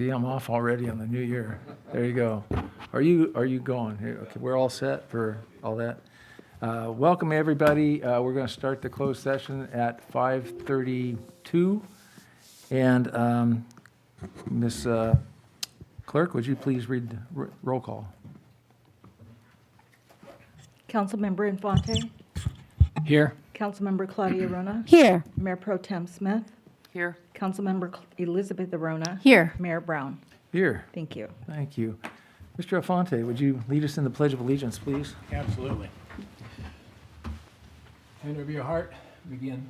See, I'm off already on the new year. There you go. Are you going? Okay, we're all set for all that. Welcome, everybody. We're going to start the closed session at 5:32. And Ms. Clerk, would you please read the roll call? Councilmember Infante. Here. Councilmember Claudia Rona. Here. Mayor Pro Tem Smith. Here. Councilmember Elizabeth Arona. Here. Mayor Brown. Here. Thank you. Thank you. Mr. Alfonte, would you lead us in the Pledge of Allegiance, please? Absolutely. Hand over your heart, begin.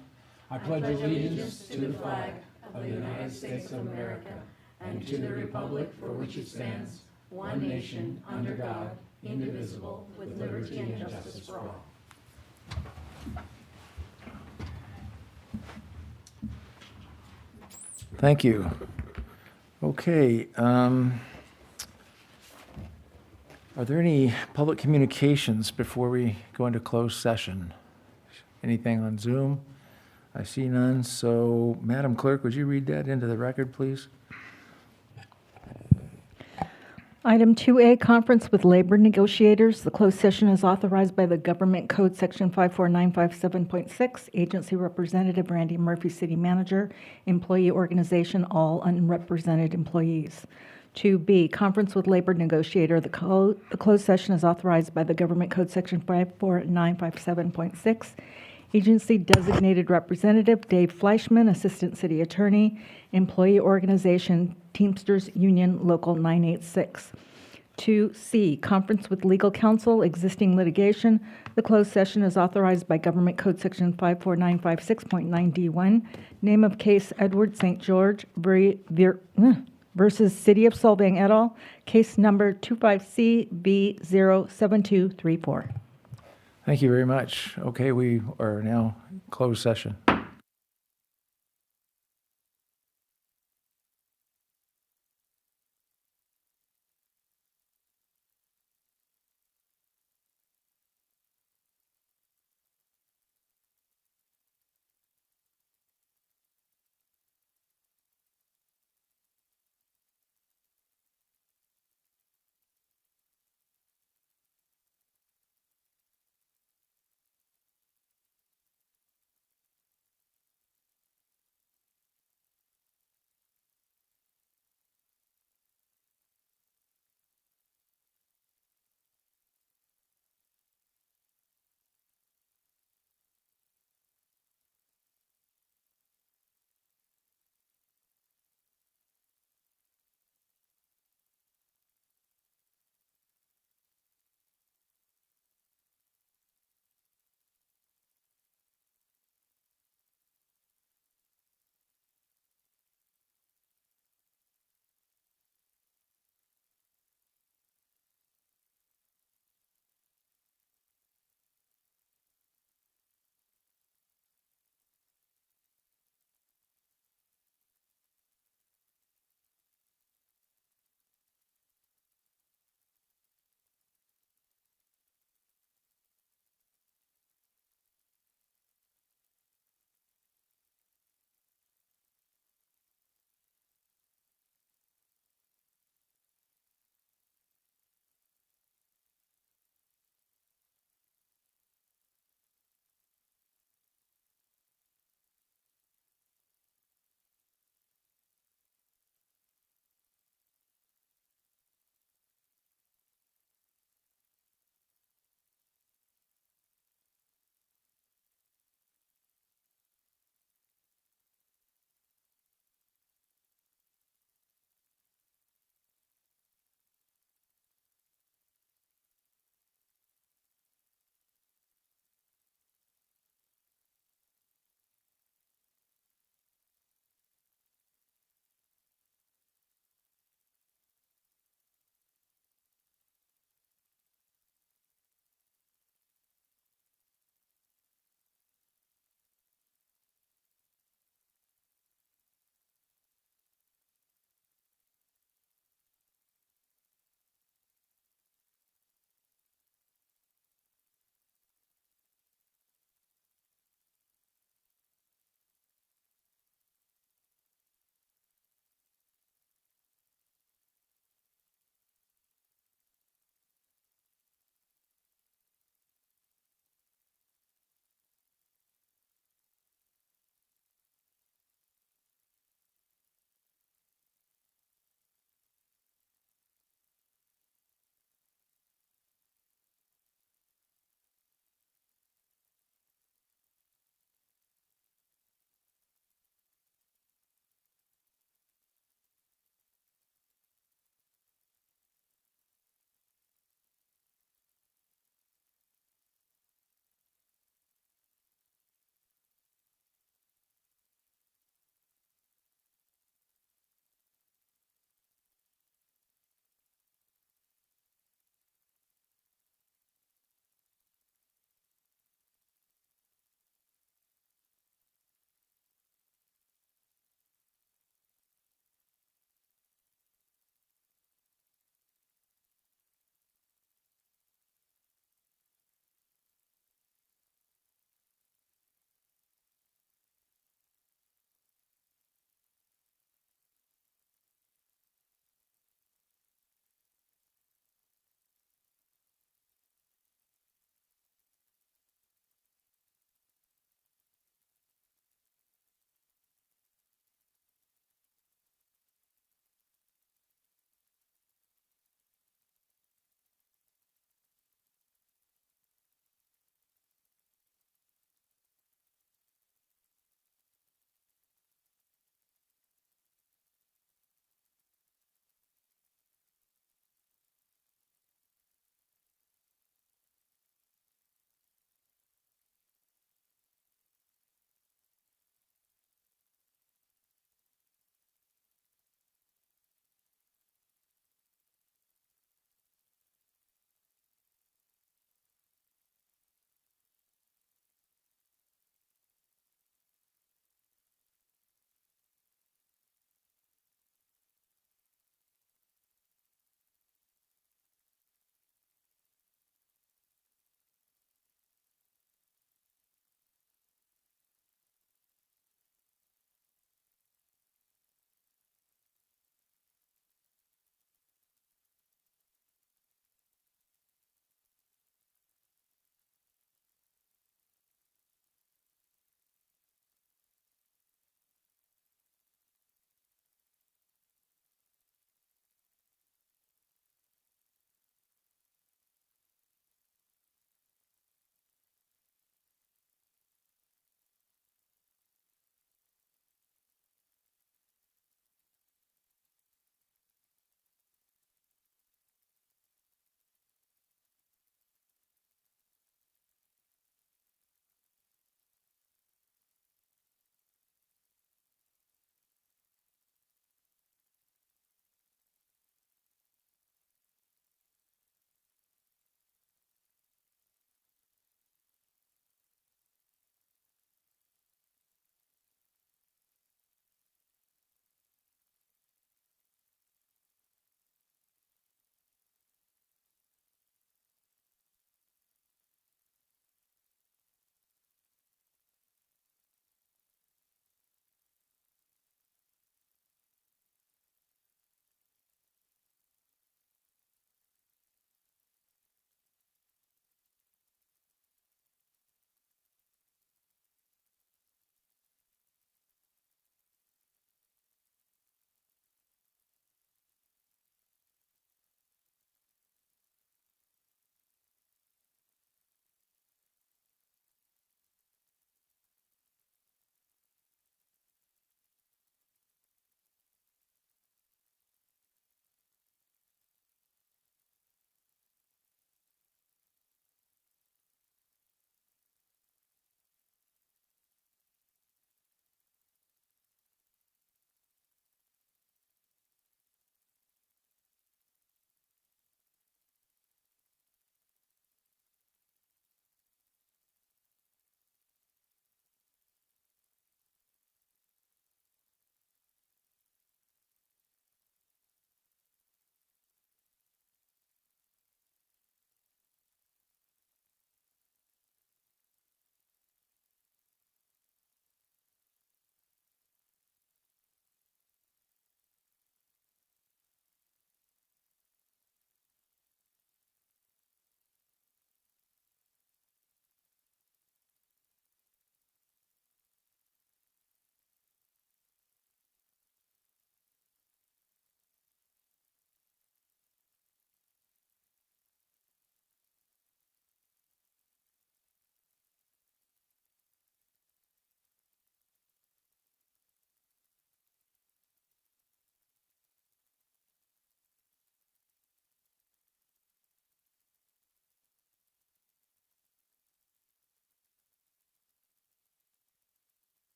I pledge allegiance to the flag of the United States of America and to the republic for which it stands, one nation, under God, indivisible, with liberty and justice for all. Thank you. Okay. Are there any public communications before we go into closed session? Anything on Zoom? I see none. So, Madam Clerk, would you read that into the record, please? Item 2A, conference with labor negotiators. The closed session is authorized by the Government Code Section 54957.6. Agency Representative Randy Murphy, City Manager. Employee Organization, all unrepresented employees. 2B, conference with labor negotiator. The closed session is authorized by the Government Code Section 54957.6. Agency Designated Representative Dave Fleischman, Assistant City Attorney. Employee Organization, Teamsters Union Local 986. 2C, conference with legal counsel, existing litigation. The closed session is authorized by Government Code Section 54956.9D1. Name of case, Edward St. George versus City of Solvang et al. Case number 25CB07234. Thank you very much. Okay, we are now closed session.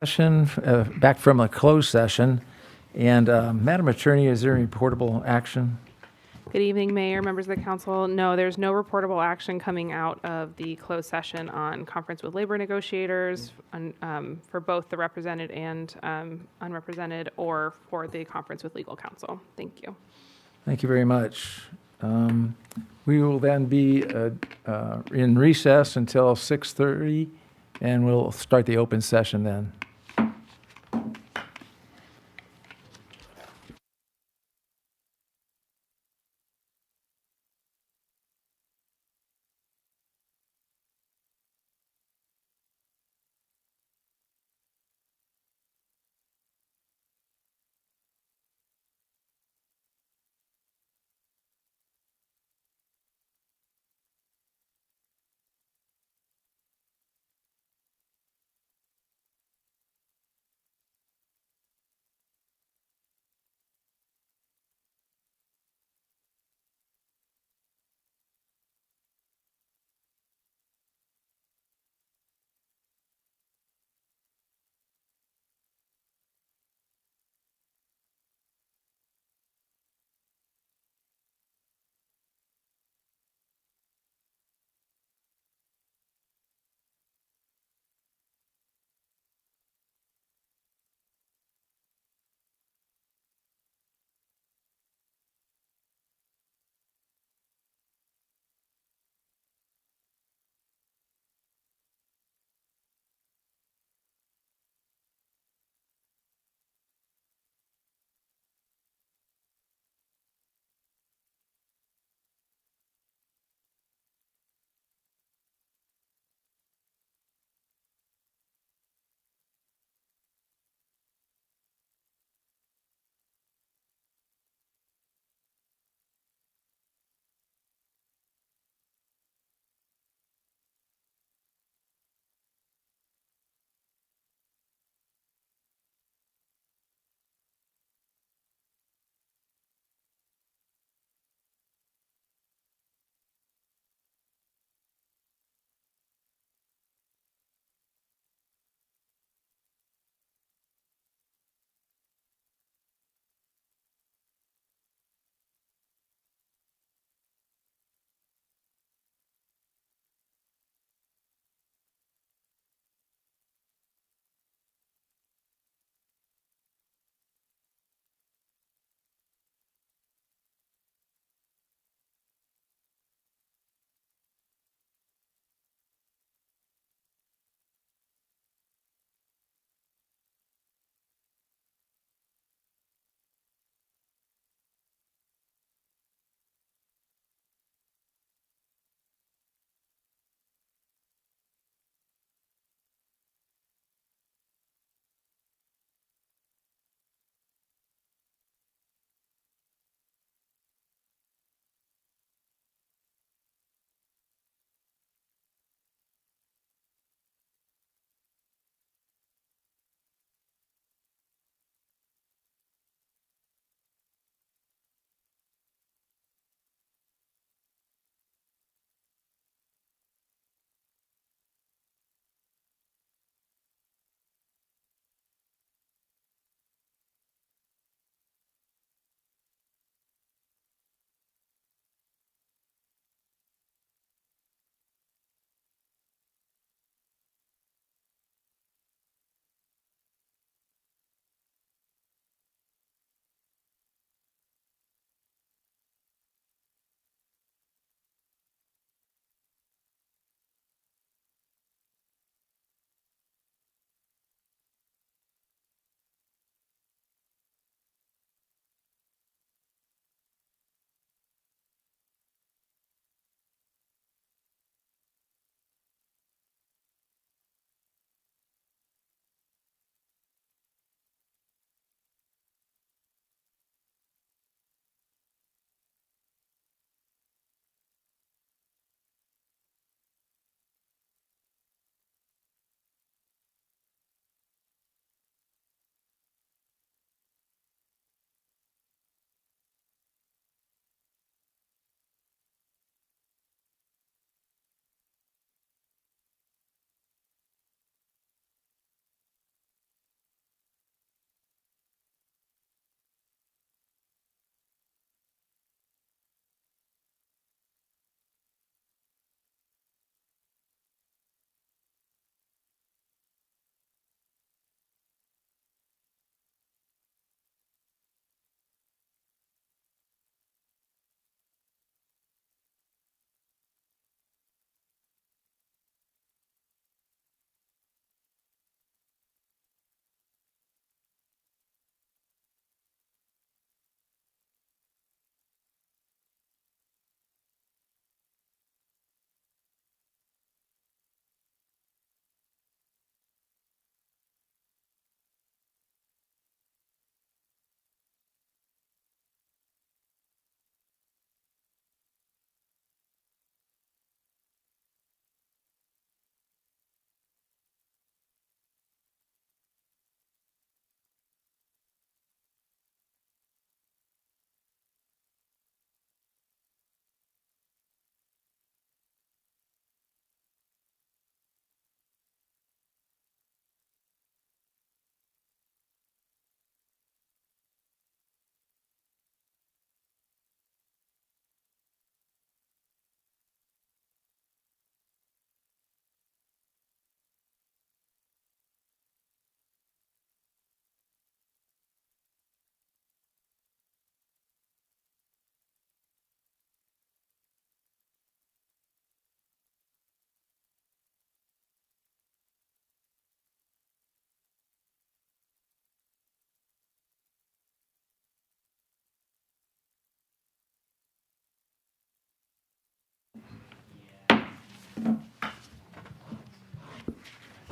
Session, back from a closed session. And Madam Attorney, is there any reportable action? Good evening, Mayor, members of the council. No, there's no reportable action coming out of the closed session on conference with labor negotiators for both the represented and unrepresented, or for the conference with legal counsel. Thank you. Thank you very much. We will then be in recess until 6:30, and we'll start the open session then.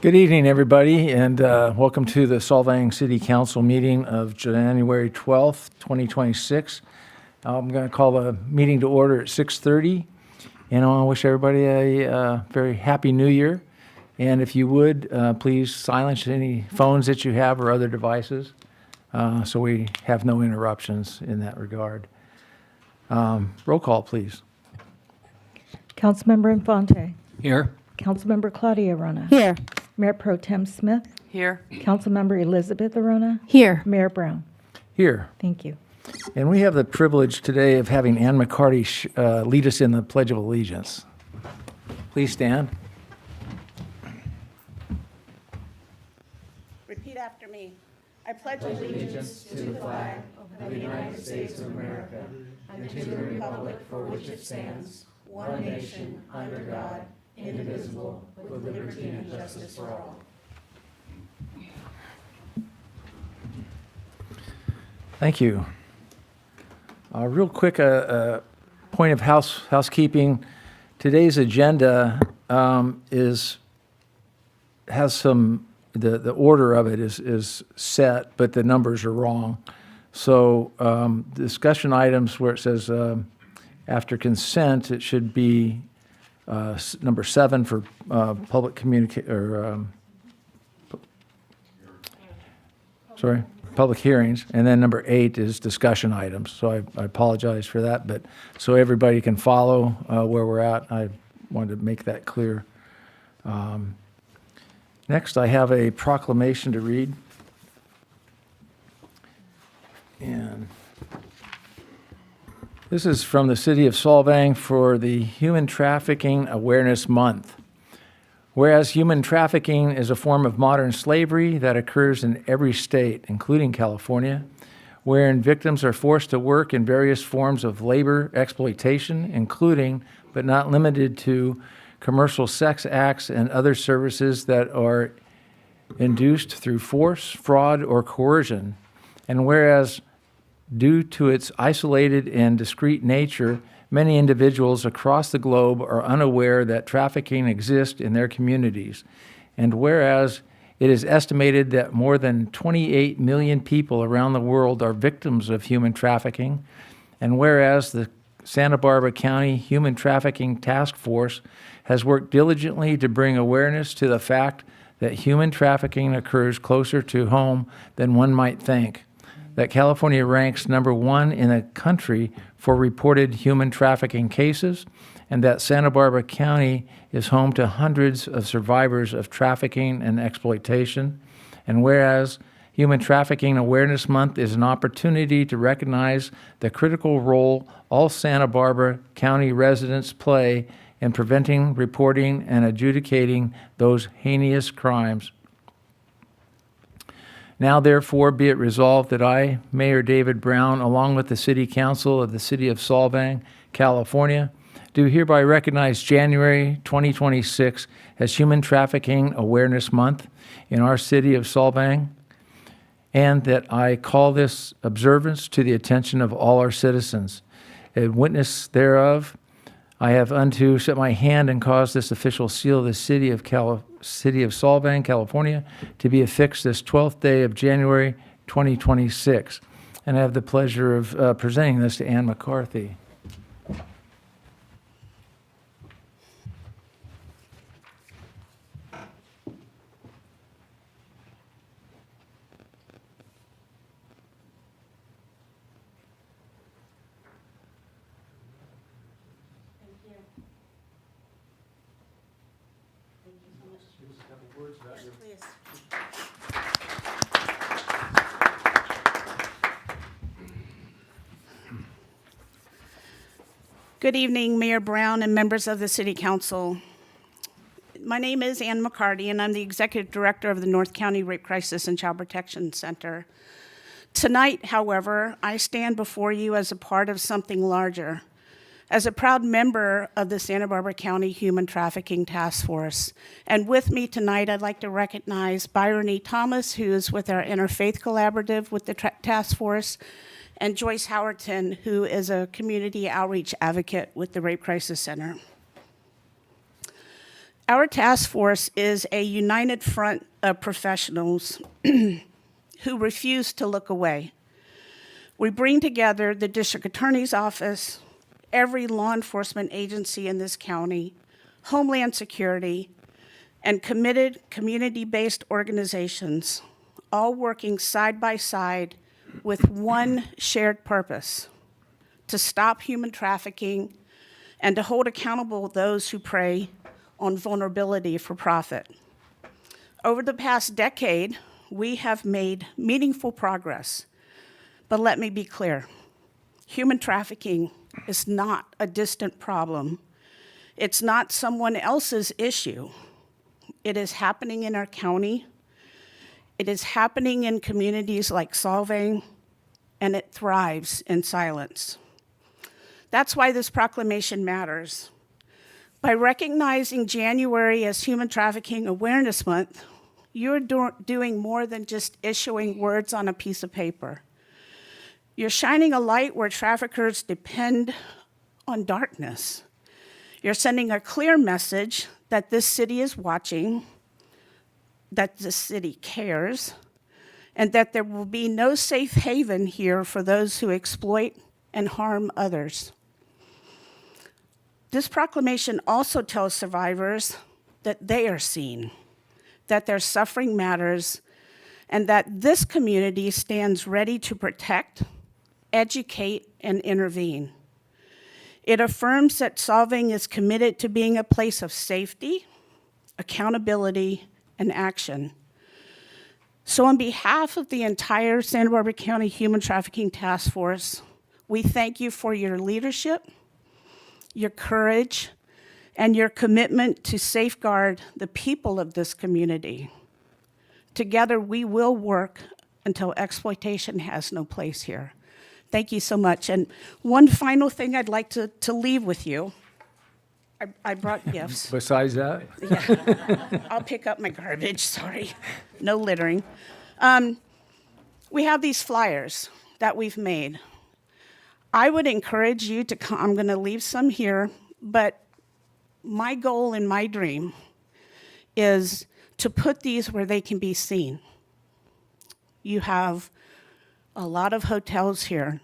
Good evening, everybody, and welcome to the Solvang City Council meeting of January 12th, 2026. I'm going to call the meeting to order at 6:30, and I want to wish everybody a very happy new year. And if you would, please silence any phones that you have or other devices so we have no interruptions in that regard. Roll call, please. Councilmember Infante. Here. Councilmember Claudia Arona. Here. Mayor Pro Tem Smith. Here. Councilmember Elizabeth Arona. Here. Mayor Brown. Here. Thank you. And we have the privilege today of having Ann McCarty lead us in the Pledge of Allegiance. Please stand. Repeat after me. I pledge allegiance to the flag of the United States of America and to the republic for which it stands, one nation, under God, indivisible, with liberty and justice for all. Thank you. Real quick, a point of housekeeping. Today's agenda has some, the order of it is set, but the numbers are wrong. So discussion items where it says after consent, it should be number 7 for public public hearings, and then number 8 is discussion items. So I apologize for that, but so everybody can follow where we're at, I wanted to make that clear. Next, I have a proclamation to read. And this is from the City of Solvang for the Human Trafficking Awareness Month. Whereas human trafficking is a form of modern slavery that occurs in every state, including California, wherein victims are forced to work in various forms of labor exploitation, including, but not limited to, commercial sex acts and other services that are induced through force, fraud, or coercion. And whereas, due to its isolated and discrete nature, many individuals across the globe are unaware that trafficking exists in their communities. And whereas it is estimated that more than 28 million people around the world are victims of human trafficking, and whereas the Santa Barbara County Human Trafficking Task Force has worked diligently to bring awareness to the fact that human trafficking occurs closer to home than one might think, that California ranks number 1 in the country for reported human trafficking cases, and that Santa Barbara County is home to hundreds of survivors of trafficking and exploitation. And whereas Human Trafficking Awareness Month is an opportunity to recognize the critical role all Santa Barbara County residents play in preventing, reporting, and adjudicating those heinous crimes. Now, therefore, be it resolved that I, Mayor David Brown, along with the City Council of the City of Solvang, California, do hereby recognize January 2026 as Human Trafficking Awareness Month in our City of Solvang, and that I call this observance to the attention of all our citizens. In witness thereof, I have unto set my hand and caused this official seal of the City of Solvang, California, to be affixed this 12th day of January 2026. And I have the pleasure of presenting this to Ann McCarthy. Good evening, Mayor Brown and members of the City Council. My name is Ann McCarty, and I'm the Executive Director of the North County Rape Crisis and Child Protection Center. Tonight, however, I stand before you as a part of something larger. As a proud member of the Santa Barbara County Human Trafficking Task Force. And with me tonight, I'd like to recognize Byron E. Thomas, who is with our Interfaith Collaborative with the task force, and Joyce Howerton, who is a community outreach advocate with the Rape Crisis Center. Our task force is a united front of professionals who refuse to look away. We bring together the district attorney's office, every law enforcement agency in this county, Homeland Security, and committed community-based organizations, all working side by side with one shared purpose: to stop human trafficking and to hold accountable those who prey on vulnerability for profit. Over the past decade, we have made meaningful progress. But let me be clear, human trafficking is not a distant problem. It's not someone else's issue. It is happening in our county. It is happening in communities like Solvang, and it thrives in silence. That's why this proclamation matters. By recognizing January as Human Trafficking Awareness Month, you're doing more than just issuing words on a piece of paper. You're shining a light where traffickers depend on darkness. You're sending a clear message that this city is watching, that this city cares, and that there will be no safe haven here for those who exploit and harm others. This proclamation also tells survivors that they are seen, that their suffering matters, and that this community stands ready to protect, educate, and intervene. It affirms that Solvang is committed to being a place of safety, accountability, and action. So on behalf of the entire Santa Barbara County Human Trafficking Task Force, we thank you for your leadership, your courage, and your commitment to safeguard the people of this community. Together, we will work until exploitation has no place here. Thank you so much. And one final thing I'd like to leave with you. I brought gifts. Besides that? Yeah. I'll pick up my garbage, sorry. No littering. We have these flyers that we've made. I would encourage you to come. I'm going to leave some here, but my goal and my dream is to put these where they can be seen. You have a lot of hotels here.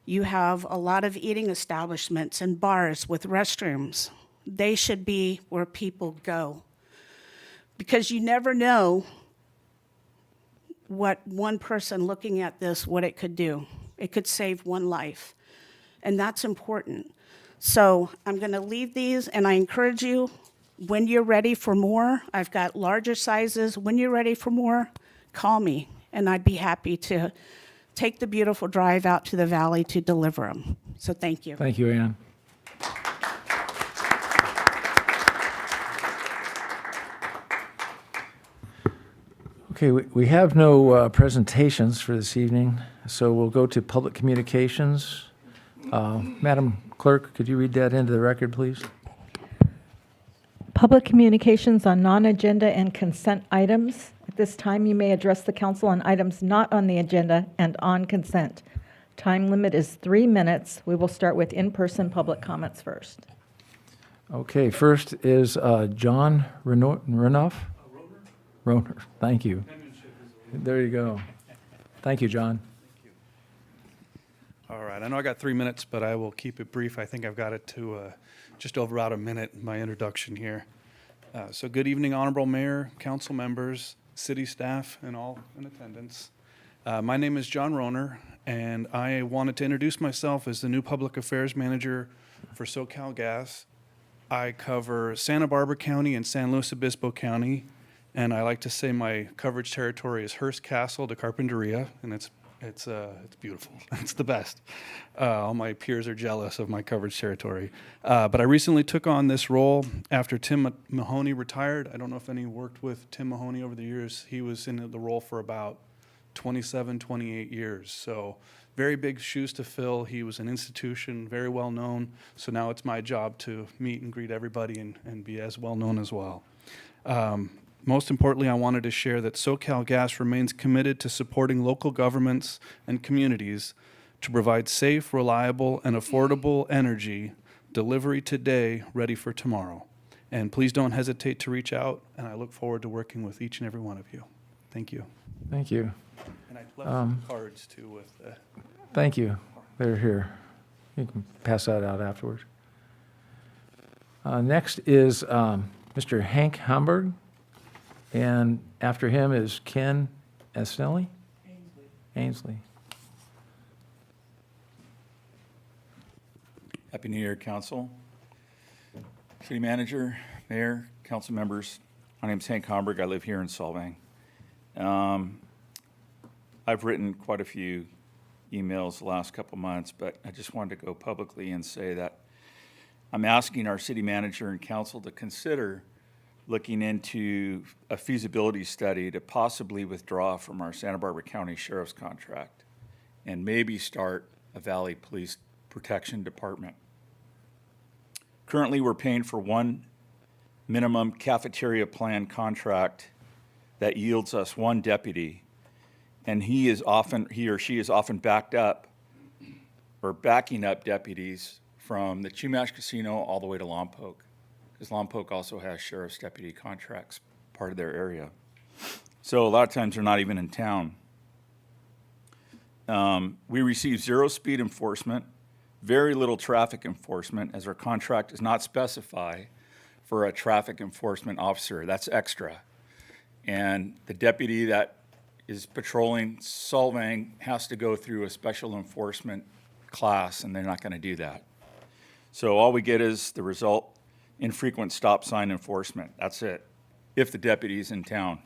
You have a lot of eating establishments and bars with restrooms. They should be where people go, because you never know what one person looking at this, what it could do. It could save one life, and that's important. So I'm going to leave these, and I encourage you, when you're ready for more, I've got larger sizes. When you're ready for more, call me, and I'd be happy to take the beautiful drive out to the valley to deliver them. So thank you. Thank you, Ann. Okay, we have no presentations for this evening, so we'll go to public communications. Madam Clerk, could you read that into the record, please? Public communications on non-agenda and consent items. At this time, you may address the council on items not on the agenda and on consent. Time limit is 3 minutes. We will start with in-person public comments first. Okay, first is John Renoff? Roner, thank you. There you go. Thank you, John. All right, I know I got 3 minutes, but I will keep it brief. I think I've got it to just over about a minute in my introduction here. So good evening, Honorable Mayor, council members, city staff, and all in attendance. My name is John Roner, and I wanted to introduce myself as the new Public Affairs Manager for SoCal Gas. I cover Santa Barbara County and San Luis Obispo County, and I like to say my coverage territory is Hearst Castle to Carpinteria, and it's beautiful. It's the best. All my peers are jealous of my coverage territory. But I recently took on this role after Tim Mahoney retired. I don't know if any worked with Tim Mahoney over the years. He was in the role for about 27, 28 years. So very big shoes to fill. He was an institution, very well known. So now it's my job to meet and greet everybody and be as well known as well. Most importantly, I wanted to share that SoCal Gas remains committed to supporting local governments and communities to provide safe, reliable, and affordable energy delivery today, ready for tomorrow. And please don't hesitate to reach out, and I look forward to working with each and every one of you. Thank you. Thank you. And I left some cards too with Thank you. They're here. You can pass that out afterwards. Next is Mr. Hank Hamburg, and after him is Ken Esnelli? Ainsley. Happy New Year, Council. City Manager, Mayor, Council members. My name's Hank Homburg. I live here in Solvang. I've written quite a few emails the last couple months, but I just wanted to go publicly and say that I'm asking our city manager and council to consider looking into a feasibility study to possibly withdraw from our Santa Barbara County Sheriff's contract and maybe start a Valley Police Protection Department. Currently, we're paying for one minimum cafeteria plan contract that yields us one deputy, and he or she is often backing up deputies from the Chumash Casino all the way to Lompoc, because Lompoc also has sheriff's deputy contracts, part of their area. So a lot of times they're not even in town. We receive zero speed enforcement, very little traffic enforcement, as our contract does not specify for a traffic enforcement officer. That's extra. And the deputy that is patrolling Solvang has to go through a special enforcement class, and they're not going to do that. So all we get is the result, infrequent stop sign enforcement. That's it, if the deputy's in town.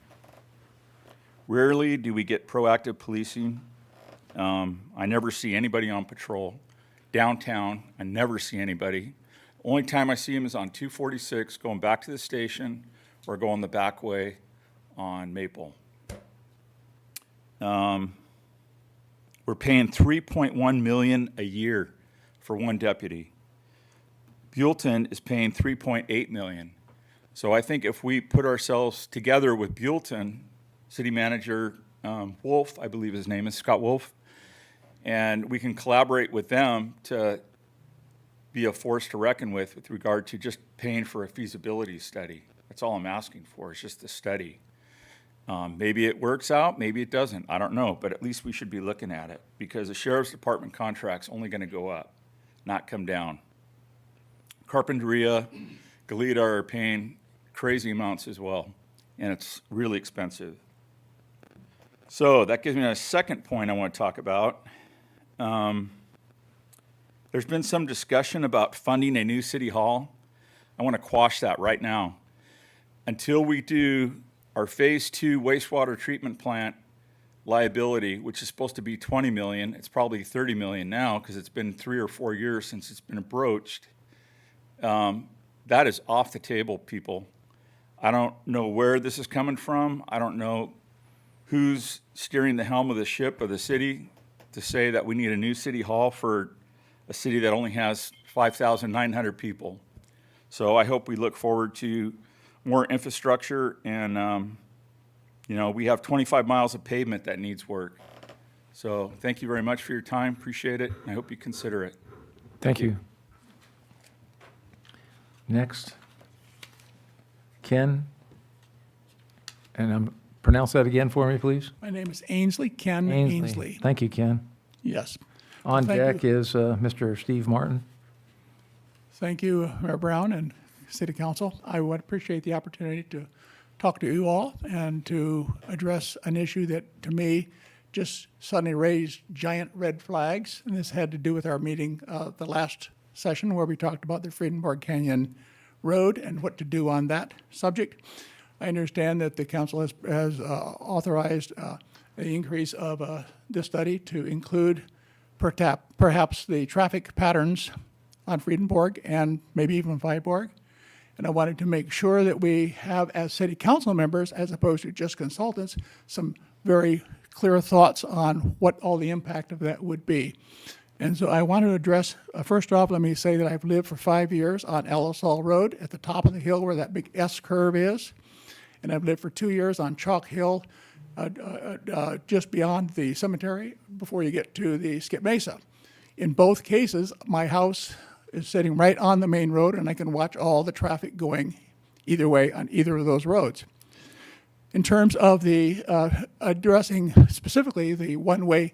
Rarely do we get proactive policing. I never see anybody on patrol. Downtown, I never see anybody. Only time I see them is on 246 going back to the station or going the back way on Maple. We're paying $3.1 million a year for one deputy. Buellton is paying $3.8 million. So I think if we put ourselves together with Buellton, City Manager Wolf, I believe his name is Scott Wolf, and we can collaborate with them to be a force to reckon with regard to just paying for a feasibility study. That's all I'm asking for, is just a study. Maybe it works out, maybe it doesn't, I don't know, but at least we should be looking at it, because the Sheriff's Department contract's only gonna go up, not come down. Carpinteria, Goleta are paying crazy amounts as well, and it's really expensive. So that gives me a second point I want to talk about. There's been some discussion about funding a new city hall. I want to quash that right now. Until we do our phase 2 wastewater treatment plant liability, which is supposed to be $20 million, it's probably $30 million now because it's been 3 or 4 years since it's been broached. That is off the table, people. I don't know where this is coming from. I don't know who's steering the helm of the ship of the city to say that we need a new city hall for a city that only has 5,900 people. So I hope we look forward to more infrastructure, and we have 25 miles of pavement that needs work. So thank you very much for your time. Appreciate it. I hope you consider it. Thank you. Next, Ken, and pronounce that again for me, please. My name is Ainsley, Ken Ainsley. Thank you, Ken. Yes. On Thank deck you. is Mr. Steve Martin. Thank you, Mayor Brown and City Council. I would appreciate the opportunity to talk to you all and to address an issue that, to me, just suddenly raised giant red flags. And this had to do with our meeting, the last session, where we talked about the Friedenborg Canyon Road and what to do on that subject. I understand that the council has authorized the increase of this study to include perhaps the traffic patterns on Friedenborg and maybe even Viborg. And I wanted to make sure that we have, as city council members, as opposed to just consultants, some very clear thoughts on what all the impact of that would be. And so I want to address, first off, let me say that I've lived for 5 years on Ellisall Road at the top of the hill where that big S curve is. And I've lived for 2 years on Chalk Hill, just beyond the cemetery before you get to the Skip Mesa. In both cases, my house is sitting right on the main road, and I can watch all the traffic going either way on either of those roads. In terms of the addressing specifically the one-way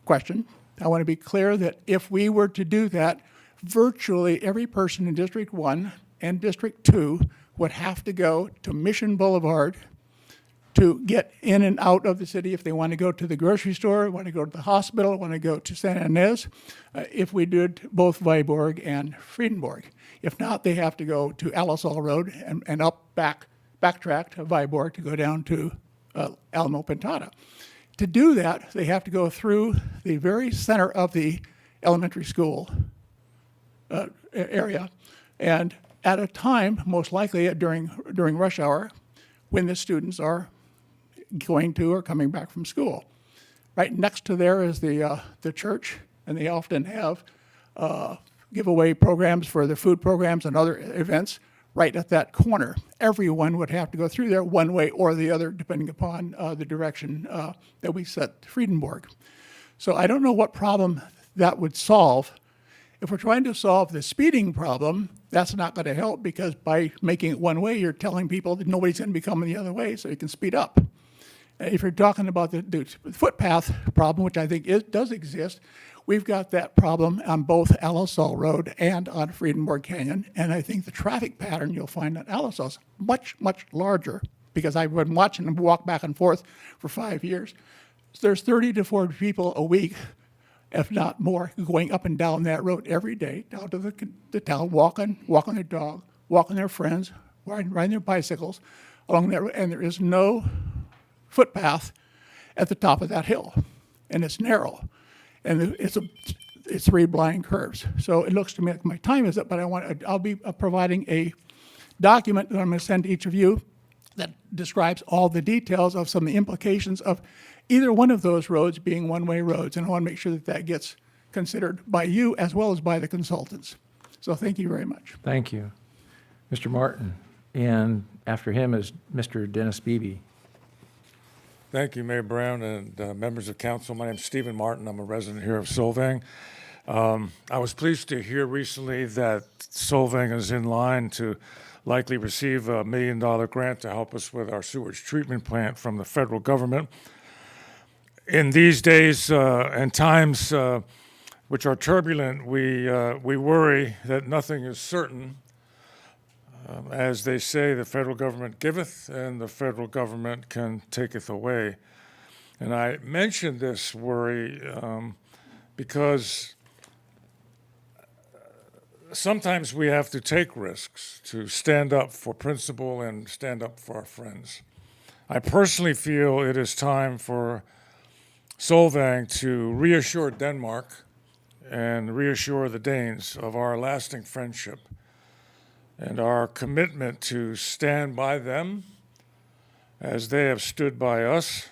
question, I want to be clear that if we were to do that, virtually every person in District 1 and District 2 would have to go to Mission Boulevard to get in and out of the city if they want to go to the grocery store, want to go to the hospital, want to go to Santa Ynez, if we did both Viborg and Friedenborg. If not, they have to go to Alisal Road and backtrack to Viborg to go down to Alamo Pintana. To do that, they have to go through the very center of the elementary school area, and at a time, most likely during rush hour, when the students are going to or coming back from school. Right next to there is the church, and they often have giveaway programs for the food programs and other events right at that corner. Everyone would have to go through there one way or the other, depending upon the direction that we set Friedenborg. So I don't know what problem that would solve. If we're trying to solve the speeding problem, that's not going to help, because by making it one way, you're telling people that nobody's going to be coming the other way, so you can speed up. If you're talking about the footpath problem, which I think does exist, we've got that problem on both Alisal Road and on Friedenborg Canyon, and I think the traffic pattern you'll find on Alisal is much, much larger, because I've been watching them walk back and forth for 5 years. So there's 30 to 40 people a week, if not more, going up and down that road every day, down to the town, walking their dog, walking their friends, riding their bicycles along that road, and there is no footpath at the top of that hill, and it's narrow, and it's 3 blind curves. So it looks to me like my time is up, but I'll be providing a document that I'm going to send to each of you that describes all the details of some of the implications of either one of those roads being one-way roads, and I want to make sure that that gets considered by you as well as by the consultants. So thank you very much. Thank you. Mr. Martin, and after him is Mr. Dennis Beebe. Thank you, Mayor Brown and members of council. My name is Stephen Martin. I'm a resident here of Solvang. I was pleased to hear recently that Solvang is in line to likely receive a $1 million grant to help us with our sewage treatment plant from the federal government. In these days and times which are turbulent, we worry that nothing is certain. As they say, the federal government giveth, and the federal government can taketh away. And I mention this worry because sometimes we have to take risks to stand up for principle and stand up for our friends. I personally feel it is time for Solvang to reassure Denmark and reassure the Danes of our lasting friendship and our commitment to stand by them as they have stood by us,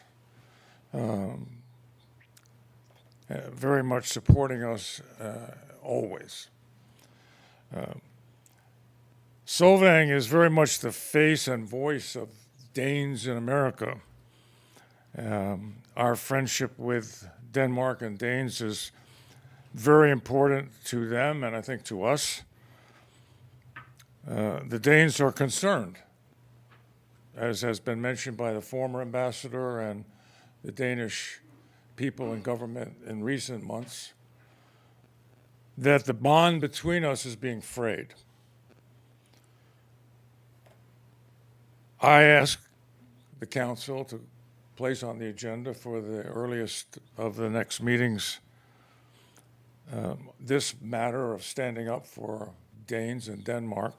very much supporting us always. Solvang is very much the face and voice of Danes in America. Our friendship with Denmark and Danes is very important to them, and I think to us. The Danes are concerned, as has been mentioned by the former ambassador and the Danish people and government in recent months, that the bond between us is being frayed. I ask the council to place on the agenda for the earliest of the next meetings this matter of standing up for Danes in Denmark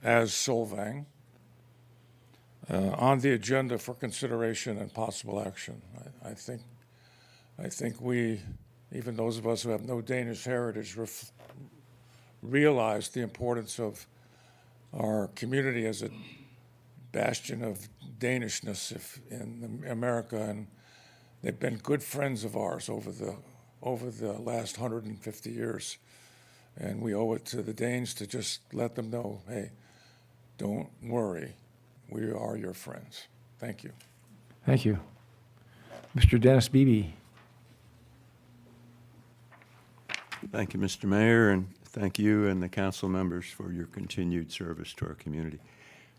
as Solvang on the agenda for consideration and possible action. I think we, even those of us who have no Danish heritage, realize the importance of our community as a bastion of Danishness in America, and they've been good friends of ours over the last 150 years. And we owe it to the Danes to just let them know, hey, don't worry, we are your friends. Thank you. Thank you. Mr. Dennis Beebe. Thank you, Mr. Mayor, and thank you and the council members for your continued service to our community.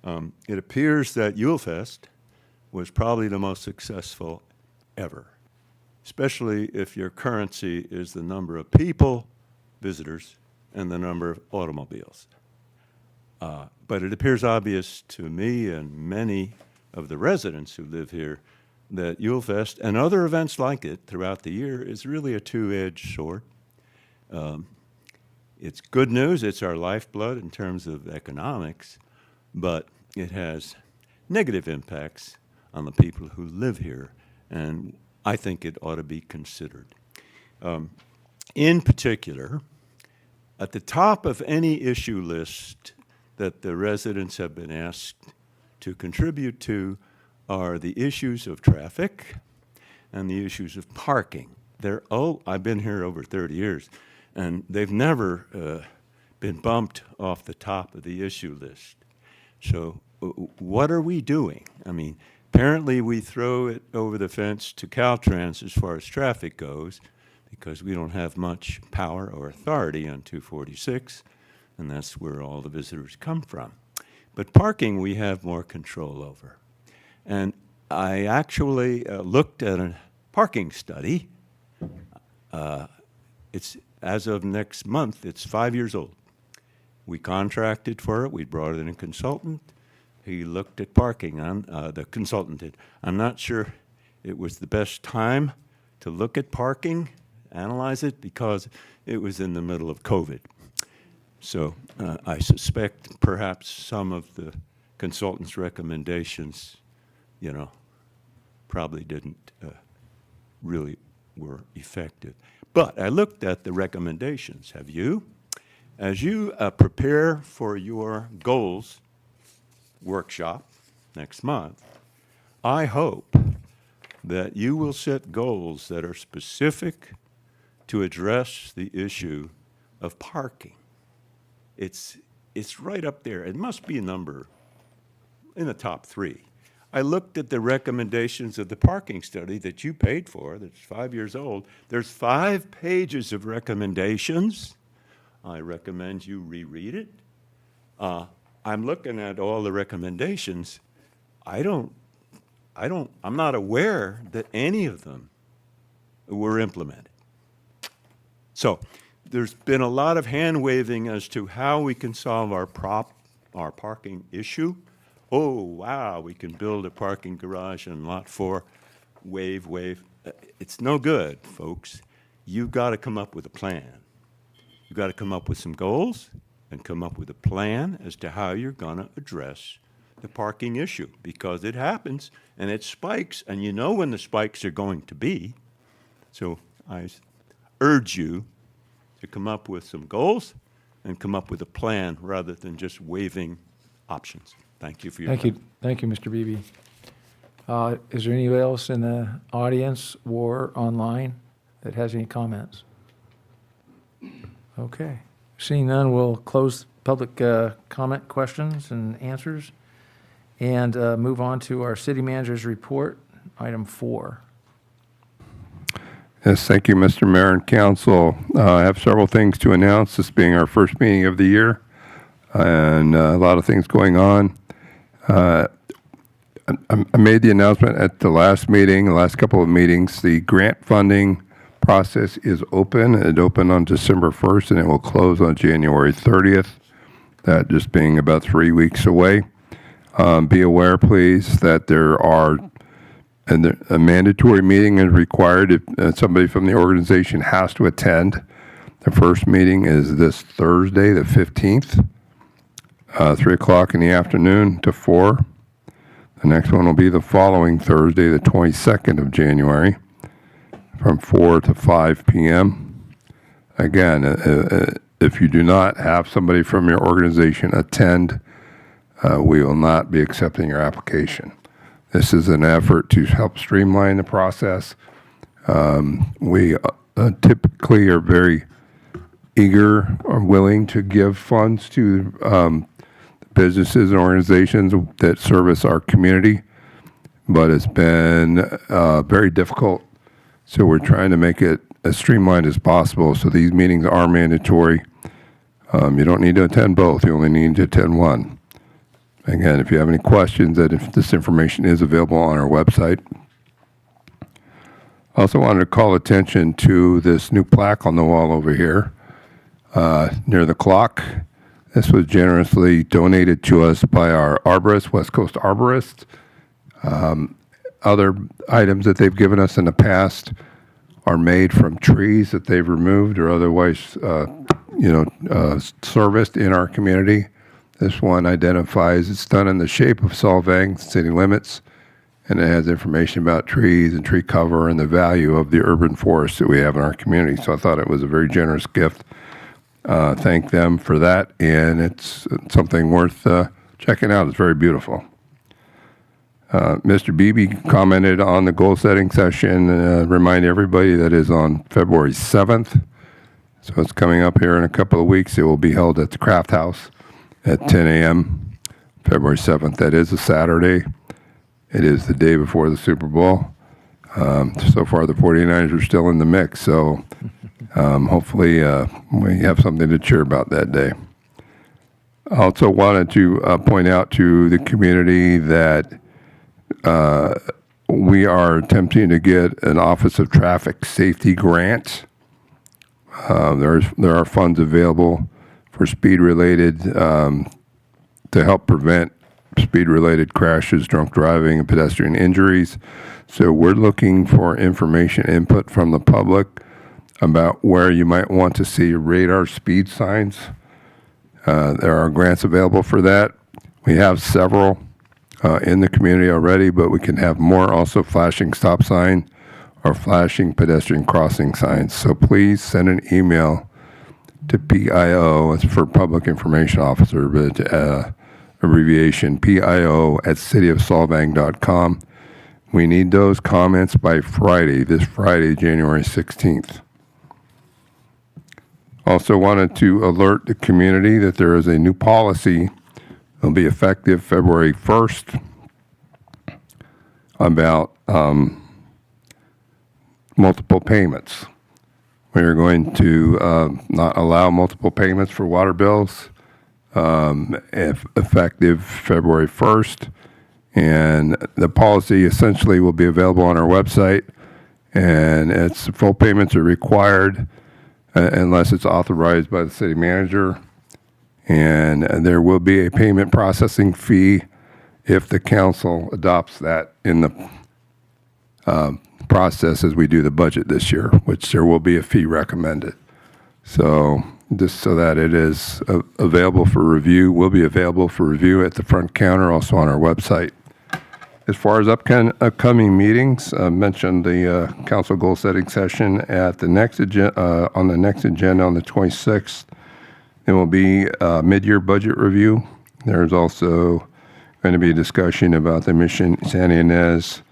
It appears that Yule Fest was probably the most successful ever, especially if your currency is the number of people, visitors, and the number of automobiles. But it appears obvious to me and many of the residents who live here that Yule Fest and other events like it throughout the year is really a two-edged sword. It's good news, it's our lifeblood in terms of economics, but it has negative impacts on the people who live here, and I think it ought to be considered. In particular, at the top of any issue list that the residents have been asked to contribute to are the issues of traffic and the issues of parking. I've been here over 30 years, and they've never been bumped off the top of the issue list. So what are we doing? I mean, apparently we throw it over the fence to Caltrans as far as traffic goes because we don't have much power or authority on 246, and that's where all the visitors come from. But parking we have more control over. And I actually looked at a parking study. It's as of next month, it's 5 years old. We contracted for it. We brought in a consultant. He looked at parking. The consultant did. I'm not sure it was the best time to look at parking, analyze it, because it was in the middle of COVID. So I suspect perhaps some of the consultant's recommendations, probably didn't really were effective. But I looked at the recommendations. Have you? As you prepare for your goals workshop next month, I hope that you will set goals that are specific to address the issue of parking. It's right up there. It must be a number in the top 3. I looked at the recommendations of the parking study that you paid for, that's 5 years old. There's 5 pages of recommendations. I recommend you reread it. I'm looking at all the recommendations. I'm not aware that any of them were implemented. So there's been a lot of hand-waving as to how we can solve our parking issue. Oh, wow, we can build a parking garage in Lot 4, wave. It's no good, folks. You've got to come up with a plan. You've got to come up with some goals and come up with a plan as to how you're going to address the parking issue, because it happens and it spikes, and you know when the spikes are going to be. So I urge you to come up with some goals and come up with a plan rather than just waving options. Thank you for your time. Thank you, Mr. Beebe. Is there anybody else in the audience or online that has any comments? Okay. Seeing none, we'll close public comment questions and answers and move on to our city manager's report, item 4. Yes, thank you, Mr. Mayor and Council. I have several things to announce, this being our first meeting of the year, and a lot of things going on. I made the announcement at the last meeting, the last couple of meetings. The grant funding process is open. It opened on December 1st, and it will close on January 30th, that just being about 3 weeks away. Be aware, please, that there are a mandatory meeting is required if somebody from the organization has to attend. The first meeting is this Thursday, the 15th, 3 o'clock in the afternoon to 4. The next one will be the following Thursday, the 22nd of January, from 4 to 5 p.m. Again, if you do not have somebody from your organization attend, we will not be accepting your application. This is an effort to help streamline the process. We typically are very eager or willing to give funds to businesses and organizations that service our community, but it's been very difficult. So we're trying to make it as streamlined as possible. So these meetings are mandatory. You don't need to attend both. You only need to attend one. Again, if you have any questions, that if this information is available on our website. Also wanted to call attention to this new plaque on the wall over here near the clock. This was generously donated to us by our arborist, West Coast arborist. Other items that they've given us in the past are made from trees that they've removed or otherwise, serviced in our community. This one identifies, it's done in the shape of Solvang, city limits, and it has information about trees and tree cover and the value of the urban forest that we have in our community. So I thought it was a very generous gift. Thank them for that, and it's something worth checking out. It's very beautiful. Mr. Beebe commented on the goal-setting session. Remind everybody that is on February 7th. So it's coming up here in a couple of weeks. It will be held at the Craft House at 10 a.m. February 7th. That is a Saturday. It is the day before the Super Bowl. So far, the 49ers are still in the mix. So hopefully we have something to cheer about that day. I also wanted to point out to the community that we are attempting to get an Office of Traffic Safety grant. There are funds available for speed-related, to help prevent speed-related crashes, drunk driving, and pedestrian injuries. So we're looking for information input from the public about where you might want to see radar speed signs. There are grants available for that. We have several in the community already, but we can have more, also flashing stop sign or flashing pedestrian crossing signs. So please send an email to PIO, it's for Public Information Officer, but abbreviation PIO at cityofsolvang.com. We need those comments by Friday, this Friday, January 16th. Also wanted to alert the community that there is a new policy that will be effective February 1st about multiple payments. We are going to not allow multiple payments for water bills effective February 1st. And the policy essentially will be available on our website. And it's full payments are required unless it's authorized by the city manager. And there will be a payment processing fee if the council adopts that in the process as we do the budget this year, which there will be a fee recommended. So just so that it is available for review, will be available for review at the front counter, also on our website. As far as upcoming meetings, I mentioned the council goal setting session at the next on the next agenda on the 26th. There will be a mid-year budget review. There's also going to be a discussion about the Mission Santa Ynez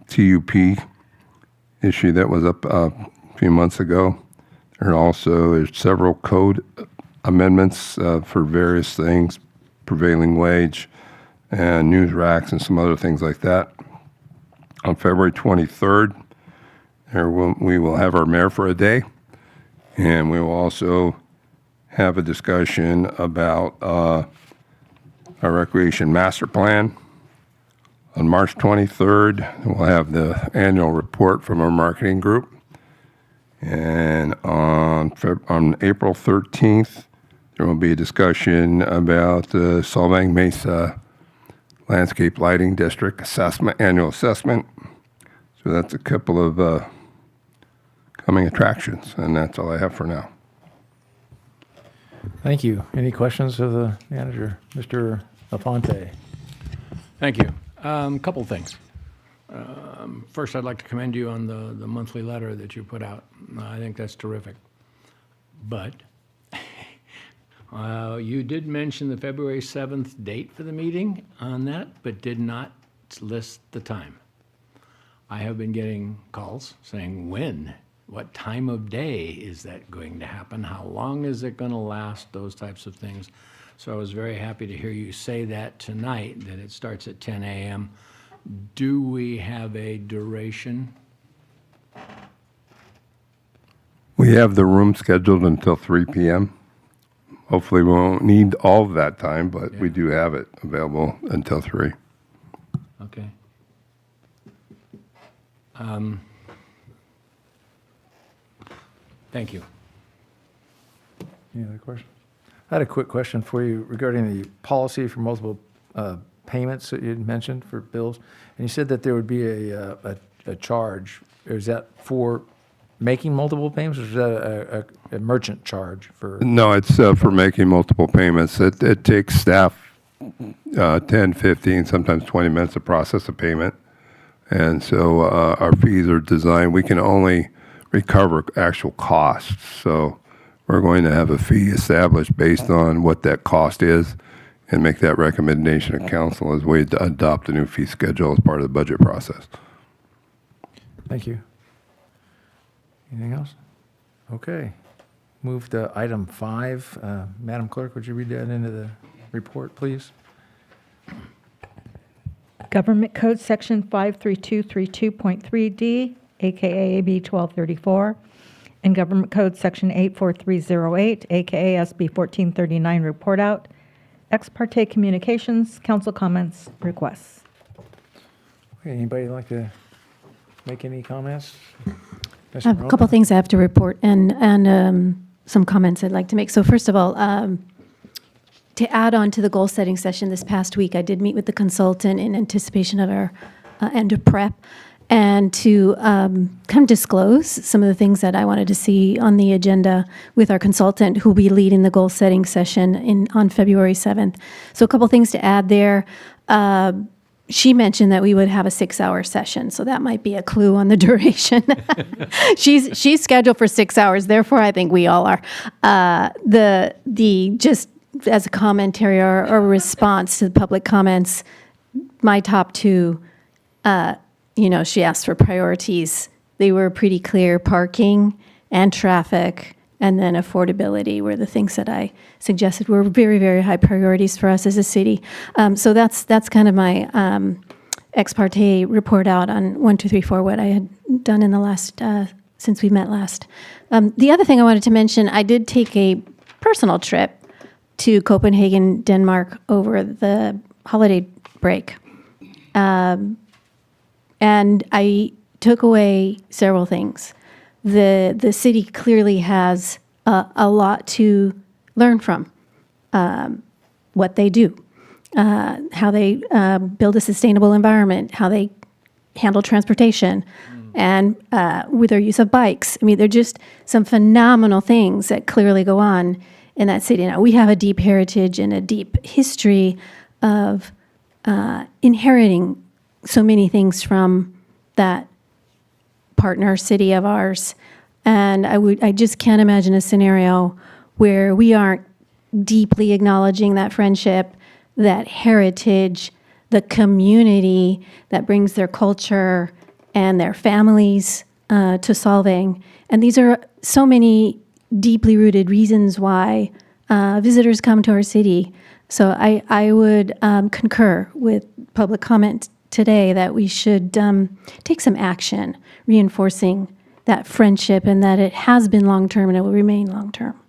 TUP issue that was up a few months ago. There are also several code amendments for various things, prevailing wage and news racks and some other things like that. On February 23rd, we will have our mayor for a day, and we will also have a discussion about our recreation master plan. On March 23rd, we'll have the annual report from our marketing group. And on April 13th, there will be a discussion about the Solvang Mesa Landscape Lighting District annual assessment. So that's a couple of coming attractions, and that's all I have for now. Thank you. Any questions of the manager, Mr. Aponte? Thank you. Couple things. First, I'd like to commend you on the monthly letter that you put out. I think that's terrific. But you did mention the February 7th date for the meeting on that, but did not list the time. I have been getting calls saying when, what time of day is that going to happen? How long is it going to last? Those types of things. So I was very happy to hear you say that tonight, that it starts at 10 a.m. Do we have a duration? We have the room scheduled until 3 p.m. Hopefully, we won't need all of that time, but we do have it available until 3. Okay. Thank you. Any other questions? I had a quick question for you regarding the policy for multiple payments that you had mentioned for bills. And you said that there would be a charge. Is that for making multiple payments, or is that a merchant charge for? No, it's for making multiple payments. It takes staff 10, 15, sometimes 20 minutes to process a payment. And so our fees are designed, we can only recover actual costs. So we're going to have a fee established based on what that cost is and make that recommendation to council as we adopt a new fee schedule as part of the budget process. Thank you. Anything else? Okay. Move to item 5. Madam Clerk, would you read that into the report, please? Government Code Section 53232.3D, AKA AB 1234, and Government Code Section 84308, AKA SB 1439, report out. Ex parte communications, council comments, requests. Okay, anybody like to make any comments? I have a couple things I have to report and some comments I'd like to make. So first of all, to add on to the goal setting session this past week, I did meet with the consultant in anticipation of our end of prep and to kind of disclose some of the things that I wanted to see on the agenda with our consultant who will be leading the goal setting session on February 7th. So a couple things to add there. She mentioned that we would have a 6-hour session, so that might be a clue on the duration. She's scheduled for 6 hours, therefore I think we all are. The just as a commentary or a response to the public comments, my top 2, she asked for priorities. They were pretty clear: parking and traffic, and then affordability were the things that I suggested were very, very high priorities for us as a city. So that's kind of my ex parte report out on 1, 2, 3, 4, what I had done in the last, since we met last. The other thing I wanted to mention, I did take a personal trip to Copenhagen, Denmark over the holiday break. And I took away several things. The city clearly has a lot to learn from what they do, how they build a sustainable environment, how they handle transportation, and with their use of bikes. I mean, they're just some phenomenal things that clearly go on in that city. Now, we have a deep heritage and a deep history of inheriting so many things from that partner city of ours. And I just can't imagine a scenario where we aren't deeply acknowledging that friendship, that heritage, the community that brings their culture and their families to Solvang. And these are so many deeply rooted reasons why visitors come to our city. So I would concur with public comment today that we should take some action reinforcing that friendship and that it has been long-term and it will remain long-term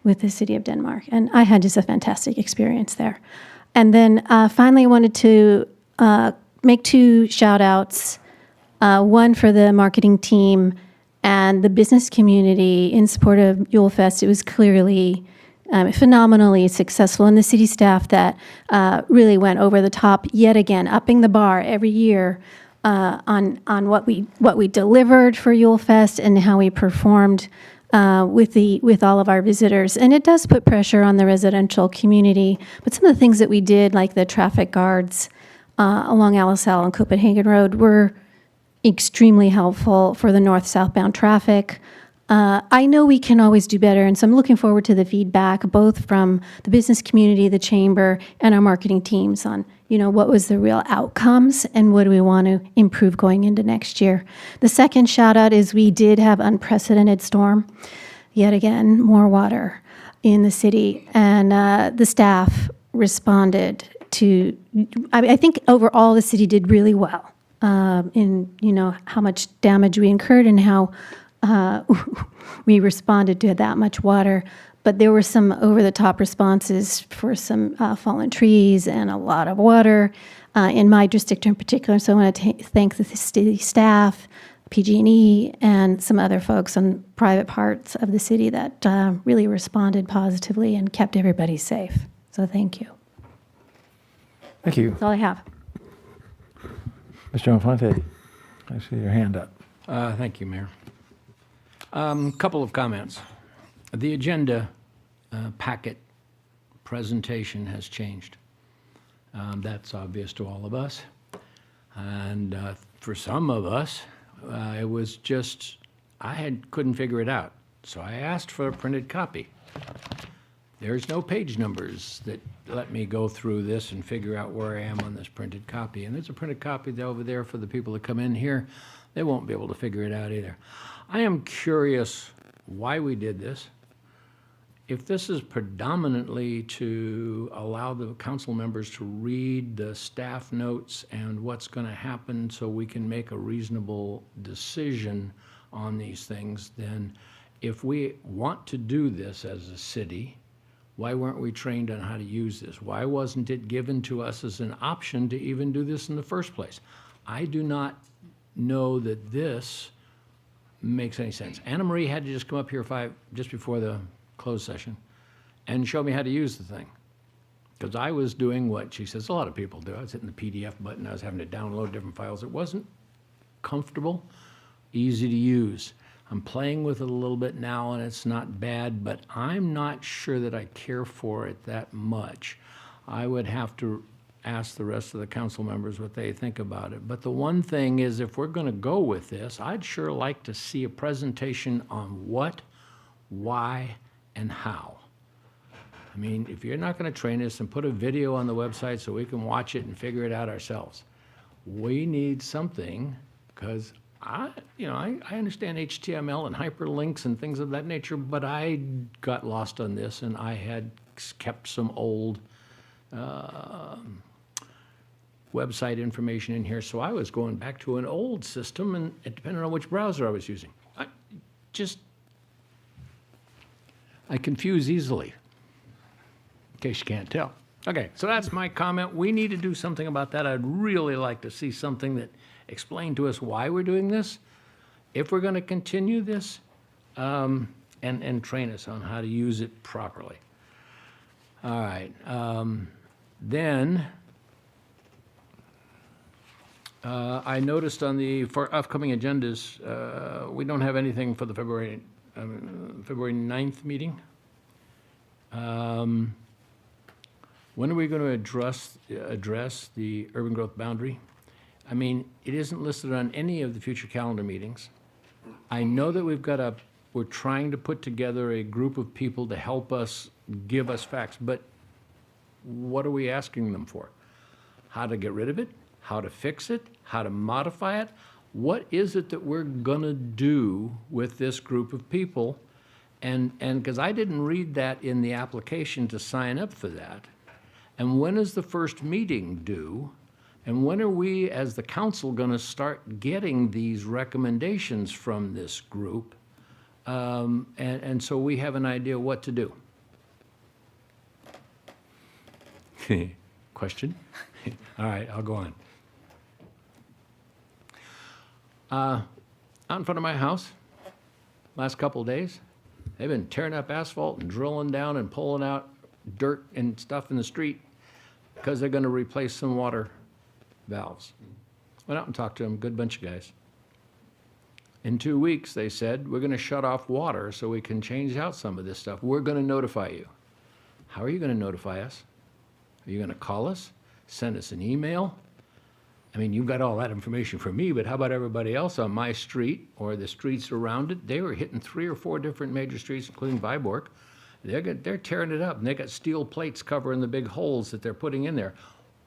with the city of Denmark. And I had just a fantastic experience there. And then finally, I wanted to make 2 shout-outs, one for the marketing team and the business community in support of Yule Fest. It was clearly phenomenally successful, and the city staff that really went over the top yet again, upping the bar every year on what we delivered for Yule Fest and how we performed with all of our visitors. And it does put pressure on the residential community, but some of the things that we did, like the traffic guards along Alisal and Copenhagen Road, were extremely helpful for the north-southbound traffic. I know we can always do better, and so I'm looking forward to the feedback, both from the business community, the chamber, and our marketing teams on, what was the real outcomes and what do we want to improve going into next year. The second shout out is we did have unprecedented storm, yet again, more water in the city, and the staff responded to, I think overall the city did really well in, how much damage we incurred and how we responded to that much water. but there were some over-the-top responses for some fallen trees and a lot of water in my district in particular. So I want to thank the city staff, PG&E, and some other folks on private parts of the city that really responded positively and kept everybody safe. So thank you. Thank you. That's all I have. Mr. Infante, I see your hand up. Thank you, Mayor. Couple of comments. The agenda packet presentation has changed. That's obvious to all of us. And for some of us, it was just, couldn't figure it out. So I asked for a printed copy. There's no page numbers that let me go through this and figure out where I am on this printed copy. And there's a printed copy over there for the people that come in here. They won't be able to figure it out either. I am curious why we did this. If this is predominantly to allow the council members to read the staff notes and what's going to happen so we can make a reasonable decision on these things, then if we want to do this as a city, why weren't we trained on how to use this? Why wasn't it given to us as an option to even do this in the first place? I do not know that this makes any sense. Anna Marie had to just come up here just before the closed session and show me how to use the thing. Because I was doing what she says a lot of people do. I was hitting the PDF button. I was having to download different files. It wasn't comfortable, easy to use. I'm playing with it a little bit now, and it's not bad, but I'm not sure that I care for it that much. I would have to ask the rest of the council members what they think about it. But the one thing is, if we're going to go with this, I'd sure like to see a presentation on what, why, and how. I mean, if you're not going to train us and put a video on the website so we can watch it and figure it out ourselves, we need something, because I understand HTML and hyperlinks and things of that nature, but I got lost on this, and I had kept some old website information in here, so I was going back to an old system, and it depended on which browser I was using. I confuse easily, in case you can't tell. Okay, so that's my comment. We need to do something about that. I'd really like to see something that explained to us why we're doing this, if we're going to continue this, and train us on how to use it properly. All right. Then I noticed for upcoming agendas, we don't have anything for the February 9th meeting. When are we going to address the urban growth boundary? I mean, it isn't listed on any of the future calendar meetings. I know that we're trying to put together a group of people to help us, give us facts, but what are we asking them for? How to get rid of it? How to fix it? How to modify it? What is it that we're gonna do with this group of people? And because I didn't read that in the application to sign up for that. And when is the first meeting due? And when are we, as the council, going to start getting these recommendations from this group? And so we have an idea what to do. Question? All right, I'll go on. Out in front of my house, last couple of days, they've been tearing up asphalt and drilling down and pulling out dirt and stuff in the street because they're going to replace some water valves. Went out and talked to them, good bunch of guys. In 2 weeks, they said, we're going to shut off water so we can change out some of this stuff. We're going to notify you. How are you going to notify us? Are you going to call us? Send us an email? I mean, you've got all that information from me, but how about everybody else on my street or the streets around it? They were hitting 3 or 4 different major streets, including Viborg. They're tearing it up, and they got steel plates covering the big holes that they're putting in there.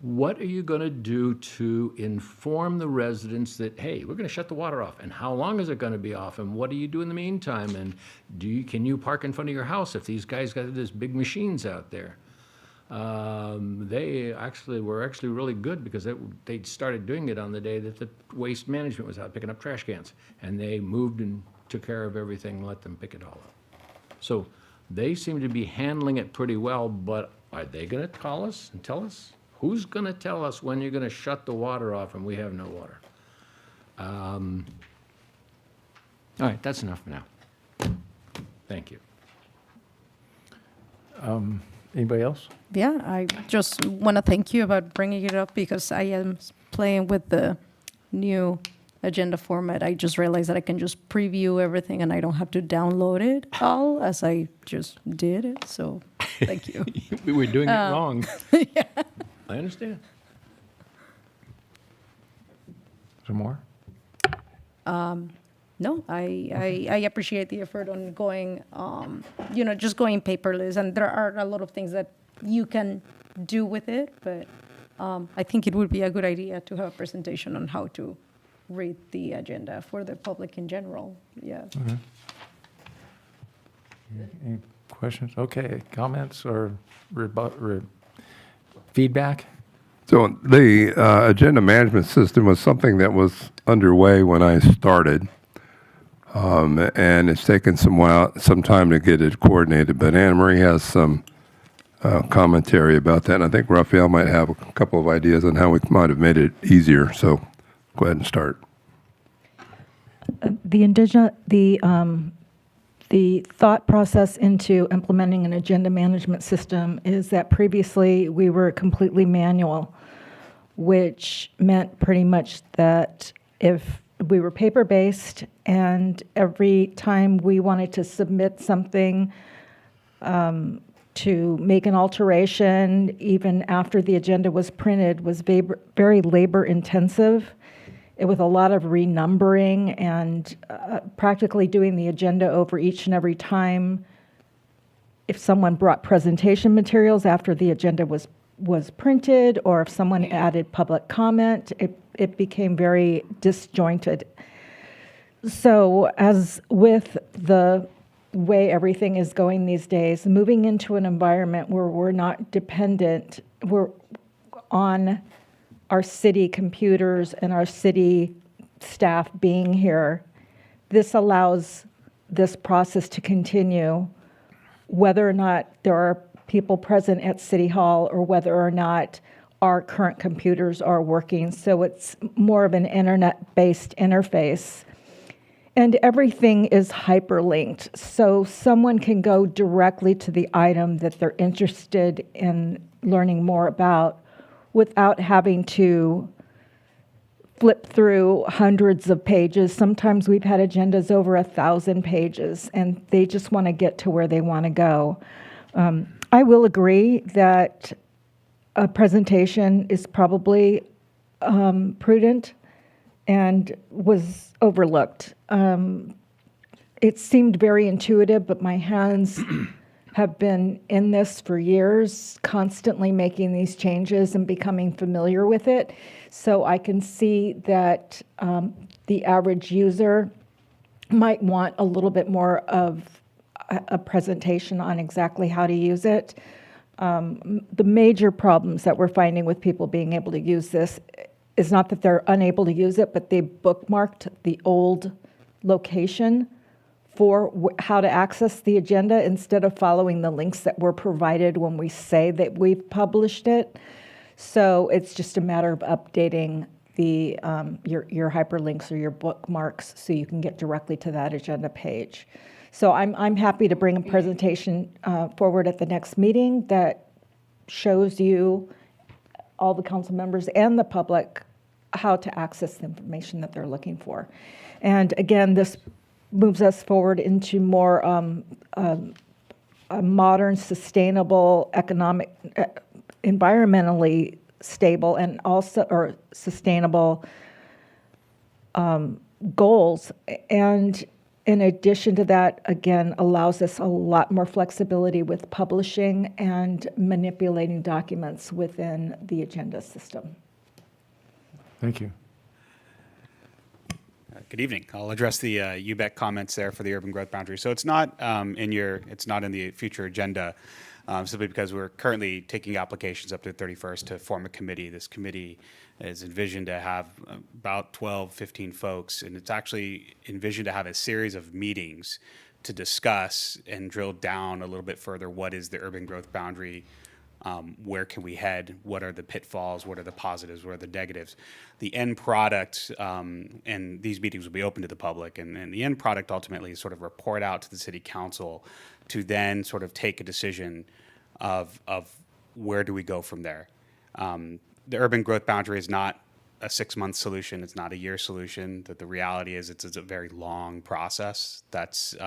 What are you going to do to inform the residents that, hey, we're going to shut the water off, and how long is it going to be off, and what do you do in the meantime, and can you park in front of your house if these guys got these big machines out there? They were actually really good because they started doing it on the day that the waste management was out picking up trash cans, and they moved and took care of everything and let them pick it all up. So They seem to be handling it pretty well, but are they going to call us and tell us? Who's going to tell us when you're going to shut the water off and we have no water? All right, that's enough for now. Thank you. Anybody else? Yeah, I just want to thank you about bringing it up because I am playing with the new agenda format. I just realized that I can just preview everything and I don't have to download it all as I just did it. So thank you. We were doing it wrong. I understand. Some more? No, I appreciate the effort on going, just going paperless. And there are a lot of things that you can do with it, but I think it would be a good idea to have a presentation on how to read the agenda for the public in general. Yeah. Any questions? Okay, comments or feedback? So the agenda management system was something that was underway when I started, and it's taken some time to get it coordinated. But Anna Marie has some commentary about that, and I think Raphael might have a couple of ideas on how we might have made it easier. So go ahead and start. The thought process into implementing an agenda management system is that previously we were completely manual, which meant pretty much that if we were paper-based and every time we wanted to submit something to make an alteration, even after the agenda was printed, was very labor-intensive, with a lot of renumbering and practically doing the agenda over each and every time. If someone brought presentation materials after the agenda was printed, or if someone added public comment, it became very disjointed. So as with the way everything is going these days, moving into an environment where we're not dependent, we're on our city computers and our city staff being here, this allows this process to continue, whether or not there are people present at City Hall or whether or not our current computers are working. So it's more of an internet-based interface. And everything is hyperlinked, so someone can go directly to the item that they're interested in learning more about without having to flip through hundreds of pages. Sometimes we've had agendas over 1,000 pages, and they just want to get to where they want to go. I will agree that a presentation is probably prudent and was overlooked. It seemed very intuitive, but my hands have been in this for years, constantly making these changes and becoming familiar with it. So I can see that the average user might want a little bit more of a presentation on exactly how to use it. The major problems that we're finding with people being able to use this is not that they're unable to use it, but they bookmarked the old location for how to access the agenda instead of following the links that were provided when we say that we've published it. So it's just a matter of updating the your hyperlinks or your bookmarks so you can get directly to that agenda page. So I'm happy to bring a presentation forward at the next meeting that shows you, all the council members and the public, how to access the information that they're looking for. And again, this moves us forward into more a modern, sustainable, economic, environmentally stable, and also or sustainable goals. And in addition to that, again, allows us a lot more flexibility with publishing and manipulating documents within the agenda system. Thank you. Good evening. I'll address the UBEC comments there for the urban growth boundary. So it's not it's not in the future agenda, simply because we're currently taking applications up to the 31st to form a committee. This committee is envisioned to have about 12, 15 folks, and it's actually envisioned to have a series of meetings to discuss and drill down a little bit further. What is the urban growth boundary? Where can we head? What are the pitfalls? What are the positives? What are the negatives? The end product, and these meetings will be open to the public, and the end product ultimately is sort of report out to the city council to then sort of take a decision of where do we go from there. The urban growth boundary is not a 6-month solution. It's not a year solution. That the reality is it's a very long process that's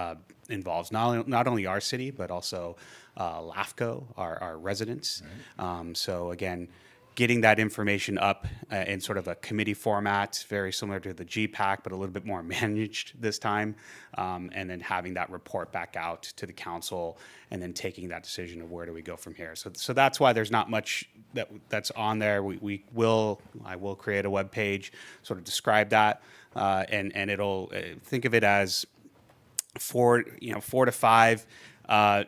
involves not only our city, but also LAFCO, our residents. So again, getting that information up in sort of a committee format, very similar to the GPAC, but a little bit more managed this time, and then having that report back out to the council, and then taking that decision of where do we go from here. So that's why there's not much that's on there. I will create a web page, sort of describe that, and it'll think of it as 4 to 5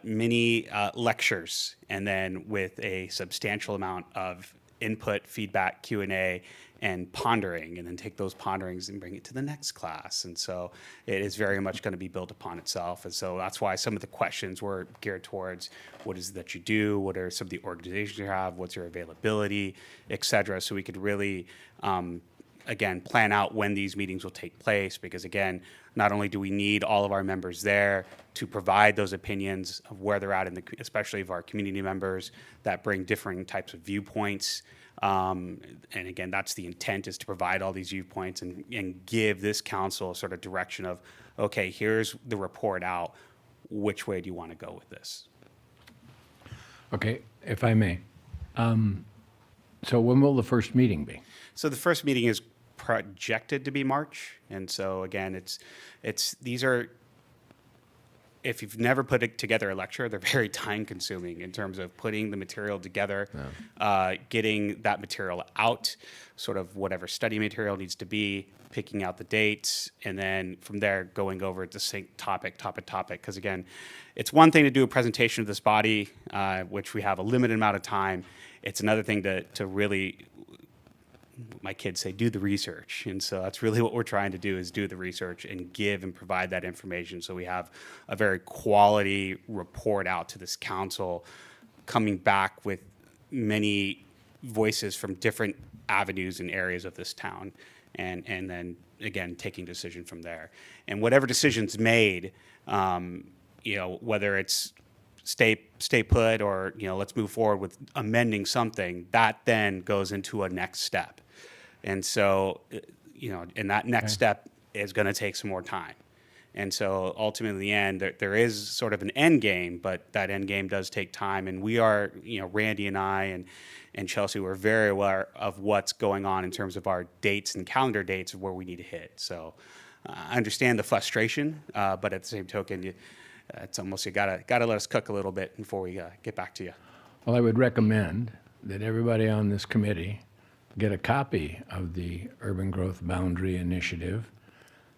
mini lectures, and then with a substantial amount of input, feedback, Q&A, and pondering, and then take those ponderings and bring it to the next class. And so it is very much going to be built upon itself. And so that's why some of the questions were geared towards what is it that you do, what are some of the organizations you have, what's your availability, et cetera. So we could really, again, plan out when these meetings will take place, because again, not only do we need all of our members there to provide those opinions of where they're at, especially of our community members that bring differing types of viewpoints. And again, that's the intent, is to provide all these viewpoints and give this council a sort of direction of, okay, here's the report out. Which way do you want to go with this? Okay, if I may. So when will the first meeting be? So the first meeting is projected to be March. And so again, these are, if you've never put together a lecture, they're very time consuming in terms of putting the material together, getting that material out, sort of whatever study material needs to be, picking out the dates, and then from there going over to sync topic. Because again, it's one thing to do a presentation of this body, which we have a limited amount of time. It's another thing to really, my kids say, do the research. And so that's really what we're trying to do, is do the research and give and provide that information, so we have a very quality report out to this council, coming back with many voices from different avenues and areas of this town, and then again taking decision from there. And whatever decision's made, whether it's stay put, or let's move forward with amending something, that then goes into a next step. And so, and that next step is going to take some more time. And so ultimately, in the end, there is sort of an end game, but that end game does take time. And we are, Randy and I and Chelsea, we're very aware of what's going on in terms of our dates and calendar dates of where we need to hit. So I understand the frustration, but at the same token, it's almost, you gotta let us cook a little bit before we get back to you. Well, I would recommend that everybody on this committee get a copy of the Urban Growth Boundary Initiative.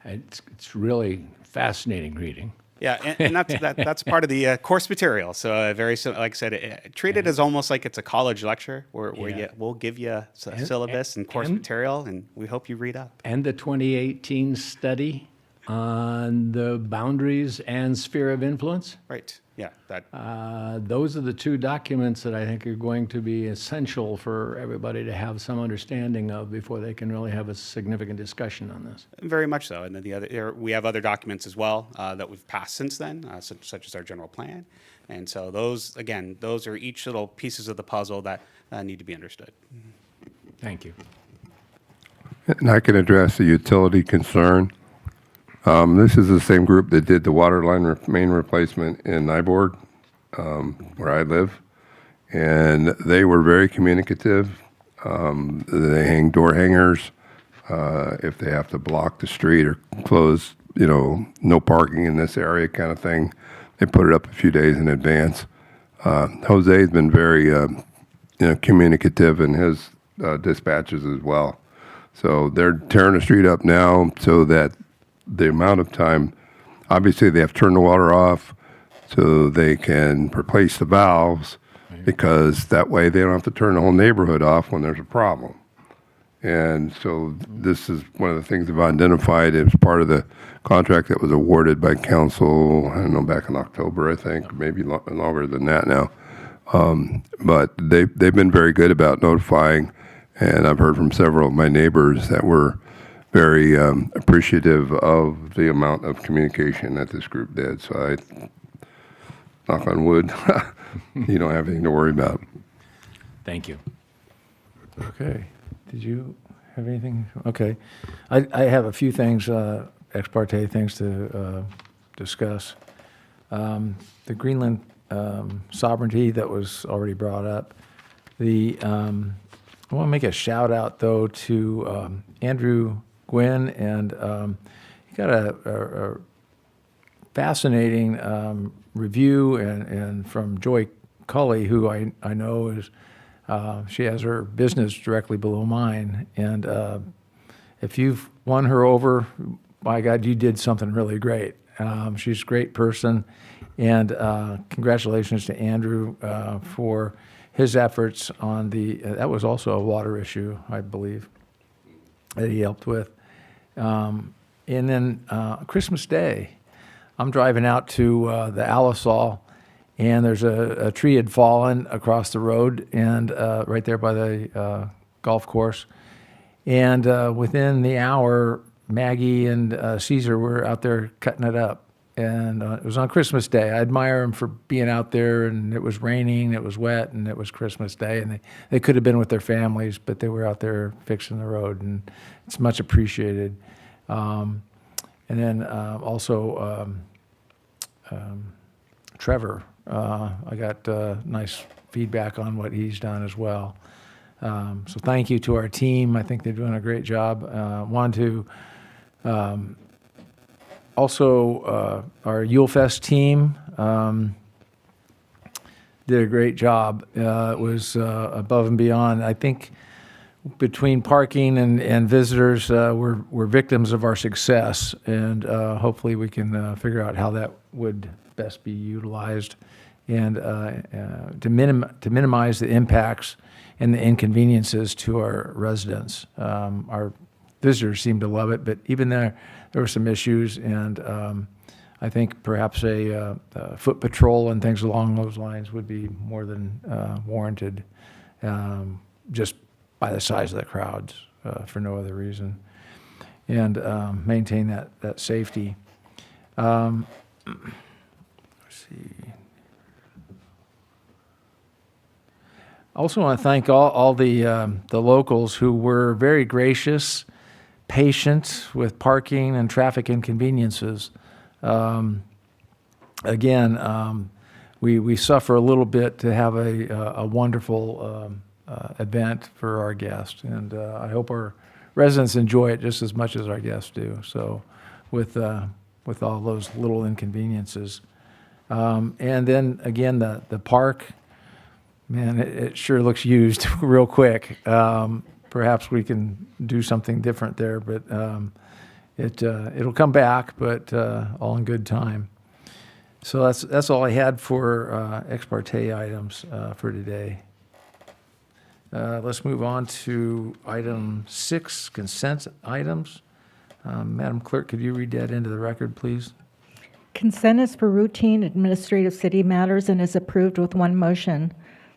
It's really fascinating reading. Yeah, and that's part of the course material. So like I said, treat it as almost like it's a college lecture where we'll give you a syllabus and course material, and we hope you read up. And the 2018 study on the boundaries and sphere of influence. Right. Yeah. Those are the 2 documents that I think are going to be essential for everybody to have some understanding of before they can really have a significant discussion on this. Very much so. And then we have other documents as well that we've passed since then, such as our general plan. And so those are each little pieces of the puzzle that need to be understood. Thank you. And I can address the utility concern. This is the same group that did the water line main replacement in Nyborg, where I live, and they were very communicative. They hang door hangers if they have to block the street or close, no parking in this area kind of thing. They put it up a few days in advance. Jose's been very communicative in his dispatches as well. So they're tearing the street up now so that the amount of time, obviously they have to turn the water off so they can replace the valves, because that way they don't have to turn the whole neighborhood off when there's a problem. And so this is one of the things they've identified as part of the contract that was awarded by council, I don't know, back in October, I think, maybe longer than that now. But they've been very good about notifying, and I've heard from several of my neighbors that were very appreciative of the amount of communication that this group did. So I, knock on wood, you don't have anything to worry about. Thank you. Okay. Did you have anything? Okay. I have a few things, ex parte things to discuss. The Greenland sovereignty that was already brought up. I want to make a shout out, though, to Andrew Gwynn, and he got a fascinating review and from Joy Cully, who I know is, she has her business directly below mine. And if you've won her over, by God, you did something really great. She's a great person. And congratulations to Andrew for his efforts on that was also a water issue, I believe, that he helped with. And then Christmas Day, I'm driving out to the Alisal, and there's a tree had fallen across the road and right there by the golf course. And within the hour, Maggie and Caesar were out there cutting it up. And it was on Christmas Day. I admire them for being out there, and it was raining, it was wet, and it was Christmas Day. And they could have been with their families, but they were out there fixing the road, and it's much appreciated. And then also Trevor, I got nice feedback on what he's done as well. So thank you to our team. I think they're doing a great job. Want to also our Yule Fest team did a great job. It was above and beyond. I think between parking and visitors, we're victims of our success, and hopefully we can figure out how that would best be utilized, and to minimize the impacts and the inconveniences to our residents. Our visitors seem to love it, but even there were some issues, and I think perhaps a foot patrol and things along those lines would be more than warranted, just by the size of the crowds, for no other reason, and maintain that safety. Let's see. I also want to thank all the locals who were very gracious, patient with parking and traffic inconveniences. Again, we suffer a little bit to have a wonderful event for our guests, and I hope our residents enjoy it just as much as our guests do. So, with all those little inconveniences, and then again the park, man, it sure looks used real quick. Perhaps we can do something different there, but it'll come back, but all in good time. So that's all I had for ex parte items for today. Let's move on to item 6, consent items. Madam Clerk, could you read that into the record, please? Consent is for routine administrative city matters and is approved with one motion.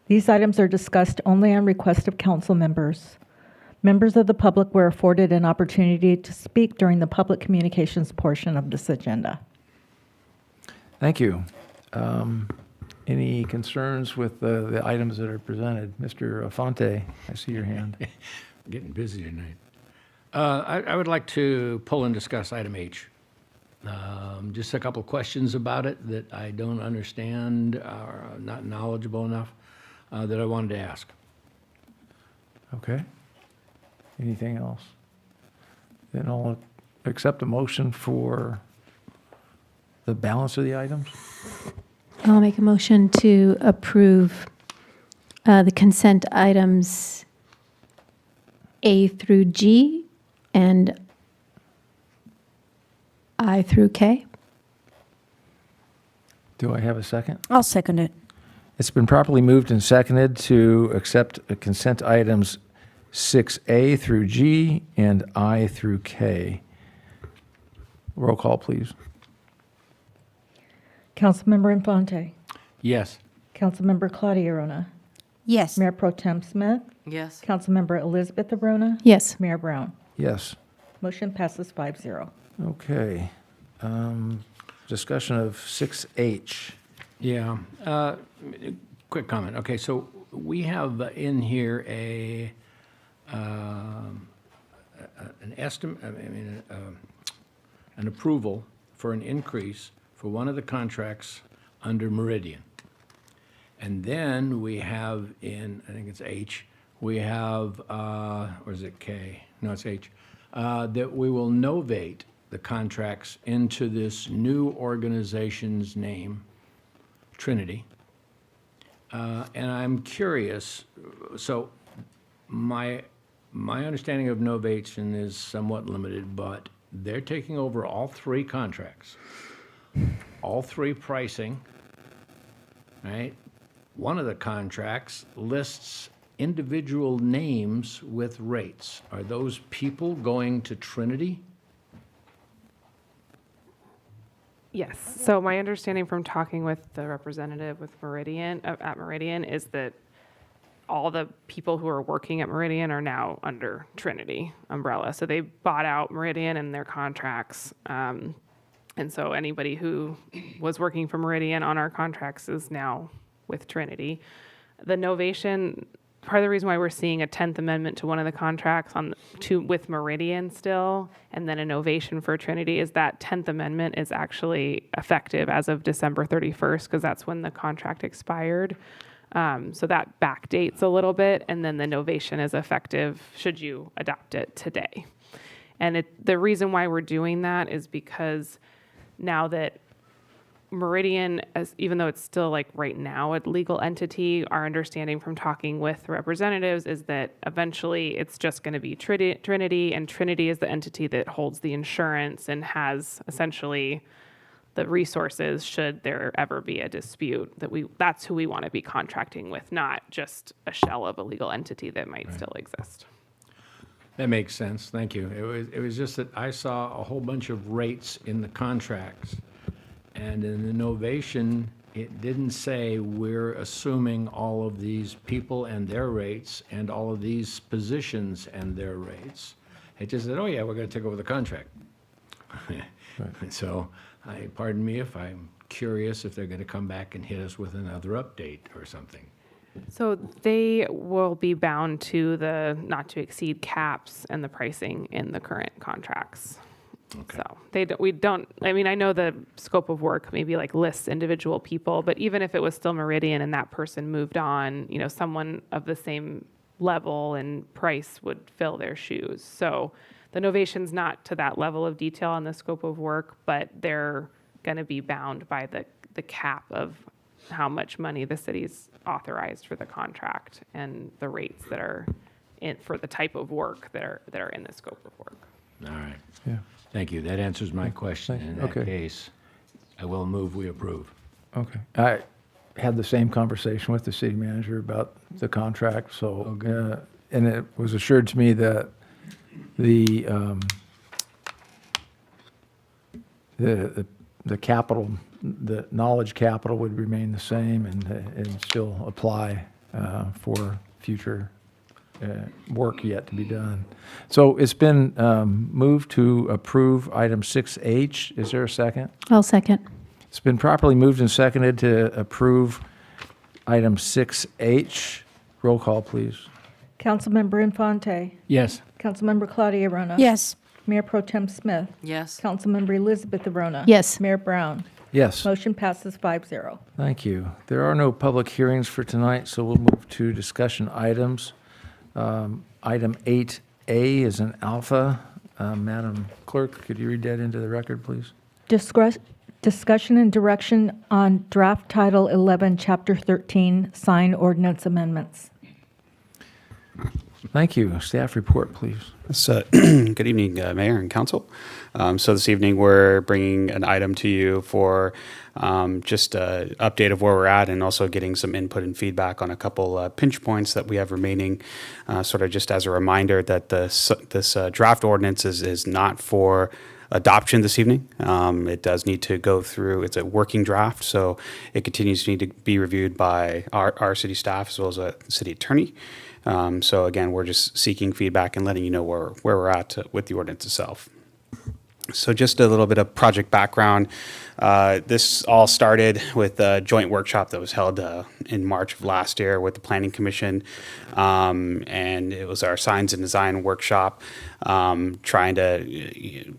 These items are discussed only on request of council members. Members of the public were afforded an opportunity to speak during the public communications portion of this agenda. Thank you. Any concerns with the items that are presented? Mr. Afonte, I see your hand. Getting busy tonight. I would like to pull and discuss item H. Just a couple of questions about it that I don't understand or not knowledgeable enough that I wanted to ask. Okay. Anything else? Then I'll accept a motion for the balance of the items. I'll make a motion to approve the consent items A through G and I through K. Do I have a second? I'll second it. It's been properly moved and seconded to accept consent items 6A through G, and I through K. Roll call, please. Councilmember Infante. Yes. Councilmember Claudia Arona. Yes. Mayor Pro Tem Smith. Yes. Councilmember Elizabeth Arona. Yes. Mayor Brown. Yes. Motion passes 5-0. Okay. Discussion of 6H. Yeah. Quick comment. Okay, so we have in here an estimate, an approval for an increase for one of the contracts under Meridian. And then we have in, I think it's H, we have, or is it K? No, it's H, that we will novate the contracts into this new organization's name, Trinity. And I'm curious, so my understanding of novation is somewhat limited, but they're taking over all three contracts, all three pricing, right? One of the contracts lists individual names with rates. Are those people going to Trinity? Yes. So my understanding from talking with the representative with Meridian, at Meridian, is that all the people who are working at Meridian are now under Trinity umbrella. So they bought out Meridian and their contracts. And so anybody who was working for Meridian on our contracts is now with Trinity. The novation, part of the reason why we're seeing a 10th amendment to one of the contracts with Meridian still, and then a novation for Trinity, is that 10th amendment is actually effective as of December 31st, because that's when the contract expired. So that backdates a little bit, and then the novation is effective should you adopt it today. And the reason why we're doing that is because now that Meridian, even though it's still like right now a legal entity, our understanding from talking with representatives is that eventually it's just going to be Trinity, and Trinity is the entity that holds the insurance and has essentially the resources should there ever be a dispute. That's who we want to be contracting with, not just a shell of a legal entity that might still exist. That makes sense. Thank you. It was just that I saw a whole bunch of rates in the contracts. And in the novation, it didn't say we're assuming all of these people and their rates and all of these positions and their rates. It just said, oh yeah, we're going to take over the contract. So, pardon me if I'm curious if they're going to come back and hit us with another update or something. So they will be bound to the not to exceed caps and the pricing in the current contracts. Okay. So I know the scope of work maybe like lists individual people, but even if it was still Meridian and that person moved on, someone of the same level and price would fill their shoes. So the novation's not to that level of detail on the scope of work, but they're going to be bound by the cap of how much money the city's authorized for the contract and the rates that are in for the type of work that are in the scope of work. All right. Yeah. Thank you. That answers my question. In that Okay. case, I will move we approve. Okay. I had the same conversation with the city manager about the contract, so, and it was assured to me that the capital, the knowledge capital would remain the same and still apply for future work yet to be done. So it's been moved to approve item 6H. Is there a second? I'll second. It's been properly moved and seconded to approve item 6H. Roll call, please. Councilmember Infante. Yes. Councilmember Claudia Arona. Yes. Mayor Pro Tem Smith. Yes. Councilmember Elizabeth Arona. Yes. Mayor Brown. Yes. Motion passes 5-0. Thank you. There are no public hearings for tonight, so we'll move to discussion items. Item 8A is an alpha. Madam Clerk, could you read that into the record, please? Discussion and direction on draft Title 11, Chapter 13, sign ordinance amendments. Thank you. Staff report, please. So, good evening, Mayor and Council. So this evening, we're bringing an item to you for just an update of where we're at and also getting some input and feedback on a couple pinch points that we have remaining, sort of just as a reminder that this draft ordinance is not for adoption this evening. It does need to go through, it's a working draft, so it continues to need to be reviewed by our city staff as well as a city attorney. So again, we're just seeking feedback and letting you know where we're at with the ordinance itself. So just a little bit of project background. This all started with a joint workshop that was held in March of last year with the Planning Commission. And it was our signs and design workshop, trying to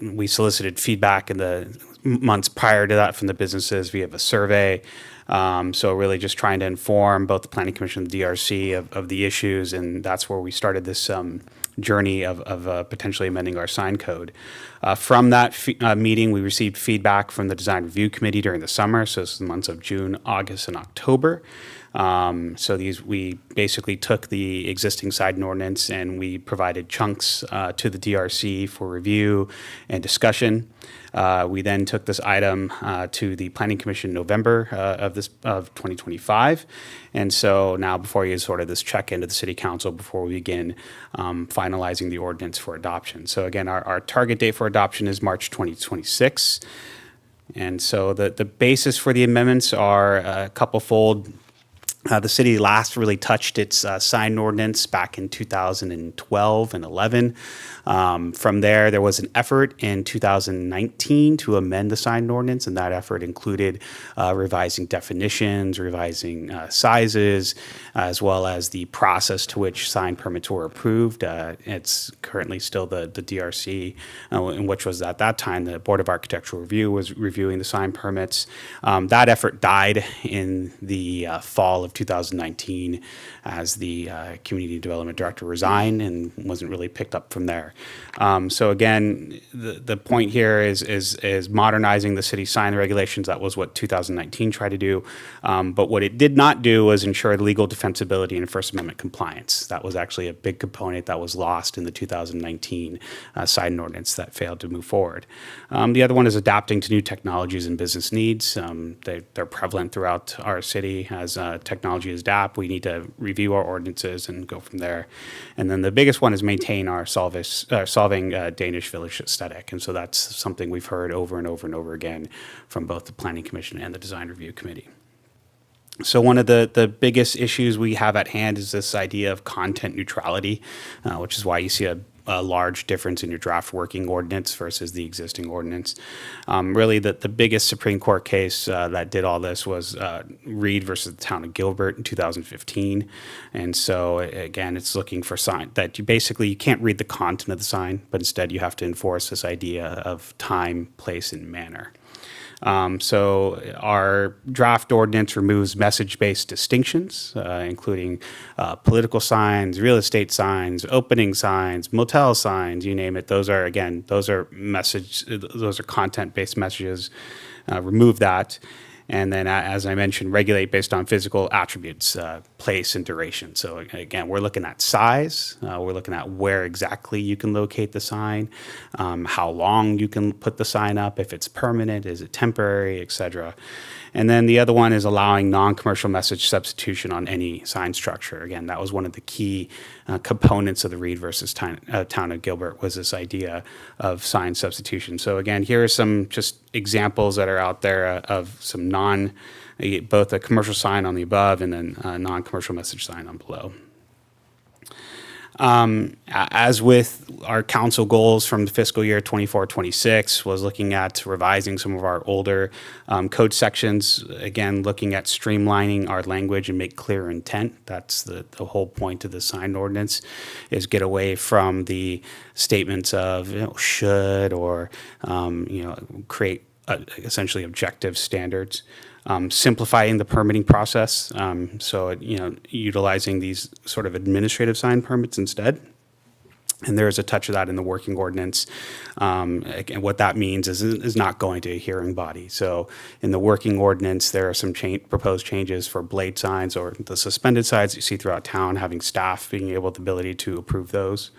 we solicited feedback in the months prior to that from the businesses via a survey. So really just trying to inform both the Planning Commission and the DRC of the issues, and that's where we started this journey of potentially amending our sign code. From that meeting, we received feedback from the Design Review Committee during the summer, so this is the months of June, August, and October. So we basically took the existing sign ordinance and we provided chunks to the DRC for review and discussion. We then took this item to the Planning Commission in November of 2025. And so now before you sort of this check into the City Council before we begin finalizing the ordinance for adoption. So again, our target date for adoption is March 2026. And so the basis for the amendments are a couple-fold. The city last really touched its sign ordinance back in 2012 and 11. From there was an effort in 2019 to amend the sign ordinance, and that effort included revising definitions, revising sizes, as well as the process to which sign permits were approved. It's currently still the DRC, in which was at that time the Board of Architectural Review was reviewing the sign permits. That effort died in the fall of 2019 as the community development director resigned and wasn't really picked up from there. So again, the point here is modernizing the city sign regulations. That was what 2019 tried to do. But what it did not do was ensure legal defensibility and First Amendment compliance. That was actually a big component that was lost in the 2019 sign ordinance that failed to move forward. The other one is adapting to new technologies and business needs. They're prevalent throughout our city as technology is adapt. We need to review our ordinances and go from there. And then the biggest one is maintain our Solvang Danish village aesthetic. And so that's something we've heard over and over and over again from both the Planning Commission and the Design Review Committee. So one of the biggest issues we have at hand is this idea of content neutrality, which is why you see a large difference in your draft working ordinance versus the existing ordinance. Really, the biggest Supreme Court case that did all this was Reed versus the town of Gilbert in 2015. And so, again, it's looking for sign that you can't read the content of the sign, but instead you have to enforce this idea of time, place, and manner. So our draft ordinance removes message-based distinctions, including political signs, real estate signs, opening signs, motel signs, you name it. Those are content-based messages. Remove that. And then, as I mentioned, regulate based on physical attributes, place, and duration. So again, we're looking at size. We're looking at where exactly you can locate the sign, how long you can put the sign up, if it's permanent, is it temporary, et cetera. And then the other one is allowing non-commercial message substitution on any sign structure. Again, that was one of the key components of the Reed versus town of Gilbert was this idea of sign substitution. So again, here are some just examples that are out there of some both a commercial sign on the above and then a non-commercial message sign on below. As with our council goals from the fiscal year 24-26 was looking at revising some of our older code sections, again, looking at streamlining our language and make clear intent. That's the whole point of the sign ordinance is get away from the statements of should or create essentially objective standards. Simplifying the permitting process, so utilizing these sort of administrative sign permits instead. And there is a touch of that in the working ordinance. And what that means is not going to a hearing body. So in the working ordinance, there are some proposed changes for blade signs or the suspended signs you see throughout town, having staff being able the ability to approve those.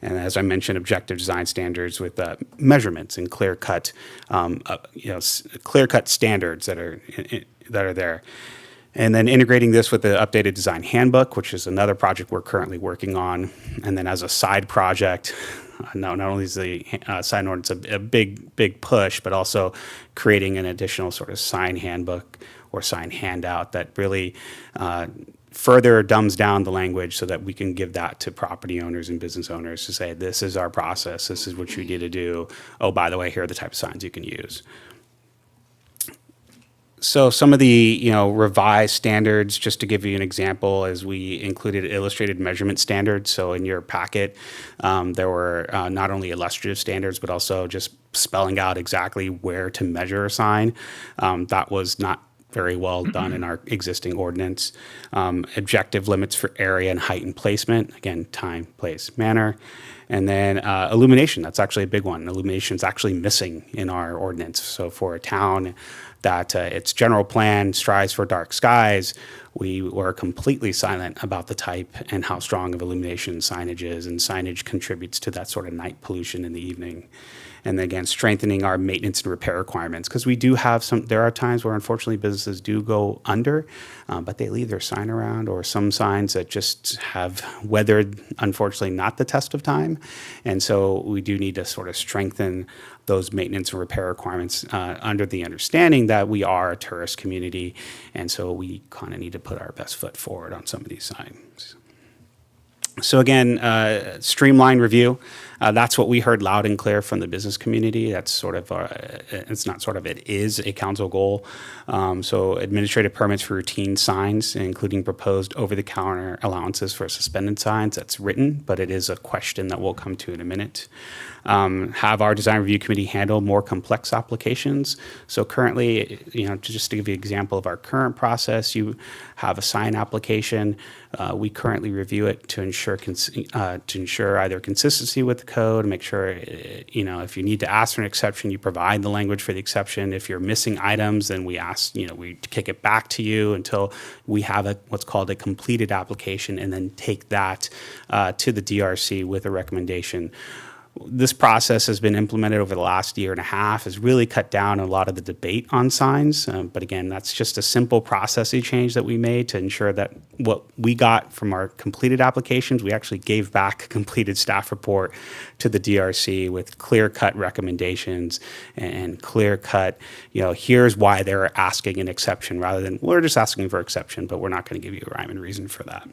And as I mentioned, objective design standards with measurements and clear-cut, clear-cut standards that are there. And then integrating this with the updated design handbook, which is another project we're currently working on. And then as a side project, not only is the sign ordinance a big push, but also creating an additional sort of sign handbook or sign handout that really further dumbs down the language so that we can give that to property owners and business owners to say, this is our process, this is what you need to do. Oh, by the way, here are the type of signs you can use. So some of the revised standards, just to give you an example, is we included illustrated measurement standards. So in your packet, there were not only illustrative standards, but also just spelling out exactly where to measure a sign. That was not very well done in our existing ordinance. Objective limits for area and height and placement. Again, time, place, manner. And then illumination, that's actually a big one. Illumination is actually missing in our ordinance. So for a town that its general plan strives for dark skies, we were completely silent about the type and how strong of illumination signage is, and signage contributes to that sort of night pollution in the evening. And then again, strengthening our maintenance and repair requirements, because we do have there are times where unfortunately businesses do go under, but they leave their sign around, or some signs that just have weathered, unfortunately, not the test of time. And so we do need to sort of strengthen those maintenance and repair requirements under the understanding that we are a tourist community. And so we kind of need to put our best foot forward on some of these signs. So again, streamline review. That's what we heard loud and clear from the business community. That's sort of, it's not sort of, it is a council goal. So administrative permits for routine signs, including proposed over-the-counter allowances for suspended signs. That's written, but it is a question that we'll come to in a minute. Have our design review committee handle more complex applications. So currently, just to give you an example of our current process, you have a sign application. We currently review it to ensure either consistency with the code, make sure, if you need to ask for an exception, you provide the language for the exception. If you're missing items, then we ask, we kick it back to you until we have what's called a completed application, and then take that to the DRC with a recommendation. This process has been implemented over the last year and a half, has really cut down a lot of the debate on signs. But again, that's just a simple processy change that we made to ensure that what we got from our completed applications, we actually gave back a completed staff report to the DRC with clear-cut recommendations and clear-cut, here's why they're asking an exception, rather than we're just asking for exception, but we're not going to give you a rhyme and reason for that.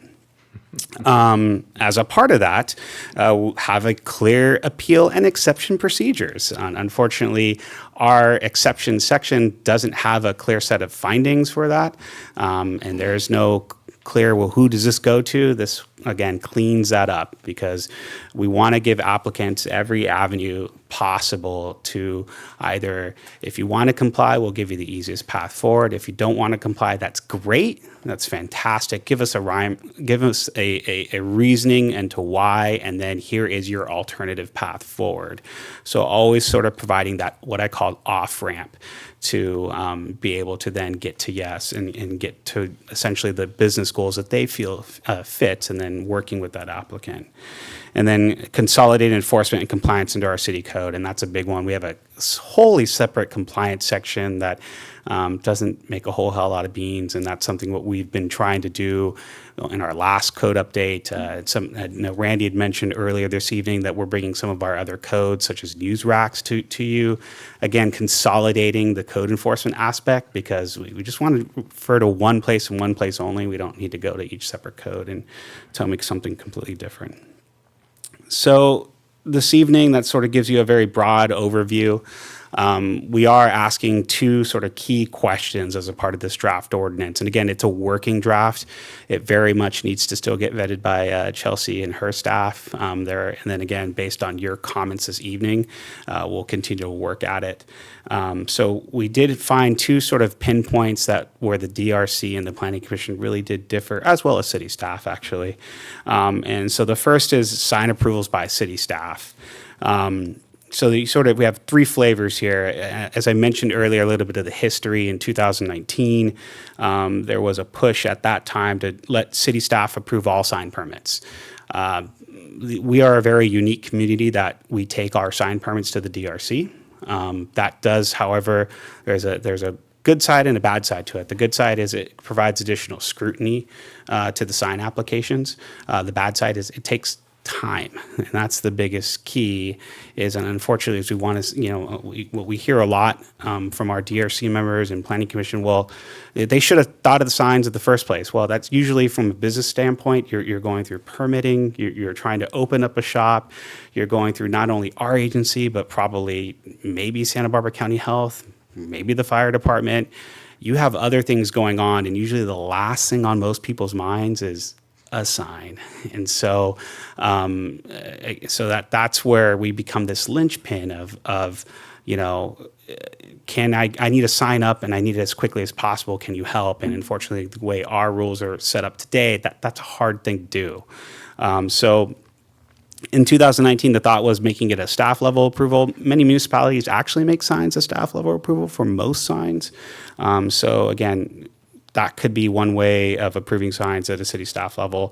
As a part of that, have a clear appeal and exception procedures. Unfortunately, our exception section doesn't have a clear set of findings for that, and there's no clear, well, who does this go to? This, again, cleans that up, because we want to give applicants every avenue possible to either, if you want to comply, we'll give you the easiest path forward. If you don't want to comply, that's great. That's fantastic. Give us a rhyme, give us a reasoning into why, and then here is your alternative path forward. So always sort of providing that, what I call off-ramp, to be able to then get to yes and get to essentially the business goals that they feel fit, and then working with that applicant. And then consolidated enforcement and compliance into our city code, and that's a big one. We have a wholly separate compliance section that doesn't make a whole hell lot of beans, and that's something what we've been trying to do in our last code update. Randy had mentioned earlier this evening that we're bringing some of our other codes, such as news racks, to you. Again, consolidating the code enforcement aspect, because we just want to refer to one place and one place only. We don't need to go to each separate code and tell me something completely different. So this evening, that sort of gives you a very broad overview We are asking two sort of key questions as a part of this draft ordinance. And again, it's a working draft. It very much needs to still get vetted by Chelsea and her staff there. And then again, based on your comments this evening, we'll continue to work at it. So we did find two sort of pinpoints that where the DRC and the Planning Commission really did differ, as well as city staff, actually. And so the first is sign approvals by city staff. So we have three flavors here. As I mentioned earlier, a little bit of the history. In 2019, there was a push at that time to let city staff approve all sign permits. We are a very unique community that we take our sign permits to the DRC. That does, however, there's a good side and a bad side to it. The good side is it provides additional scrutiny to the sign applications. The bad side is it takes time, and that's the biggest key. Is, and unfortunately, as we want to, what we hear a lot from our DRC members and Planning Commission. Well, they should have thought of the signs in the first place. Well, that's usually from a business standpoint. You're going through permitting. You're trying to open up a shop. You're going through not only our agency, but probably maybe Santa Barbara County Health, maybe the fire department. You have other things going on, and usually the last thing on most people's minds is a sign. And so that's where we become this linchpin of can I need to sign up and I need it as quickly as possible. Can you help? And unfortunately, the way our rules are set up today, that's a hard thing to do. So in 2019, the thought was making it a staff level approval. Many municipalities actually make signs a staff level approval for most signs. So again, that could be one way of approving signs at a city staff level.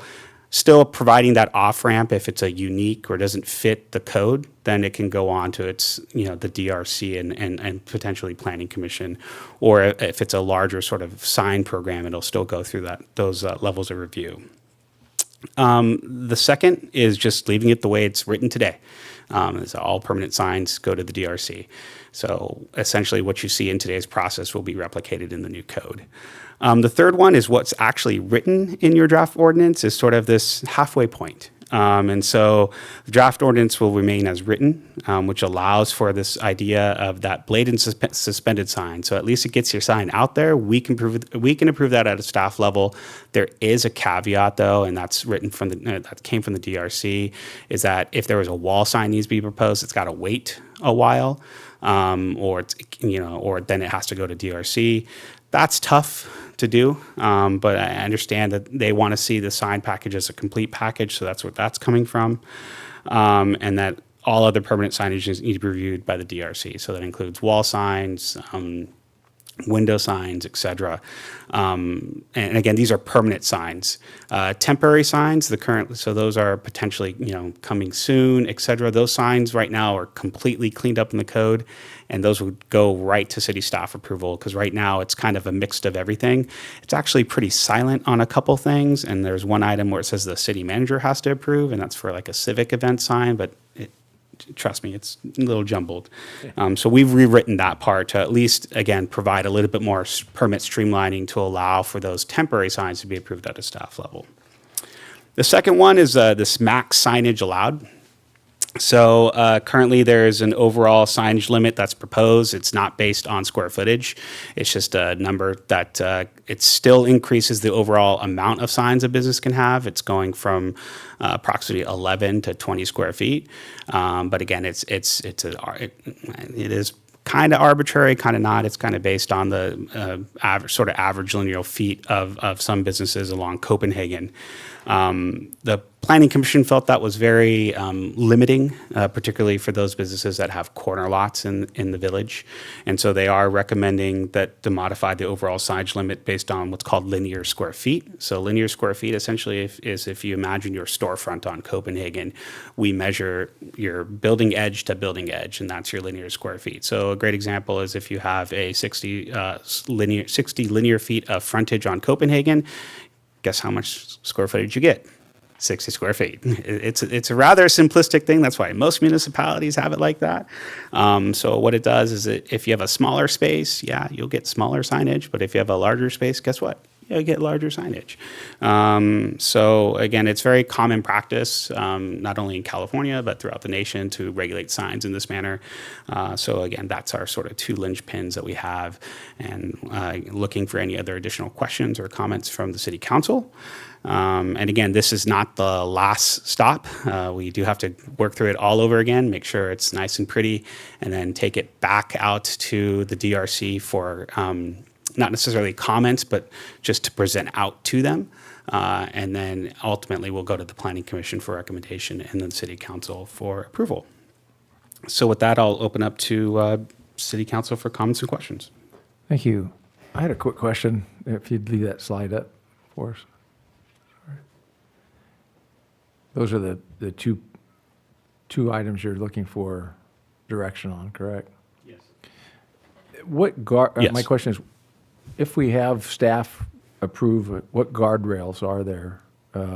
Still providing that off-ramp if it's a unique or doesn't fit the code, then it can go on to its, the DRC and potentially Planning Commission. Or if it's a larger sort of sign program, it'll still go through those levels of review. The second is just leaving it the way it's written today. So all permanent signs go to the DRC. So essentially what you see in today's process will be replicated in the new code. The third one is what's actually written in your draft ordinance is sort of this halfway point. And so the draft ordinance will remain as written, which allows for this idea of that blade suspended sign. So at least it gets your sign out there. We can approve that at a staff level. There is a caveat though, and that's written from that came from the DRC, is that if there was a wall sign needs to be proposed, it's got to wait a while, or then it has to go to DRC. That's tough to do, but I understand that they want to see the sign package as a complete package, so that's what that's coming from, and that all other permanent signages need to be reviewed by the DRC. So that includes wall signs, window signs, etc. And again, these are permanent signs. Temporary signs, so those are potentially coming soon, etc. Those signs right now are completely cleaned up in the code, and those would go right to city staff approval, because right now it's kind of a mix of everything. It's actually pretty silent on a couple things, and there's one item where it says the city manager has to approve, and that's for like a civic event sign, but trust me, it's a little jumbled. So we've rewritten that part to at least, again, provide a little bit more permit streamlining to allow for those temporary signs to be approved at a staff level. The second one is this max signage allowed. So currently there's an overall signage limit that's proposed. It's not based on square footage. It's just a number that it still increases the overall amount of signs a business can have. It's going from approximately 11 to 20 square feet. But again, it is kind of arbitrary, kind of not. It's kind of based on the average linear feet of some businesses along Copenhagen. The Planning Commission felt that was very limiting, particularly for those businesses that have corner lots in the village. And so they are recommending that to modify the overall signage limit based on what's called linear square feet. So linear square feet essentially is if you imagine your storefront on Copenhagen, we measure your building edge to building edge, and that's your linear square feet. So a great example is if you have a 60 linear feet of frontage on Copenhagen, guess how much square footage you get? 60 square feet. It's a rather simplistic thing. That's why most municipalities have it like that. So what it does is if you have a smaller space, yeah, you'll get smaller signage. But if you have a larger space, guess what? get larger signage. So again, it's very common practice, not only in California, but throughout the nation to regulate signs in this manner. So again, that's our sort of 2 linchpins that we have, and looking for any other additional questions or comments from the City Council. And again, this is not the last stop. We do have to work through it all over again, make sure it's nice and pretty, and then take it back out to the DRC for not necessarily comments, but just to present out to them. And then ultimately we'll go to the Planning Commission for recommendation and then City Council for approval. So with that, I'll open up to City Council for comments and questions. Thank you. I had a quick question, if you'd leave that slide up for us. Those are the two items you're looking for direction on, correct? Yes. My question is, if we have staff approve, what guardrails are there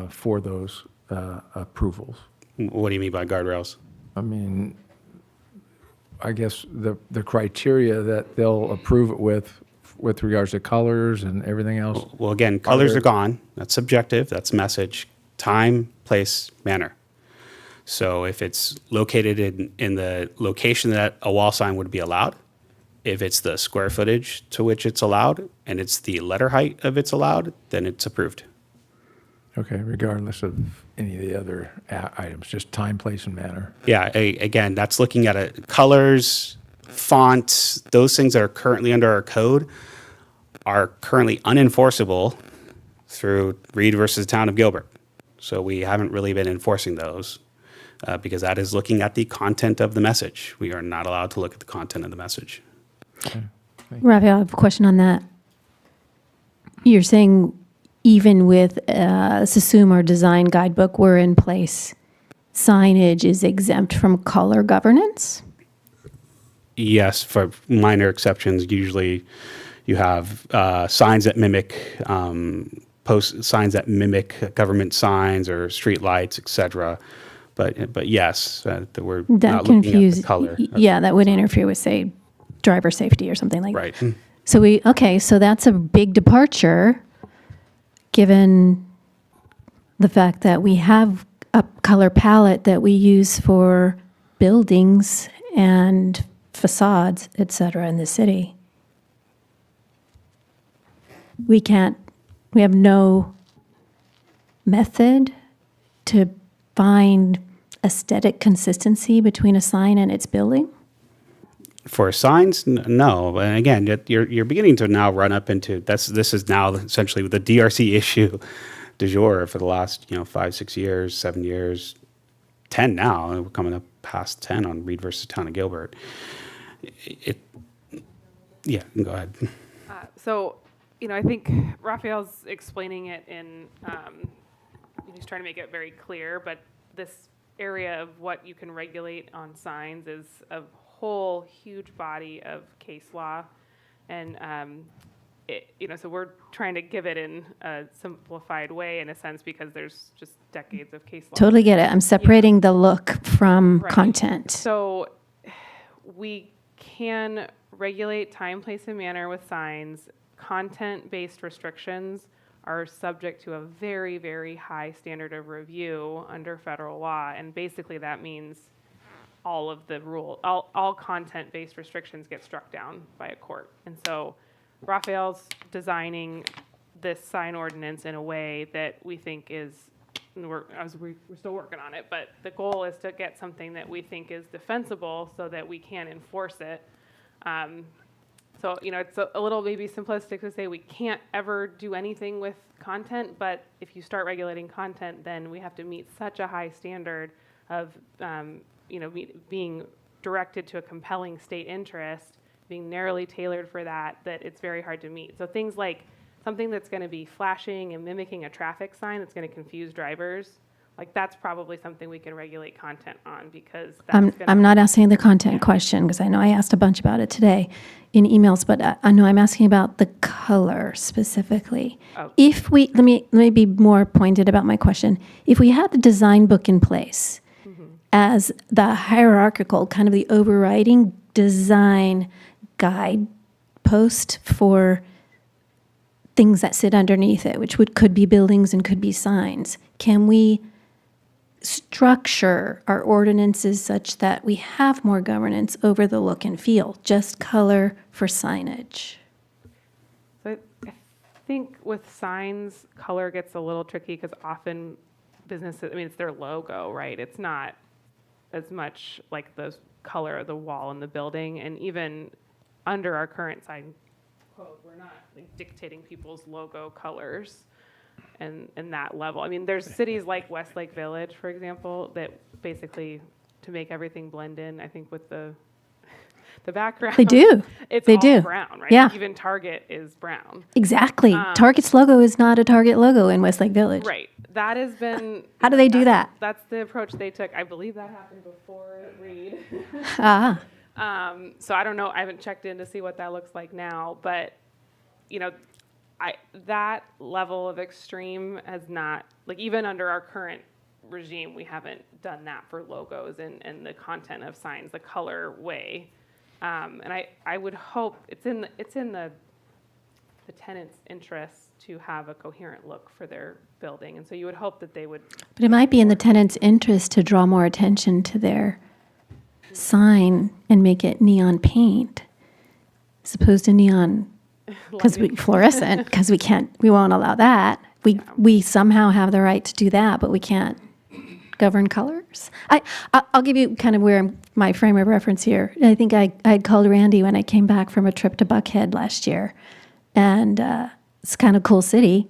for those approvals? What do you mean by guardrails? I mean, I guess the criteria that they'll approve it with regards to colors and everything else. Well, again, colors are gone. That's subjective. That's message. Time, place, manner. So if it's located in the location that a wall sign would be allowed, if it's the square footage to which it's allowed, and it's the letter height of it's allowed, then it's approved. Okay, regardless of any of the other items, just time, place, and manner. Yeah, again, that's looking at colors, fonts, those things that are currently under our code are currently unenforceable through Reed versus Town of Gilbert. So we haven't really been enforcing those because that is looking at the content of the message. We are not allowed to look at the content of the message. Okay. Raphael, I have a question on that. You're saying even with Sassoon or design guidebook were in place, signage is exempt from color governance? Yes, for minor exceptions, usually you have signs that mimic signs that mimic government signs or street lights, et cetera. But yes, we're not looking at the color. Yeah, that would interfere with, say, driver safety or something like that. Right. So so that's a big departure, given the fact that we have a color palette that we use for buildings and facades, et cetera, in the city. We have no method to find aesthetic consistency between a sign and its building? For signs, no. And again, you're beginning to now run up into this is now essentially the DRC issue du jour for the last 5, 6 years, 7 years, 10 now. We're coming up past 10 on Reed versus Town of Gilbert. Yeah, go ahead. So, I think Raphael's explaining it in, he's trying to make it very clear, but this area of what you can regulate on signs is a whole huge body of case law. And, so we're trying to give it in a simplified way in a sense because there's just decades of case law. Totally get it. I'm separating the look from Right. content. So we can regulate time, place, and manner with signs. Content-based restrictions are subject to a very, very high standard of review under federal law. And basically that means all of the all content-based restrictions get struck down by a court. And so Raphael's designing this sign ordinance in a way that we think is, we're still working on it, but the goal is to get something that we think is defensible so that we can enforce it. So, it's a little maybe simplistic to say we can't ever do anything with content, but if you start regulating content, then we have to meet such a high standard of, being directed to a compelling state interest, being narrowly tailored for that it's very hard to meet. So things like something that's going to be flashing and mimicking a traffic sign that's going to confuse drivers, like that's probably something we can regulate content on because that's I'm not asking the content question because I know I asked a bunch about it today in emails, but I know I'm asking about the color specifically. Oh. If we, let me be more pointed about my question. If we had the design book in place as the hierarchical, kind of the overriding design guide post for things that sit underneath it, which could be buildings and could be signs. Can we structure our ordinances such that we have more governance over the look and feel, just color for signage? So I think with signs, color gets a little tricky because often businesses, I mean, it's their logo, right? It's not as much like the color of the wall in the building. And even under our current sign code, we're not like dictating people's logo colors and that level. I mean, there's cities like Westlake Village, for example, that basically to make everything blend in, I think with the background. They do. It's They all do. brown, right? Yeah. Even Target is brown. Exactly. Target's logo is not a Target logo in Westlake Village. Right. That has been. How do they do that? That's the approach they took. I believe that happened before Reed. Ah. So I don't know. I haven't checked in to see what that looks like now, but you know, that level of extreme has not, like, even under our current regime, we haven't done that for logos and the content of signs, the color way. And I would hope it's in the tenant's interest to have a coherent look for their building, and so you would hope that they would. But it might be in the tenant's interest to draw more attention to their sign and make it neon paint as opposed to neon fluorescent, because we won't allow that. We somehow have the right to do that, but we can't govern colors. I'll give you kind of where my frame of reference here. I think I had called Randy when I came back from a trip to Buckhead last year, and it's kind of cool city,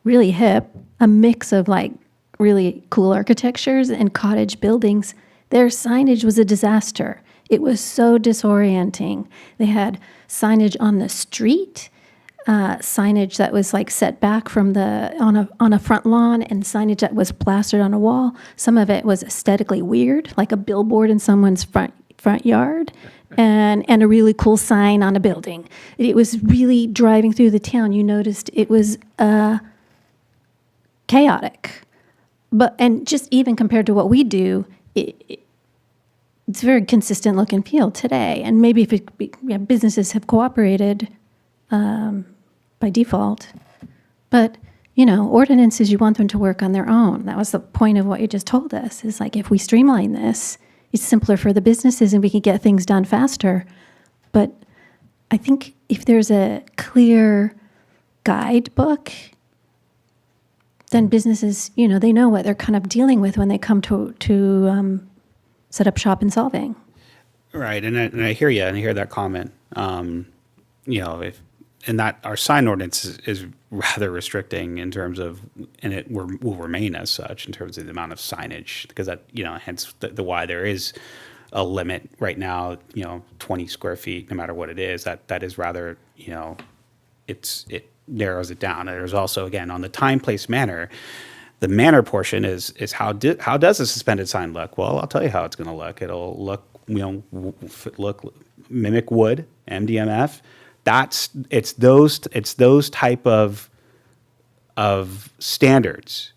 really hip, a mix of like really cool architectures and cottage buildings. Their signage was a disaster. It was so disorienting. They had signage on the street, signage that was like set back from on a front lawn, and signage that was plastered on a wall. Some of it was aesthetically weird, like a billboard in someone's front yard, and a really cool sign on a building. It was really driving through the town. You noticed it was chaotic, and just even compared to what we do, it's very consistent look and feel today. And maybe if businesses have cooperated by default, but ordinances, you want them to work on their own. That was the point of what you just told us, is like if we streamline this, it's simpler for the businesses and we can get things done faster. But I think if there's a clear guidebook, then businesses, they know what they're kind of dealing with when they come to set up shop in Solvang. Right, and I hear you, and I hear that comment. And that our sign ordinance is rather restricting in terms of, and it will remain as such in terms of the amount of signage, because that, hence the why there is a limit right now, 20 square feet, no matter what it is, that is rather, it narrows it down. And there's also, again, on the time, place, manner, the manner portion is how does a suspended sign look? Well, I'll tell you how it's going to look. It'll look, mimic wood, MDMF. It's those type of standards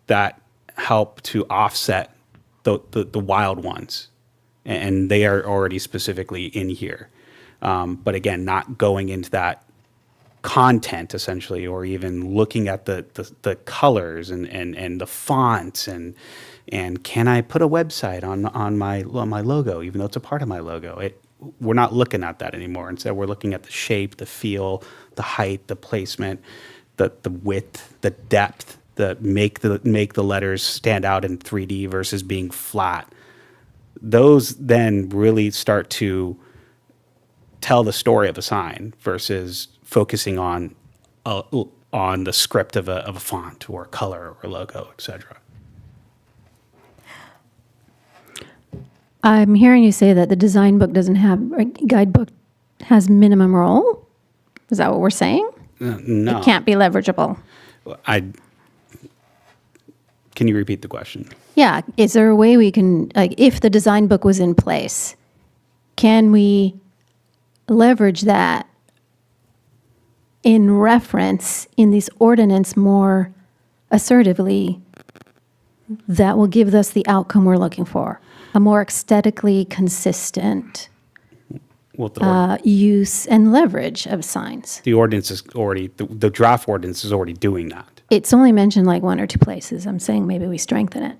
that help to offset the wild ones, and they are already specifically in here. But again, not going into that content essentially, or even looking at the colors and the fonts and can I put a website on my logo, even though it's a part of my logo. We're not looking at that anymore. Instead, we're looking at the shape, the feel, the height, the placement, the width, the depth, make the letters stand out in 3D versus being flat. Those then really start to tell the story of a sign versus focusing on the script of a font or color or logo, etc. I'm hearing you say that the design book guidebook has minimum role. Is that what we're saying? No. It can't be leverageable. Can you repeat the question? Yeah. Is there a way we can, if the design book was in place, can we leverage that in reference in this ordinance more assertively that will give us the outcome we're looking for? A more aesthetically consistent Well, the use and leverage of signs. the ordinance is already, the draft ordinance is already doing that. It's only mentioned like one or two places. I'm saying maybe we strengthen it.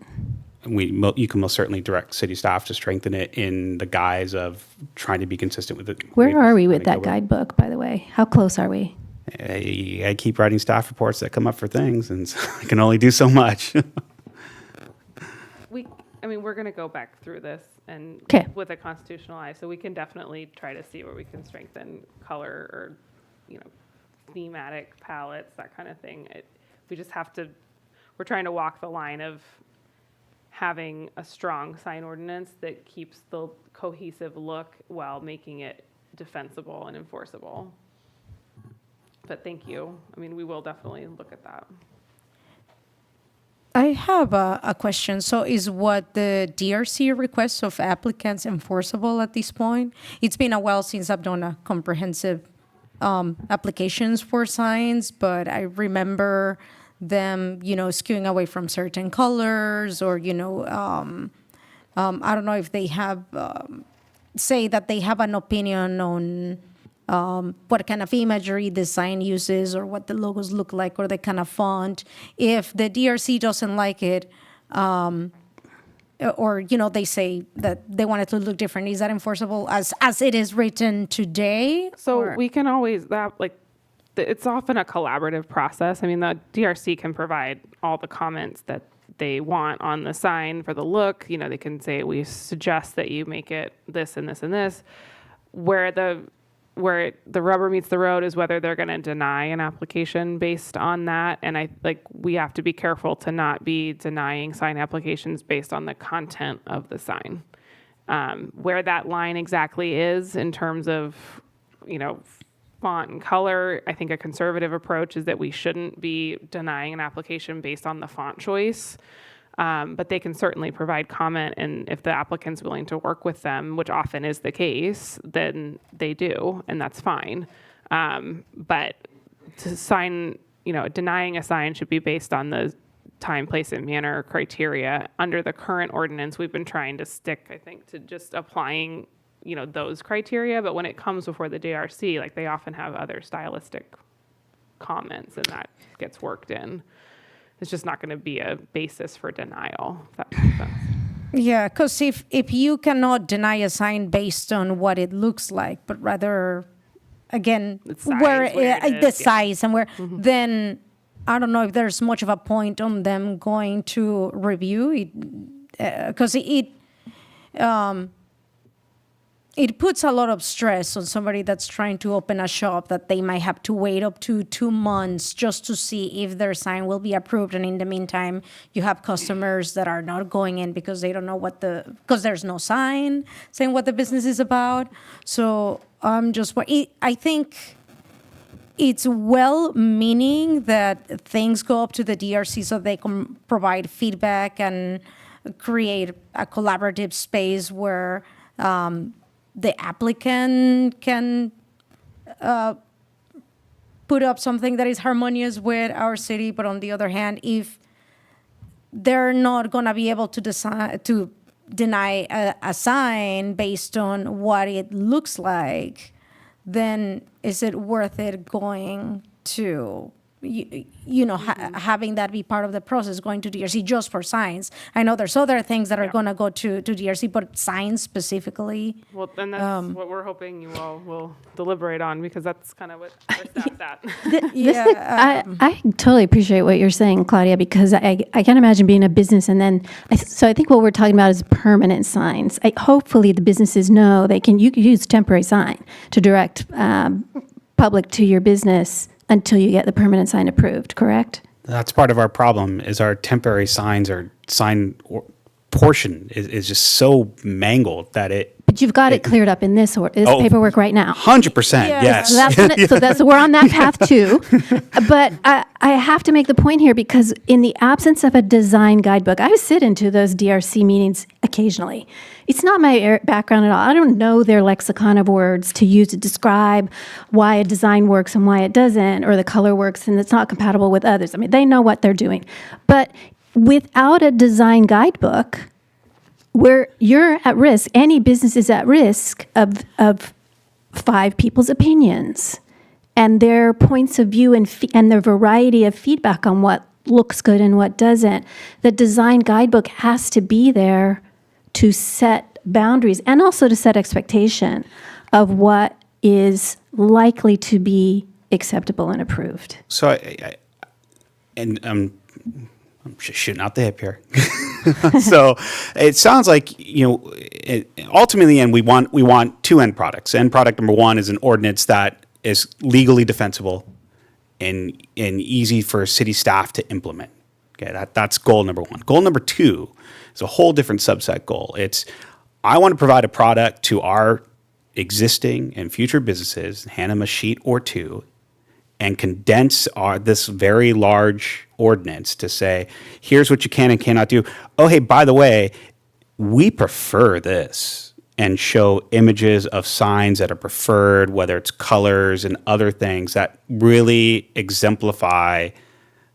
You can most certainly direct city staff to strengthen it in the guise of trying to be consistent with it. Where are we with that guidebook, by the way? How close are we? I keep writing staff reports that come up for things, and so I can only do so much. We're going to go back through this and 'Kay. with a constitutional eye, so we can definitely try to see where we can strengthen color or, thematic palettes, that kind of thing. We just have to, we're trying to walk the line of having a strong sign ordinance that keeps the cohesive look while making it defensible and enforceable. But thank you. We will definitely look at that. I have a question. So is what the DRC requests of applicants enforceable at this point? It's been a while since I've done a comprehensive applications for signs, but I remember them, skewing away from certain colors or, I don't know if they have, say that they have an opinion on what kind of imagery the sign uses or what the logos look like or the kind of font. If the DRC doesn't like it, or, they say that they want it to look different, is that enforceable as it is written today? So or- we can always, it's often a collaborative process. The DRC can provide all the comments that they want on the sign for the look. They can say, we suggest that you make it this and this and this. Where the rubber meets the road is whether they're going to deny an application based on that. And we have to be careful to not be denying sign applications based on the content of the sign. Where that line exactly is in terms of, font and color, I think a conservative approach is that we shouldn't be denying an application based on the font choice. But they can certainly provide comment, and if the applicant's willing to work with them, which often is the case, then they do, and that's fine. But to sign, denying a sign should be based on the time, place, and manner criteria. Under the current ordinance, we've been trying to stick, I think, to just applying, those criteria. But when it comes before the DRC, they often have other stylistic comments, and that gets worked in. It's just not going to be a basis for denial, if that makes sense. Yeah, because if you cannot deny a sign based on what it looks like, but rather, again, The size, where where it the is, yeah. size and where, then I don't know if there's much of a point on them going to review it, because it puts a lot of stress on somebody that's trying to open a shop that they might have to wait up to 2 months just to see if their sign will be approved. And in the meantime, you have customers that are not going in because they don't know because there's no sign saying what the business is about. So I think it's well-meaning that things go up to the DRC so they can provide feedback and create a collaborative space where the applicant can put up something that is harmonious with our city, but on the other hand, if they're not going to be able to deny a sign based on what it looks like, then is it worth it going to having that be part of the process, going to DRC just for signs? I know there's other things that are going to go to DRC, but signs specifically. Well, and that's what we're hoping you all will deliberate on, because that's kind of what our staff's at. I totally appreciate what you're saying, Claudia, because I can't imagine being a business and then, so I think what we're talking about is permanent signs. Hopefully the businesses know you can use temporary sign to direct public to your business until you get the permanent sign approved, correct? That's part of our problem, is our temporary signs or sign portion is just so mangled that it. But you've got it cleared up in this paperwork right now. 100%, yes. So we're on that path too. But I have to make the point here, because in the absence of a design guidebook, I sit into those DRC meetings occasionally. It's not my background at all. I don't know their lexicon of words to use to describe why a design works and why it doesn't, or the color works and it's not compatible with others. They know what they're doing. But without a design guidebook, where you're at risk, any business is at risk of 5 people's opinions and their points of view and the variety of feedback on what looks good and what doesn't. The design guidebook has to be there to set boundaries and also to set expectation of what is likely to be acceptable and approved. So I'm shooting out the hip here. So it sounds like, ultimately, and we want 2 end products. End product number 1 is an ordinance that is legally defensible and easy for city staff to implement. Okay, that's goal number 1. Goal number 2 is a whole different subset goal. It's, I want to provide a product to our existing and future businesses, hand them a sheet or 2, and condense this very large ordinance to say, here's what you can and cannot do. Oh, hey, by the way, we prefer this, and show images of signs that are preferred, whether it's colors and other things that really exemplify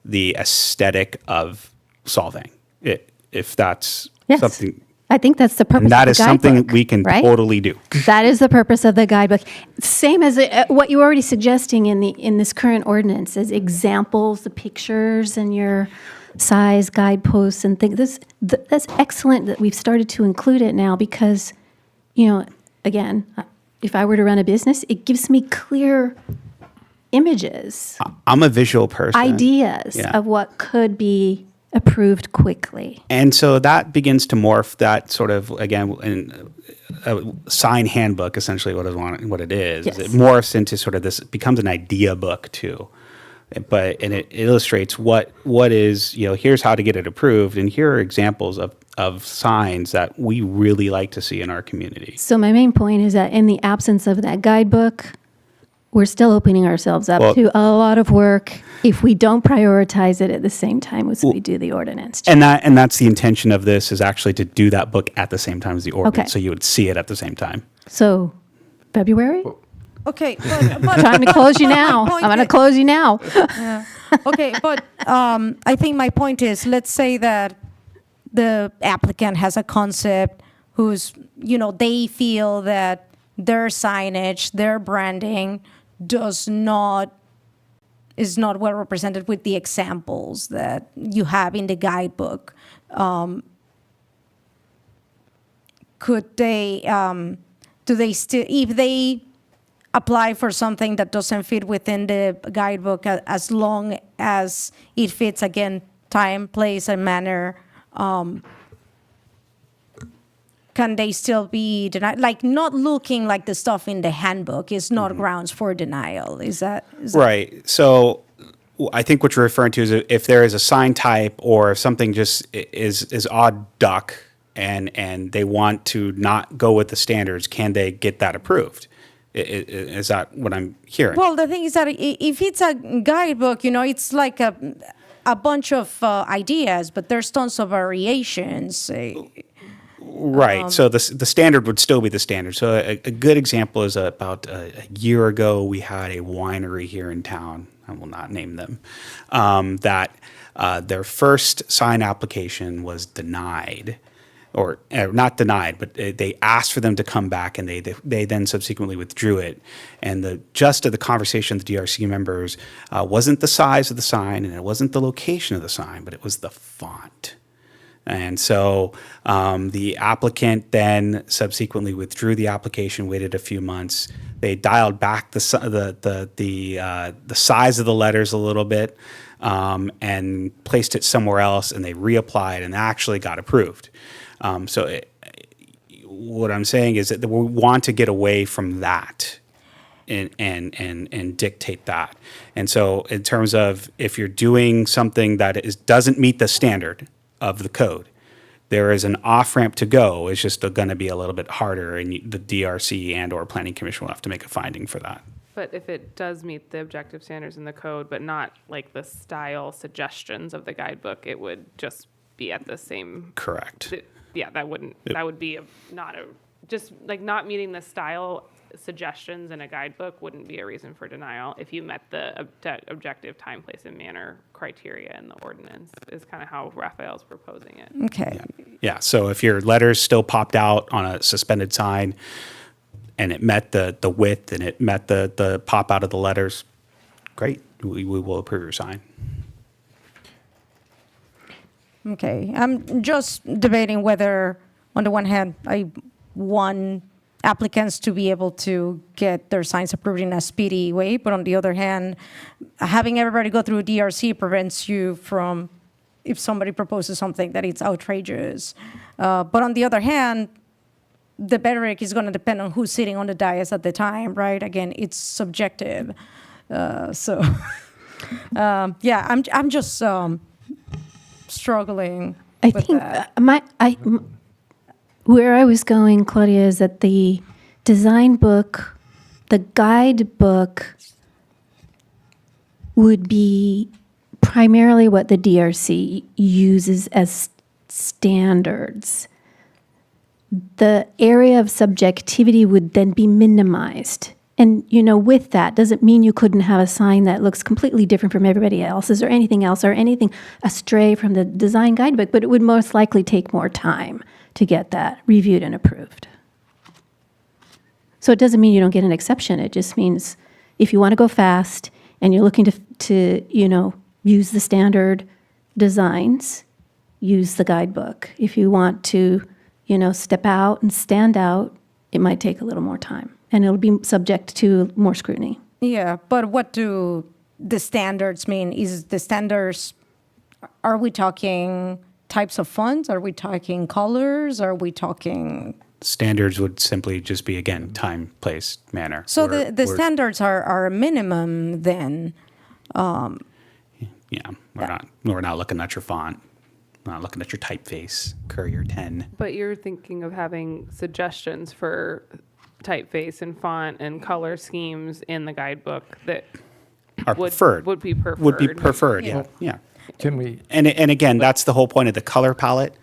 the aesthetic of Solvang. If that's Yes. something, I think that's the purpose and that of is the something guidebook, we can right? totally do. That is the purpose of the guidebook. Same as what you were already suggesting in this current ordinance, as examples, the pictures and your size guideposts and things. That's excellent that we've started to include it now because, again, if I were to run a business, it gives me clear images, I'm a visual person. ideas Yeah. of what could be approved quickly. And so that begins to morph that sort of, again, in a sign handbook, essentially what it is. Yes. It morphs into sort of this, it becomes an idea book too. And it illustrates what is, here's how to get it approved. And here are examples of signs that we really like to see in our community. So my main point is that in the absence of that guidebook, we're still opening ourselves up Well- to a lot of work if we don't prioritize it at the same time as we do the ordinance. And that's the intention of this, is actually to do that book at the same time as the ordinance. Okay. So you would see it at the same time. So February? Okay, but Trying to close you now. point I'm going to is- close you now. okay, but I think my point is, let's say that the applicant has a concept who's, they feel that their signage, their branding is not well represented with the examples that you have in the guidebook. Could they, do they still, if they apply for something that doesn't fit within the guidebook, as long as it fits, again, time, place, and manner, can they still be denied? Like, not looking like the stuff in the handbook is not grounds for denial. Is that Right. So I think what you're referring to is if there is a sign type or if something just is odd duck and they want to not go with the standards, can they get that approved? Is that what I'm hearing? Well, the thing is that if it's a guidebook, it's like a bunch of ideas, but there's tons of variations. Right. So the standard would still be the standard. So a good example is about a year ago, we had a winery here in town. I will not name them. That their first sign application was denied, or not denied, but they asked for them to come back, and they then subsequently withdrew it. And the gist of the conversation with the DRC members wasn't the size of the sign, and it wasn't the location of the sign, but it was the font. And so the applicant then subsequently withdrew the application, waited a few months. They dialed back the size of the letters a little bit and placed it somewhere else, and they reapplied and actually got approved. What I'm saying is that we want to get away from that and dictate that. And so in terms of if you're doing something that doesn't meet the standard of the code, there is an off-ramp to go. It's just going to be a little bit harder, and the DRC and or Planning Commission will have to make a finding for that. But if it does meet the objective standards in the code, but not like the style suggestions of the guidebook, it would just be at the same. Correct. Yeah, that would be just like not meeting the style suggestions in a guidebook wouldn't be a reason for denial if you met the objective time, place, and manner criteria in the ordinance, is kind of how Raphael's proposing it. Okay. Yeah, so if your letters still popped out on a suspended sign, and it met the width and it met the pop out of the letters, great. We will approve your sign. Okay, I'm just debating whether, on the one hand, I want applicants to be able to get their signs approved in a speedy way, but on the other hand, having everybody go through a DRC prevents you from, if somebody proposes something that it's outrageous. But on the other hand, the rhetoric is going to depend on who's sitting on the dais at the time, right? Again, it's subjective. Yeah, I'm just struggling I with think that. where I was going, Claudia, is that the design book, the guidebook would be primarily what the DRC uses as standards. The area of subjectivity would then be minimized. And, with that, doesn't mean you couldn't have a sign that looks completely different from everybody else's or anything astray from the design guidebook, but it would most likely take more time to get that reviewed and approved. So it doesn't mean you don't get an exception. It just means if you want to go fast and you're looking to use the standard designs, use the guidebook. If you want to, step out and stand out, it might take a little more time. And it'll be subject to more scrutiny. Yeah, but what do the standards mean? Is the standards, are we talking types of fonts? Are we talking colors? Are we talking? Standards would simply just be, again, time, place, manner. So the standards are a minimum then. Yeah, we're not looking at your font. We're not looking at your typeface, Courier 10. But you're thinking of having suggestions for typeface and font and color schemes in the guidebook that Are preferred. would be preferred. Would be preferred, yeah. Can we, And again, that's the whole point of the color palette.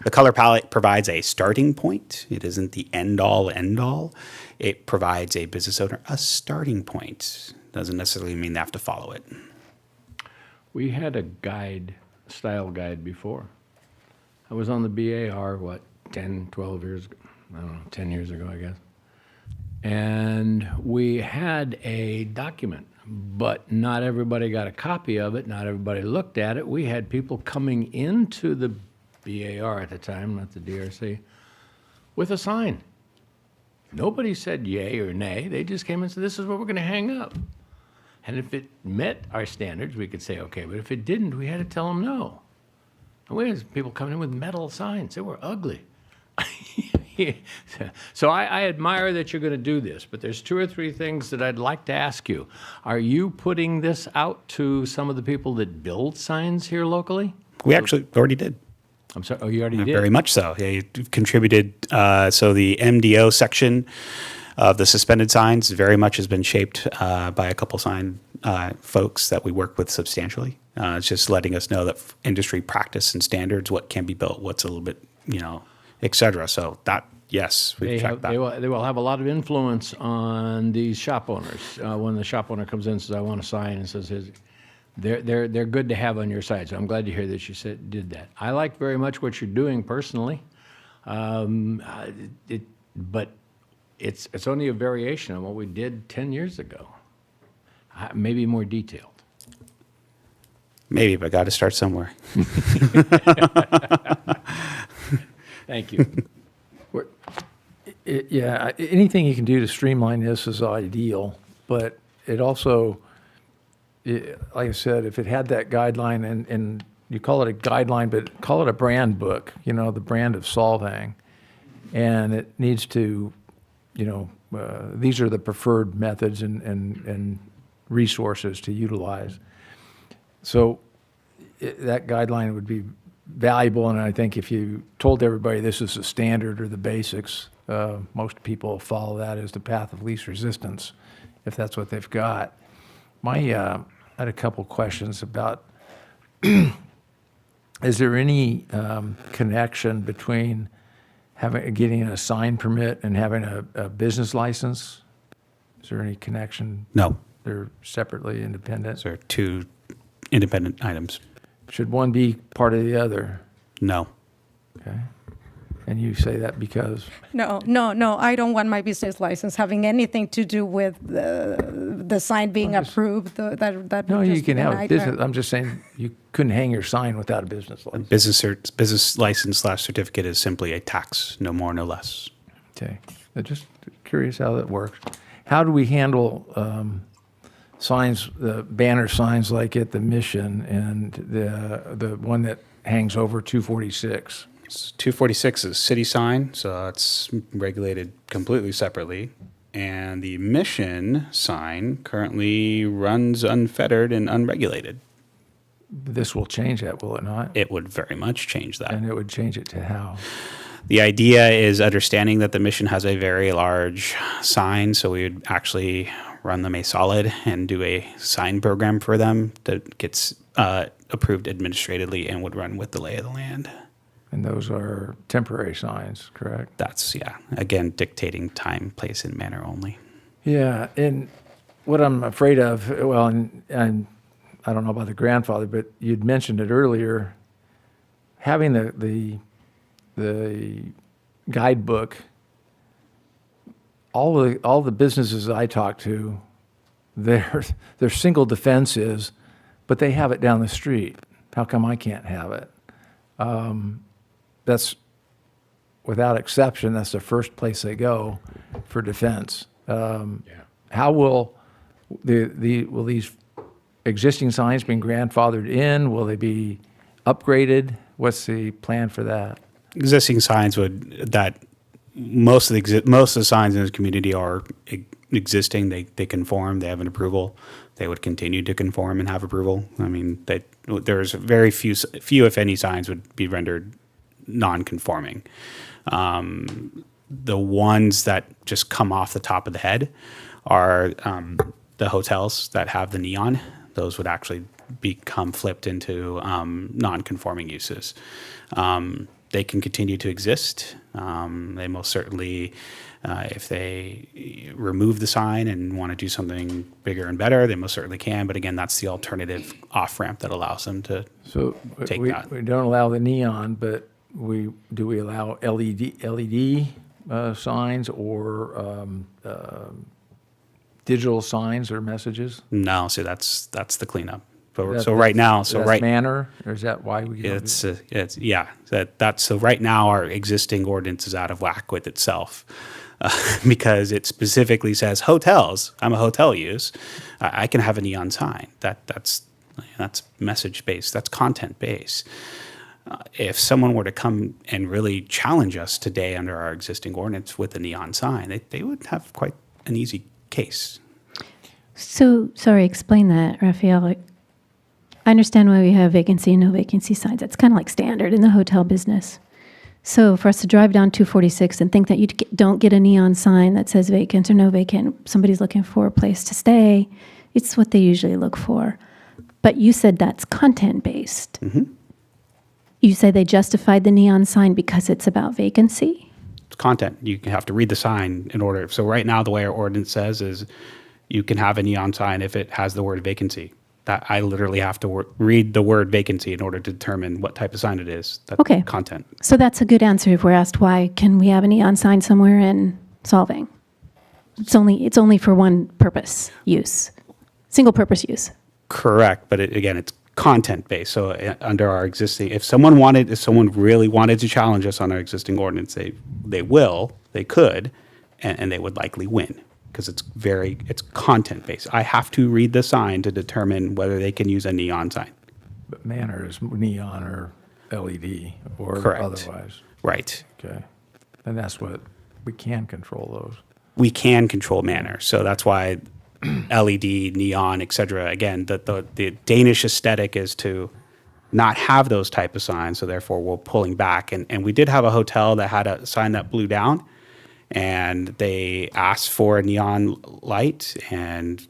The color palette provides a starting point. It isn't the end-all, end-all. It provides a business owner a starting point. Doesn't necessarily mean they have to follow it. we had a style guide before. I was on the BAR, 10, 12 years ago? I don't know, 10 years ago, I guess. And we had a document, but not everybody got a copy of it. Not everybody looked at it. We had people coming into the BAR at the time, not the DRC, with a sign. Nobody said yay or nay. They just came and said, this is what we're going to hang up. And if it met our standards, we could say, okay. But if it didn't, we had to tell them no. And we had people coming in with metal signs. They were ugly. So I admire that you're going to do this, but there's 2 or 3 things that I'd like to ask you. Are you putting this out to some of the people that build signs here locally? We actually already did. I'm sorry, oh, you already did? Very much so. Yeah, you contributed. So the MDO section of the suspended signs very much has been shaped by a couple sign folks that we work with substantially. It's just letting us know that industry practice and standards, what can be built, what's a little bit, et cetera. So that, yes, we've checked that. They will have a lot of influence on these shop owners. When the shop owner comes in and says, I want a sign, and says, they're good to have on your side. So I'm glad to hear that you did that. I like very much what you're doing personally, but it's only a variation on what we did 10 years ago, maybe more detailed. Maybe, but got to start somewhere. Thank you. Yeah, anything you can do to streamline this is ideal, but it also, like I said, if it had that guideline and you call it a guideline, but call it a brand book, the brand of Solvang, and it needs to, these are the preferred methods and resources to utilize. So that guideline would be valuable, and I think if you told everybody this is the standard or the basics, most people follow that as the path of least resistance, if that's what they've got. I had a couple questions about, is there any connection between getting a sign permit and having a business license? Is there any connection? No. They're separately independent? They're 2 independent items. Should one be part of the other? No. Okay. And you say that because, No, I don't want my business license having anything to do with the sign being approved. That no, would you just can be a have a nightmare. business, I'm just saying, you couldn't hang your sign without a business license. Business license / certificate is simply a tax, no more, no less. Okay, I'm just curious how that works. How do we handle signs, the banner signs like at the Mission and the one that hangs over 246? 246 is city sign, so it's regulated completely separately. And the Mission sign currently runs unfettered and unregulated. This will change that, will it not? It would very much change that. And it would change it to how? The idea is understanding that the Mission has a very large sign, so we would actually run them a solid and do a sign program for them that gets approved administratively and would run with the lay of the land. And those are temporary signs, correct? That's, yeah, again, dictating time, place, and manner only. Yeah, and what I'm afraid of, well, and I don't know about the grandfather, but you'd mentioned it earlier, having the guidebook, all the businesses I talk to, their single defense is, but they have it down the street. How come I can't have it? That's, without exception, that's the first place they go for defense. How will will these existing signs be grandfathered in? Will they be upgraded? What's the plan for that? Existing signs most of the signs in the community are existing. They conform. They have an approval. They would continue to conform and have approval. I mean, there's very few, if any, signs would be rendered non-conforming. The ones that just come off the top of the head are the hotels that have the neon. Those would actually become flipped into non-conforming uses. They can continue to exist. They most certainly, if they remove the sign and want to do something bigger and better, they most certainly can. But again, that's the alternative off-ramp that allows them to take that. We don't allow the neon, but do we allow LED signs or digital signs or messages? No, see, that's the cleanup. That's manner, or is that why we? So right now our existing ordinance is out of whack with itself because it specifically says hotels. I'm a hotel use. I can have a neon sign. That's message based. That's content based. If someone were to come and really challenge us today under our existing ordinance with a neon sign, they would have quite an easy case. So, sorry, explain that, Raphael. I understand why we have vacancy and no vacancy signs. That's kind of like standard in the hotel business. So for us to drive down 246 and think that you don't get a neon sign that says vacant or no vacant, somebody's looking for a place to stay, it's what they usually look for. But you said that's content-based. Mm-hmm. You say they justified the neon sign because it's about vacancy? It's content. You have to read the sign in order. So right now, the way our ordinance says is you can have a neon sign if it has the word vacancy. That I literally have to read the word vacancy in order to determine what type of sign it is. That's Okay. content. So that's a good answer if we're asked why can we have a neon sign somewhere in Solvang? It's only for one purpose use, single purpose use. Correct, but again, it's content based. So under our existing, if someone really wanted to challenge us on our existing ordinance, they could, and they would likely win. Because it's content based. I have to read the sign to determine whether they can use a neon sign. But manner is neon or LED or Correct. otherwise. Right. Okay. And that's what, we can control those. We can control manner. So that's why LED, neon, et cetera. Again, the Danish aesthetic is to not have those type of signs. So therefore we're pulling back. And we did have a hotel that had a sign that blew down. And they asked for a neon light, and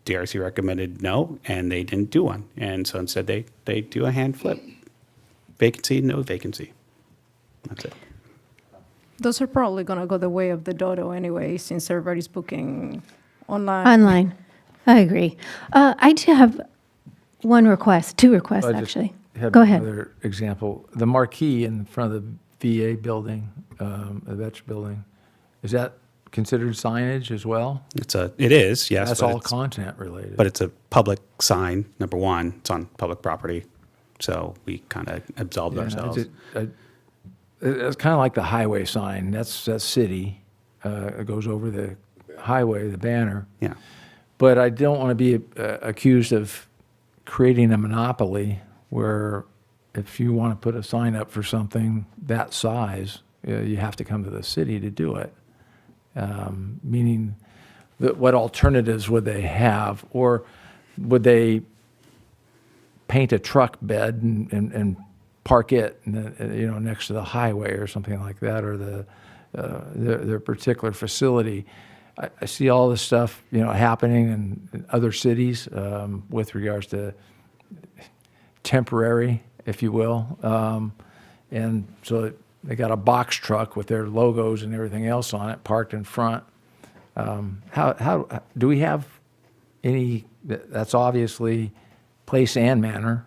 DRC recommended no, and they didn't do one. And so instead, they do a hand flip. Vacancy, no vacancy. That's it. Those are probably going to go the way of the dodo anyway, since everybody's booking online. Online. I agree. I do have two requests I just actually. had Go ahead. Another example, the marquee in front of the VA building, the veteran building. Is that considered signage as well? It is, yes. That's but all it's- content related. But it's a public sign, number one. It's on public property. So we kind of absolved Yeah, ourselves. it's kind of like the highway sign. That's city. It goes over the highway, the banner. Yeah. But I don't want to be accused of creating a monopoly where if you want to put a sign up for something that size, you have to come to the city to do it. Meaning, what alternatives would they have? Or would they paint a truck bed and park it, next to the highway or something like that, or their particular facility? I see all this stuff, happening in other cities with regards to temporary, if you will. And so they got a box truck with their logos and everything else on it parked in front. How do we have any? That's obviously place and manner,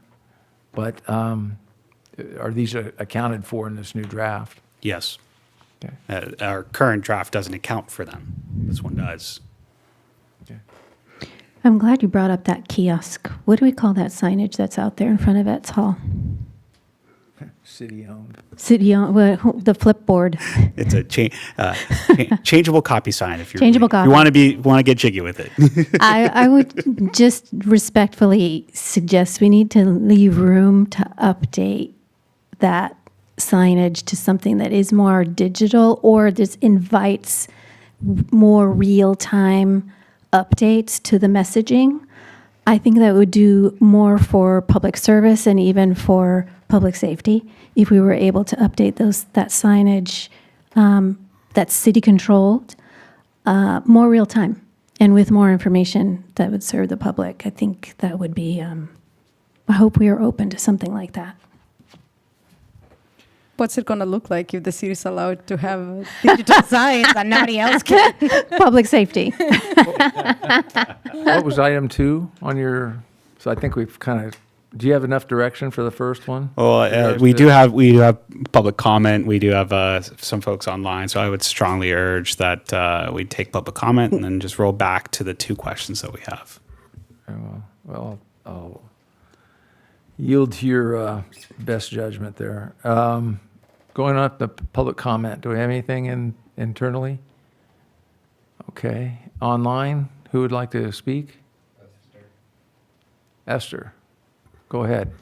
but are these accounted for in this new draft? Yes. Okay. Our current draft doesn't account for them. This one does. I'm glad you brought up that kiosk. What do we call that signage that's out there in front of Etz Hall? City owned. City, the flipboard. It's a changeable copy sign. If you Changeable if you want to get jiggy with it. I would just respectfully suggest we need to leave room to update that signage to something that is more digital or just invites more real-time updates to the messaging. I think that would do more for public service and even for public safety if we were able to update that signage that's city-controlled more real-time and with more information that would serve the public. I think that would be, I hope we are open to something like that. What's it going to look like if the city's allowed to have digital signs and nobody else can? Public safety. What was item 2 on your? So I think we've kind of. Do you have enough direction for the first one? Well, we do have public comment. We do have some folks online. So I would strongly urge that we take public comment and then just roll back to the 2 questions that we have. Well, I'll yield to your best judgment there. Going on to public comment, do we have anything internally? Okay. Online, who would like to speak? Esther, go ahead.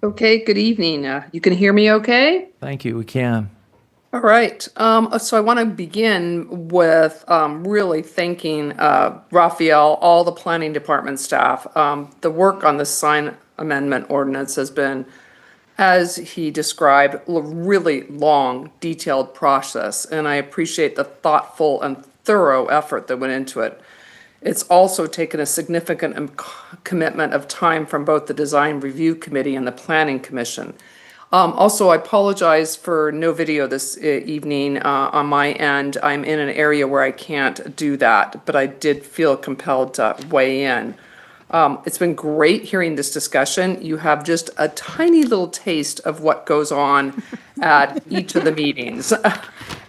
Okay, good evening. You can hear me okay? Thank you, we can. All right. So I want to begin with really thanking Raphael, all the planning department staff. The work on the sign amendment ordinance has been, as he described, a really long, detailed process, and I appreciate the thoughtful and thorough effort that went into it. It's also taken a significant commitment of time from both the Design Review Committee and the Planning Commission. Also, I apologize for no video this evening on my end. I'm in an area where I can't do that, but I did feel compelled to weigh in. It's been great hearing this discussion. You have just a tiny little taste of what goes on at each of the meetings.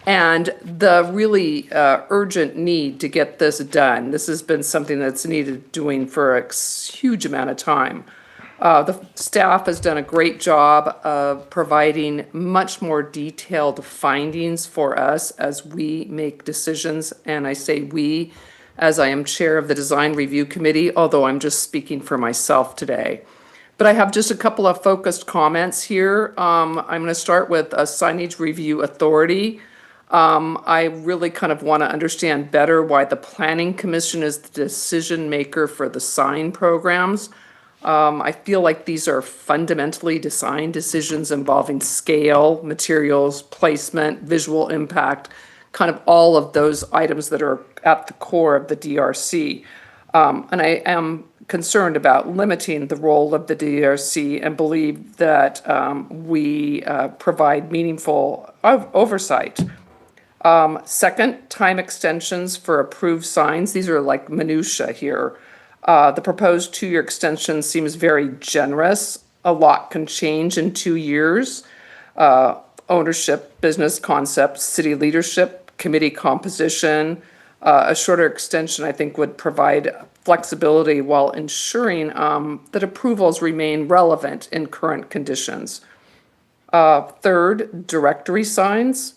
And the really urgent need to get this done. This has been something that's needed doing for a huge amount of time. The staff has done a great job of providing much more detailed findings for us as we make decisions. And I say we, as I am chair of the Design Review Committee, although I'm just speaking for myself today. But I have just a couple of focused comments here. I'm going to start with a Signage Review Authority. I really kind of want to understand better why the Planning Commission is the decision maker for the sign programs. I feel like these are fundamentally design decisions involving scale, materials, placement, visual impact, kind of all of those items that are at the core of the DRC. And I am concerned about limiting the role of the DRC and believe that we provide meaningful oversight. Second, time extensions for approved signs. These are like minutia here. The proposed 2-year extension seems very generous. A lot can change in 2 years. ownership, business concept, city leadership, committee composition. A shorter extension, I think, would provide flexibility while ensuring that approvals remain relevant in current conditions. Third, directory signs.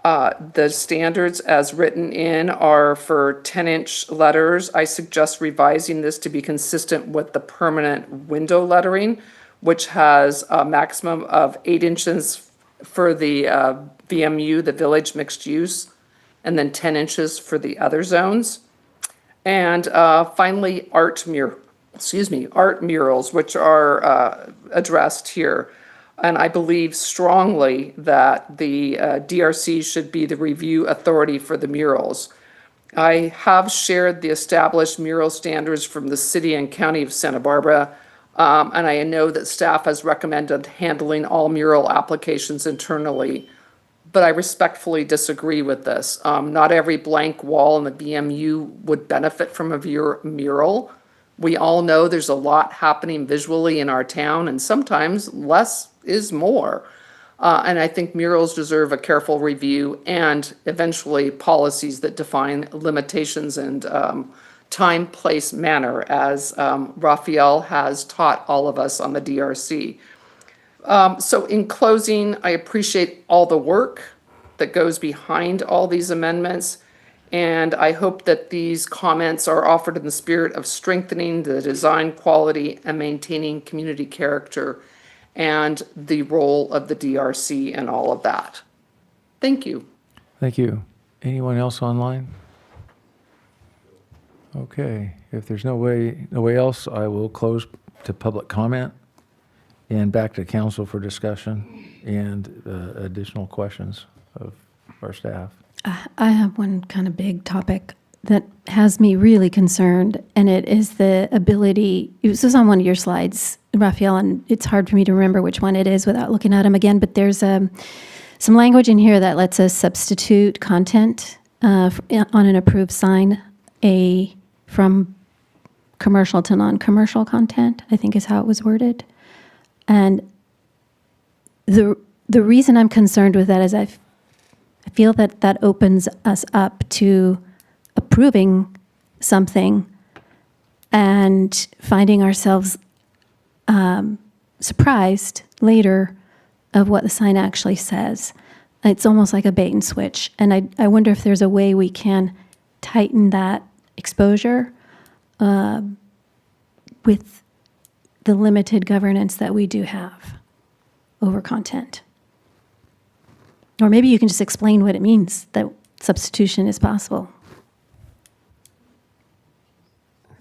The standards as written in are for 10-inch letters. I suggest revising this to be consistent with the permanent window lettering, which has a maximum of 8 inches for the VMU, the village mixed use, and then 10 inches for the other zones. And finally, art murals, which are addressed here. And I believe strongly that the DRC should be the review authority for the murals. I have shared the established mural standards from the city and county of Santa Barbara, and I know that staff has recommended handling all mural applications internally, but I respectfully disagree with this. Not every blank wall in the BMU would benefit from a mural. We all know there's a lot happening visually in our town, and sometimes less is more. And I think murals deserve a careful review and eventually policies that define limitations and time, place, manner, as Raphael has taught all of us on the DRC. So in closing, I appreciate all the work that goes behind all these amendments. And I hope that these comments are offered in the spirit of strengthening the design quality and maintaining community character and the role of the DRC and all of that. Thank you. Thank you. Anyone else online? Okay, if there's no way else, I will close to public comment and back to council for discussion and additional questions of our staff. I have one kind of big topic that has me really concerned, and it is the ability, this was on one of your slides, Raphael, and it's hard for me to remember which one it is without looking at them again, but there's some language in here that lets us substitute content on an approved sign from commercial to non-commercial content, I think is how it was worded. And the reason I'm concerned with that is I feel that opens us up to approving something and finding ourselves surprised later of what the sign actually says. It's almost like a bait and switch. And I wonder if there's a way we can tighten that exposure with the limited governance that we do have over content. Or maybe you can just explain what it means that substitution is possible.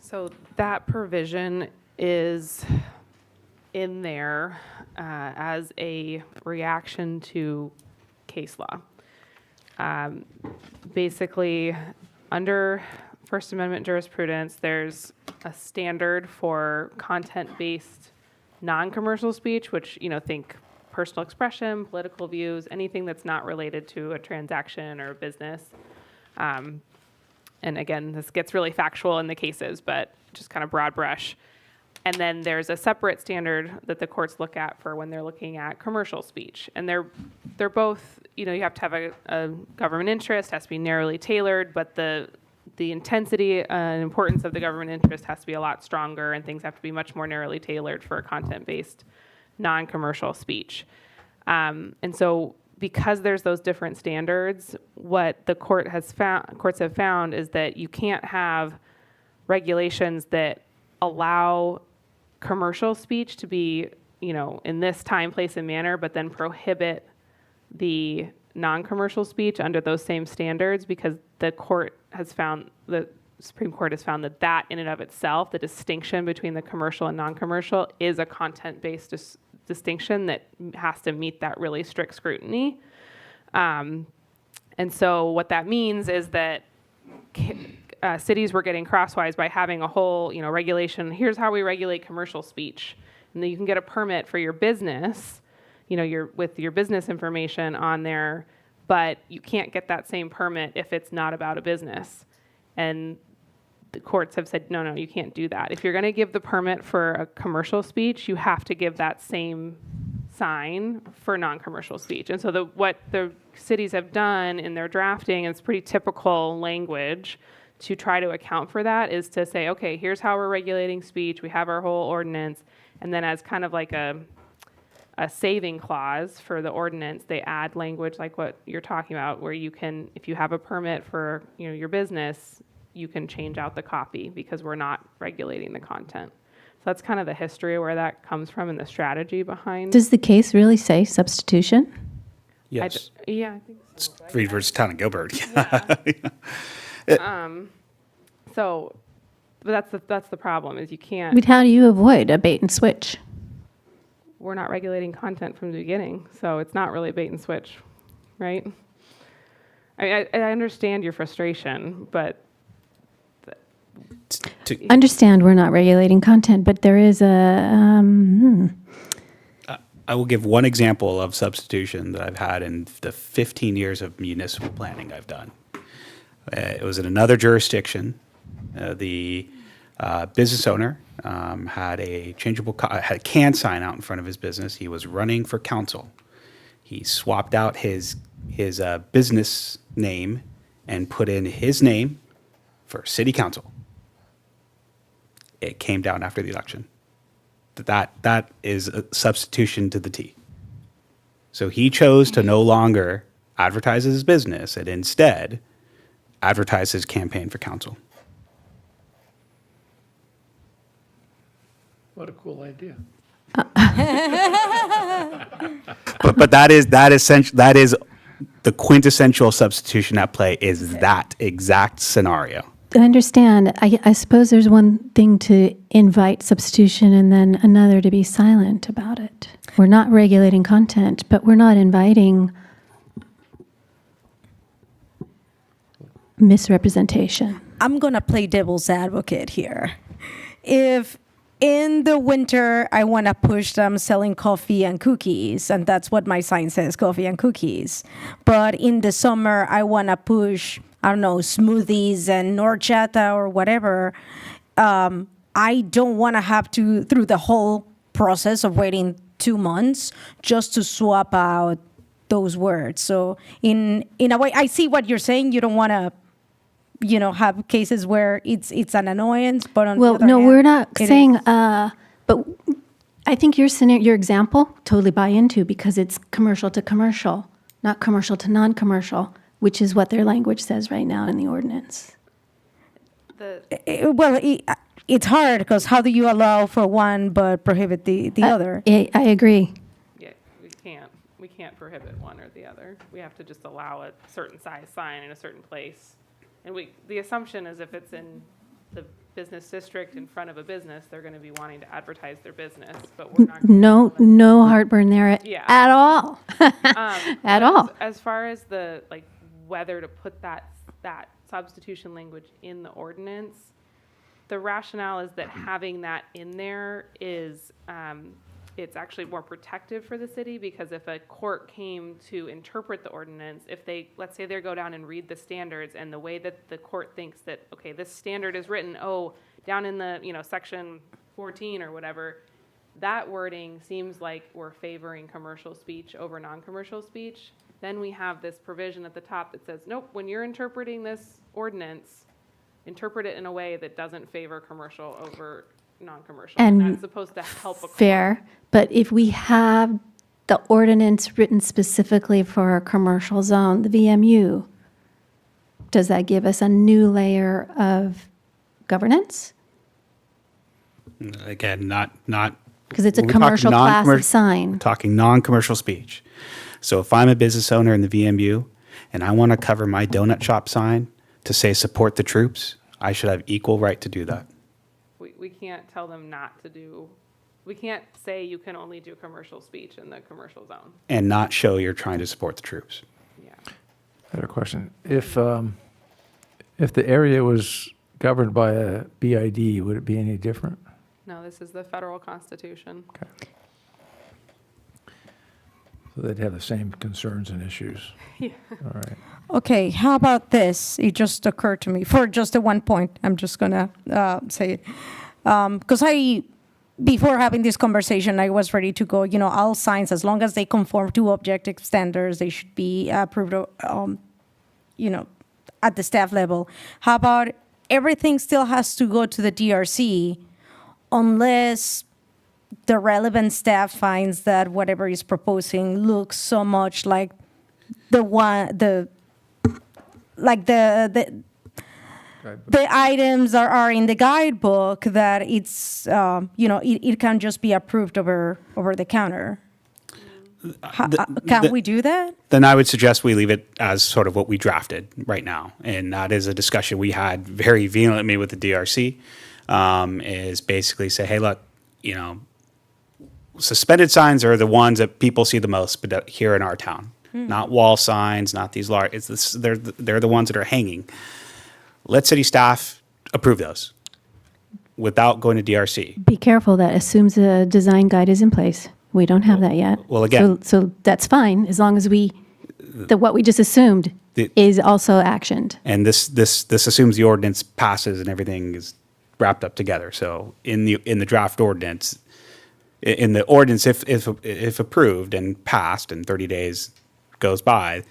So that provision is in there as a reaction to case law. Basically, under First Amendment jurisprudence, there's a standard for content-based non-commercial speech, which, think personal expression, political views, anything that's not related to a transaction or a business. And again, this gets really factual in the cases, but just kind of broad brush. And then there's a separate standard that the courts look at for when they're looking at commercial speech. And they're both, you have to have a government interest, has to be narrowly tailored, but the intensity and importance of the government interest has to be a lot stronger, and things have to be much more narrowly tailored for a content-based non-commercial speech. And so because there's those different standards, what the courts have found is that you can't have regulations that allow commercial speech to be, in this time, place, and manner, but then prohibit the non-commercial speech under those same standards, because the Supreme Court has found that in and of itself, the distinction between the commercial and non-commercial is a content-based distinction that has to meet that really strict scrutiny. And so what that means is that cities were getting crosswise by having a whole, regulation. Here's how we regulate commercial speech. And then you can get a permit for your business, with your business information on there, but you can't get that same permit if it's not about a business. And the courts have said, no, you can't do that. If you're going to give the permit for a commercial speech, you have to give that same sign for non-commercial speech. And so what the cities have done in their drafting, and it's pretty typical language to try to account for that, is to say, okay, here's how we're regulating speech. We have our whole ordinance. And then as kind of like a saving clause for the ordinance, they add language like what you're talking about, where you can, if you have a permit for your business, you can change out the copy because we're not regulating the content. So that's kind of the history of where that comes from and the strategy behind. Does the case really say substitution? Yes. Yeah, I think so. It's Reed versus Town of Gilbert. So, but that's the problem, is you can't. But how do you avoid a bait and switch? We're not regulating content from the beginning, so it's not really bait and switch, right? I understand your frustration, but Understand we're not regulating content, but there is a, I will give one example of substitution that I've had in the 15 years of municipal planning I've done. It was in another jurisdiction. The business owner had a had a can sign out in front of his business. He was running for council. He swapped out his business name and put in his name for city council. It came down after the election. That is a substitution to the T. So he chose to no longer advertise his business and instead advertise his campaign for council. What a cool idea. But that is the quintessential substitution at play, is that exact scenario. I understand. I suppose there's one thing to invite substitution and then another to be silent about it. We're not regulating content, but we're not inviting misrepresentation. I'm going to play devil's advocate here. If in the winter I want to push them selling coffee and cookies, and that's what my sign says, coffee and cookies, but in the summer I want to push, I don't know, smoothies and horchata or whatever, I don't want to have to, through the whole process of waiting 2 months just to swap out those words. So in a way, I see what you're saying. You don't want to, have cases where it's an annoyance, but on the other hand, we're not it saying, is. but I think your example, totally buy into, because it's commercial to commercial, not commercial to non-commercial, which is what their language says right now in the ordinance. It's hard because how do you allow for one but prohibit the other? I agree. Yeah, we can't prohibit one or the other. We have to just allow a certain size sign in a certain place. And the assumption is if it's in the business district in front of a business, they're going to be wanting to advertise their business, but we're not. No heartburn there Yeah. at all. At all. As far as the whether to put that substitution language in the ordinance, the rationale is that having that in there is it's actually more protective for the city, because if a court came to interpret the ordinance, if let's say they go down and read the standards, and the way that the court thinks that, okay, this standard is written, down in the, section 14 or whatever, that wording seems like we're favoring commercial speech over non-commercial speech, then we have this provision at the top that says, nope, when you're interpreting this ordinance, interpret it in a way that doesn't favor commercial over non-commercial. And that's supposed to help a court. Fair, but if we have the ordinance written specifically for a commercial zone, the VMU, does that give us a new layer of governance? Again, not Because it's a when we talk commercial class of non-commer- sign. Talking non-commercial speech. So if I'm a business owner in the VMU and I want to cover my donut shop sign to say support the troops, I should have equal right to do that. We can't tell them not to do, we can't say you can only do commercial speech in the commercial zone. And not show you're trying to support the troops. Yeah. I have a question. If the area was governed by a BID, would it be any different? No, this is the federal constitution. Okay. So they'd have the same concerns and issues. Yeah. All right. Okay, how about this? It just occurred to me for just a one point. I'm just gonna say it because before having this conversation, I was ready to go, all signs, as long as they conform to objective standards, they should be approved, at the staff level. How about everything still has to go to the DRC unless the relevant staff finds that whatever is proposing looks so much like the items that are in the guidebook that it's, it can just be approved over the counter. Can we do that? Then I would suggest we leave it as sort of what we drafted right now. And that is a discussion we had very vehemently with the DRC, is basically say, hey, look, suspended signs are the ones that people see the most, but here in our town, not wall signs, not these large, they're the ones that are hanging. Let city staff approve those without going to DRC. Be careful, that assumes a design guide is in place. We don't have that yet. Well, again. So that's fine, as long as what we just assumed is also actioned. And this assumes the ordinance passes and everything is wrapped up together. So in the draft ordinance, if approved and passed and 30 days goes by,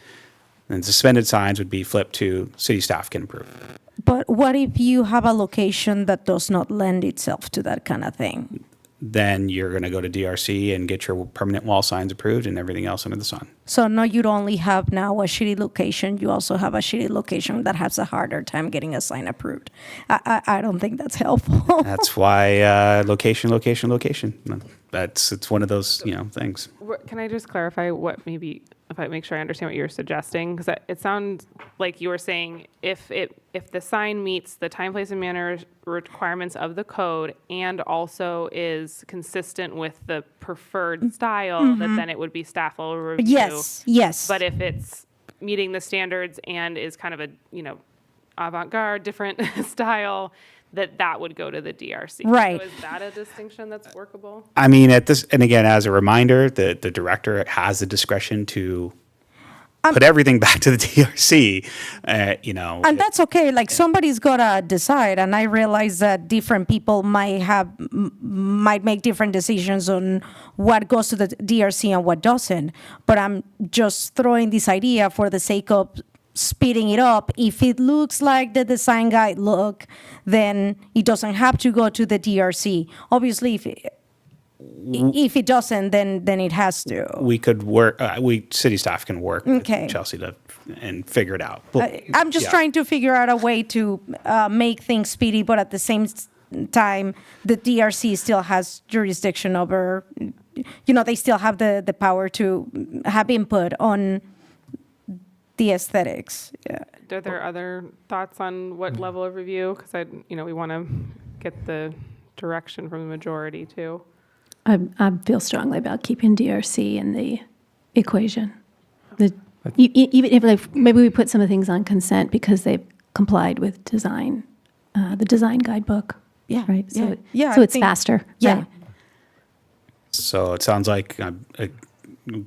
then suspended signs would be flipped to city staff can approve. But what if you have a location that does not lend itself to that kind of thing? Then you're going to go to DRC and get your permanent wall signs approved and everything else under the sun. So now you don't only have now a shitty location, you also have a shitty location that has a harder time getting a sign approved. I don't think that's helpful. That's why location. It's one of those things. Can I just clarify what maybe, if I make sure I understand what you're suggesting? Because it sounds like you were saying if the sign meets the time, place, and manner requirements of the code and also is consistent with the preferred style, that then it would be staff will review. Yes. But if it's meeting the standards and is kind of a avant-garde, different style, that would go to the DRC. Right. So is that a distinction that's workable? I mean, and again, as a reminder, the director has the discretion to put everything back to the DRC, And that's okay. Like, somebody's got to decide. And I realize that different people might make different decisions on what goes to the DRC and what doesn't. But I'm just throwing this idea for the sake of speeding it up. If it looks like the design guide look, then it doesn't have to go to the DRC. Obviously, if it doesn't, then it has to. we could work. City staff can work Okay. with Chelsea and figure it out. I'm just trying to figure out a way to make things speedy, but at the same time, the DRC still has jurisdiction over, they still have the power to have input on the aesthetics. Yeah. Are there other thoughts on what level of review? Because we want to get the direction from the majority too. I feel strongly about keeping DRC in the equation. Even if maybe we put some of the things on consent because they've complied with design, the design guidebook. Yeah. Right. So, Yeah, so I it's think- faster. Yeah. Right? So it sounds like I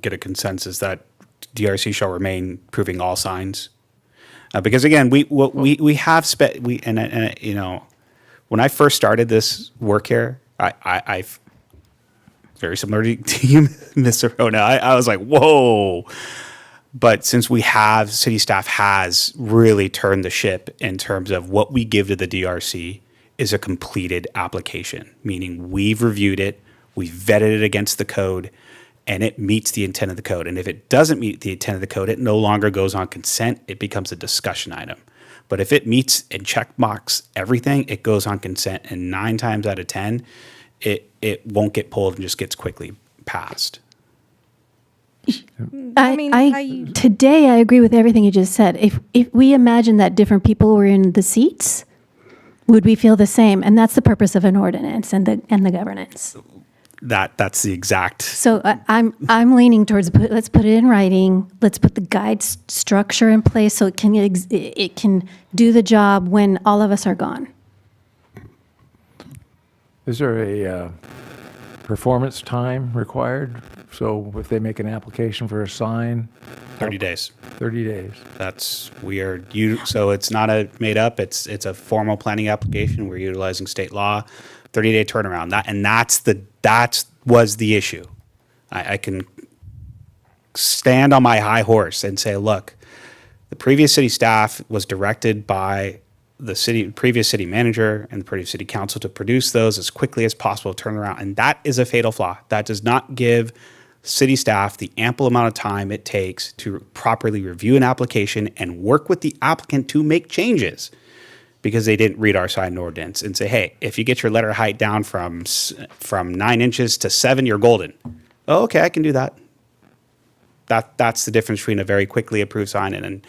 get a consensus that DRC shall remain approving all signs, because again, we have when I first started this work here, I very similar to you, Ms. Arona. I was like, whoa. But since city staff has really turned the ship in terms of what we give to the DRC is a completed application, meaning we've reviewed it, we've vetted it against the code, and it meets the intent of the code. And if it doesn't meet the intent of the code, it no longer goes on consent, it becomes a discussion item. But if it meets and check marks everything, it goes on consent, and 9 times out of 10, it won't get pulled and just gets quickly passed. Today I agree with everything you just said. If we imagine that different people were in the seats, would we feel the same? And that's the purpose of an ordinance and the governance. That's the exact. So I'm leaning towards let's put it in writing. Let's put the guide structure in place so it can do the job when all of us are gone. Is there a performance time required? So if they make an application for a sign, 30 days. 30 days. So it's not a made up, it's a formal planning application. We're utilizing state law, 30-day turnaround. That was the issue. I can stand on my high horse and say, look, the previous city staff was directed by the previous city manager and the previous city council to produce those as quickly as possible, turn around. And that is a fatal flaw. That does not give city staff the ample amount of time it takes to properly review an application and work with the applicant to make changes, because they didn't read our sign ordinance and say, hey, if you get your letter height down from 9 inches to 7, you're golden. Oh, okay, I can do that. That's the difference between a very quickly approved sign and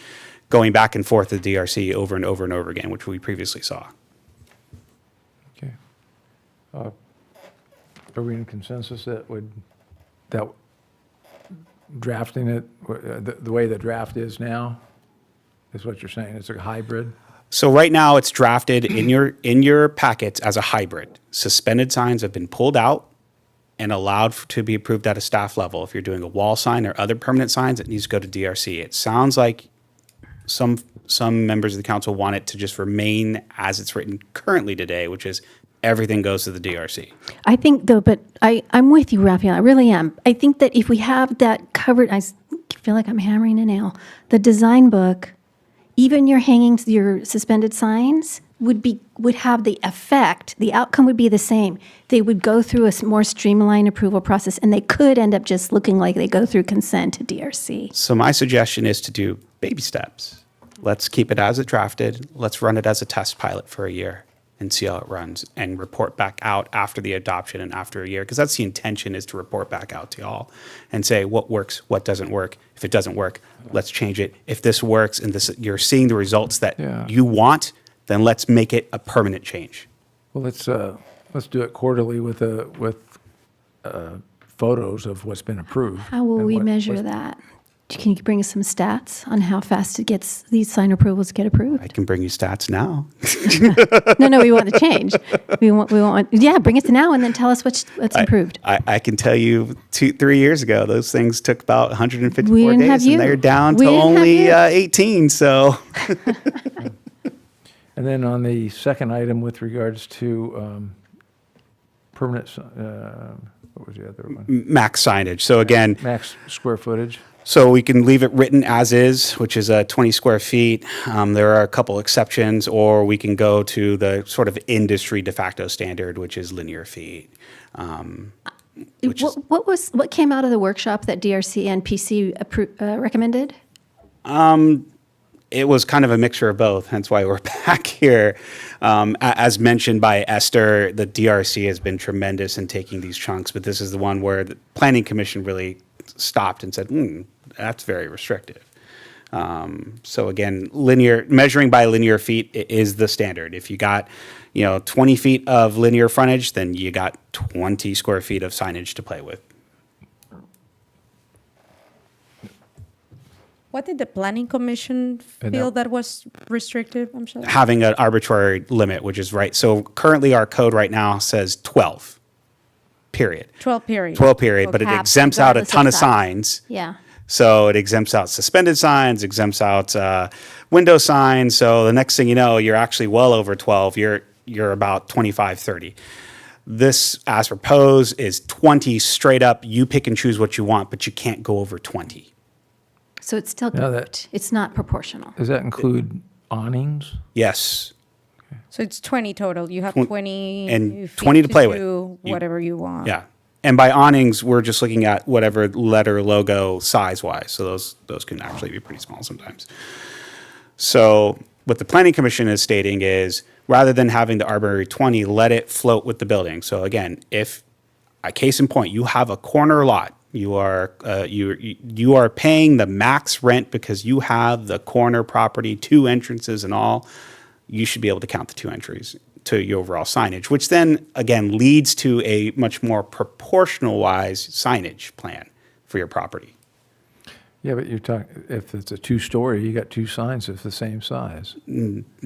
going back and forth with DRC over and over and over again, which we previously saw. Okay. Are we in consensus that drafting it, the way the draft is now, is what you're saying? It's a hybrid? So right now it's drafted in your packets as a hybrid. Suspended signs have been pulled out and allowed to be approved at a staff level. If you're doing a wall sign or other permanent signs, it needs to go to DRC. It sounds like some members of the council want it to just remain as it's written currently today, which is everything goes to the DRC. I think, though, but I'm with you, Raphael. I really am. I think that if we have that covered, I feel like I'm hammering a nail. The design book, even your hangings, your suspended signs would have the effect. The outcome would be the same. They would go through a more streamlined approval process, and they could end up just looking like they go through consent to DRC. So my suggestion is to do baby steps. Let's keep it as it drafted. Let's run it as a test pilot for a year and see how it runs, and report back out after the adoption and after a year, because that's the intention, is to report back out to y'all and say what works, what doesn't work. If it doesn't work, let's change it. If this works and you're seeing the results that you want, then let's make it a permanent change. Well, let's do it quarterly with photos of what's been approved. How will and we measure that? Can you bring us some stats on how fast it gets, these sign approvals get approved? I can bring you stats now. No, we want to change. We want, bring it to now and then tell us what's improved. I can tell you 3 years ago, those things took about 154 We didn't have days, you. and they're down We to didn't have only you. 18, so. And then on the second item with regards to permanent, what was the other one? Max signage. So again, Max square footage. so we can leave it written as is, which is 20 square feet. There are a couple exceptions, or we can go to the sort of industry de facto standard, which is linear feet. What came out of the workshop that DRC and PC recommended? It was kind of a mixture of both, hence why we're back here. As mentioned by Esther, the DRC has been tremendous in taking these chunks, but this is the one where the Planning Commission really stopped and said, that's very restrictive. So again, measuring by linear feet is the standard. If you got 20 feet of linear frontage, then you got 20 square feet of signage to play with. What did the planning commission feel that was restrictive? I'm sorry. Having an arbitrary limit, which is right. So currently our code right now says 12, period. 12 period. 12 period, but it Caps, exempts out a regardless of ton of size. signs. Yeah. So it exempts out suspended signs, exempts out window signs. So the next thing you know, you're actually well over 12. You're about 25, 30. This, as proposed, is 20 straight up. You pick and choose what you want, but you can't go over 20. So it's still Now grouped. It's not proportional. Does that include awnings? Yes. So it's 20 total. You have 20 and feet 20 to play with. do whatever you want. Yeah. And by awnings, we're just looking at whatever letter logo size-wise. So those can actually be pretty small sometimes. So what the Planning Commission is stating is, rather than having the arbitrary 20, let it float with the building. So again, if, a case in point, you have a corner lot, you are paying the max rent because you have the corner property, 2 entrances and all, you should be able to count the 2 entries to your overall signage, which then, again, leads to a much more proportional-wise signage plan for your property. Yeah, but you're talking, if it's a 2-story, you got 2 signs that's the same size.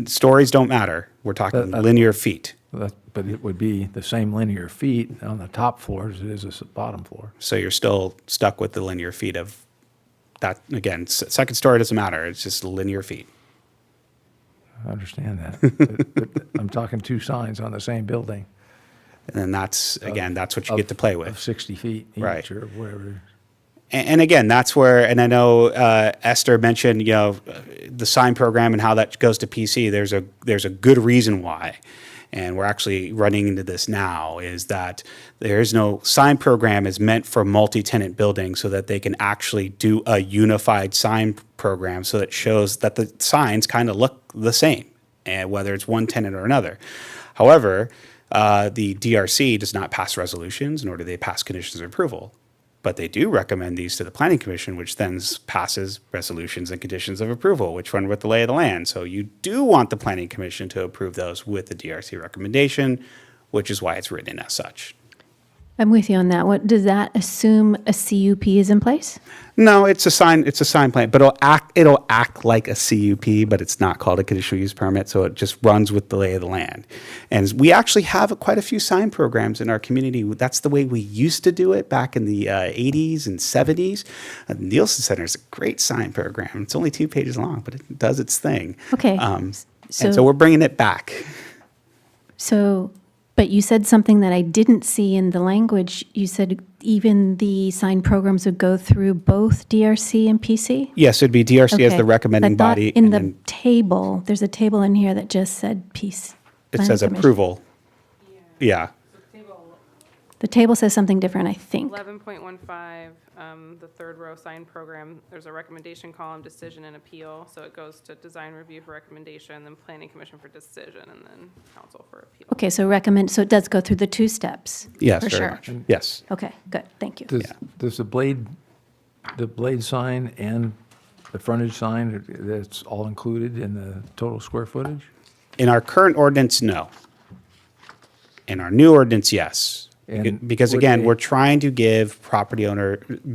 Stories don't matter. We're talking linear feet. But it would be the same linear feet on the top floor as it is the bottom floor. So you're still stuck with the linear feet of that, again, second story doesn't matter. It's just linear feet. I understand that. But I'm talking two signs on the same building And then that's what you get to play with. of 60 feet each Right. or whatever. And again, that's where, and I know Esther mentioned, the sign program and how that goes to PC. There's a good reason why, and we're actually running into this now. Is that there is no sign program is meant for multi-tenant buildings so that they can actually do a unified sign program so that shows that the signs kind of look the same, and whether it's one tenant or another. However, the DRC does not pass resolutions, nor do they pass conditions of approval. But they do recommend these to the Planning Commission, which then passes resolutions and conditions of approval, which run with the lay of the land. So you do want the Planning Commission to approve those with the DRC recommendation, which is why it's written as such. I'm with you on that. What does that assume a CUP is in place? No, it's a sign plan, but it'll act like a CUP, but it's not called a conditional use permit, so it just runs with the lay of the land. And we actually have quite a few sign programs in our community. That's the way we used to do it back in the 80s and 70s. Nielsen Center is a great sign program. It's only 2 pages long, but it does its thing. Okay. And so we're bringing it back. But you said something that I didn't see in the language. You said even the sign programs would go through both DRC and PC? Yes, it'd be DRC as Okay. the recommending I thought body. in and the then table, there's a table in here that just said peace. it says approval. Yeah. The table says something different, I think. 11.15, the third row sign program, there's a recommendation column, decision and appeal. So it goes to design review for recommendation, then planning commission for decision, and then council for appeal. Okay, so so it does go through the 2 steps? Yes, For very sure. much. Yes. Okay, good, thank you. Does the blade sign and the frontage sign, that's all included in the total square footage? In our current ordinance, no. In our new ordinance, yes. And Because would again, they- we're trying to give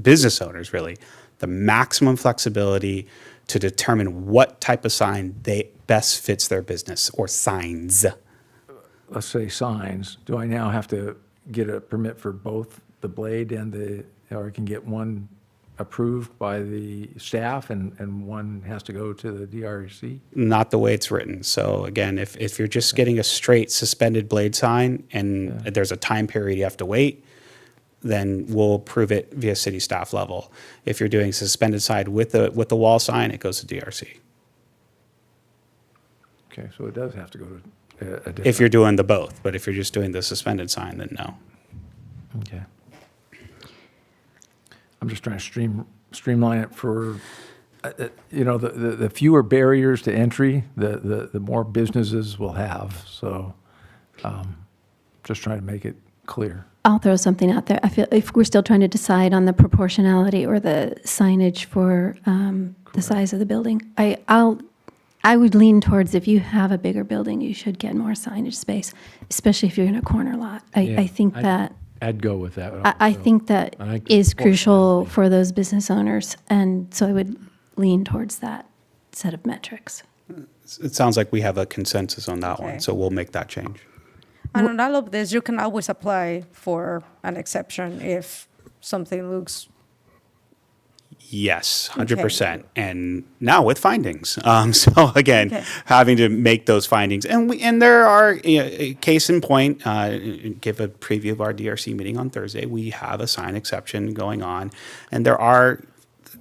business owners really, the maximum flexibility to determine what type of sign they best fits their business or signs. Let's say signs, do I now have to get a permit for both the blade and or I can get one approved by the staff and one has to go to the DRC? Not the way it's written. So again, if you're just getting a straight suspended blade sign and there's a time period you have to wait, then we'll approve it via city staff level. If you're doing suspended sign with the wall sign, it goes to DRC. Okay, so it does have to go to a different. If you're doing the both, but if you're just doing the suspended sign, then no. Okay. I'm just trying to streamline it for, the fewer barriers to entry, the more businesses will have. So just trying to make it clear. I'll throw something out there. I feel if we're still trying to decide on the proportionality or the signage for the size of the building, I would lean towards if you have a bigger building, you should get more signage space, especially if you're in a corner lot. I think that. I'd go with that. I also. think that I think is crucial for those business owners, and so I would lean towards that set of metrics. It sounds like we have a consensus on that one, Okay. so we'll make that change. And on all of this, you can always apply for an exception if something looks, Yes, 100%. And now with findings. So again, Okay. having to make those findings. And there are, case in point, give a preview of our DRC meeting on Thursday. We have a sign exception going on. And there are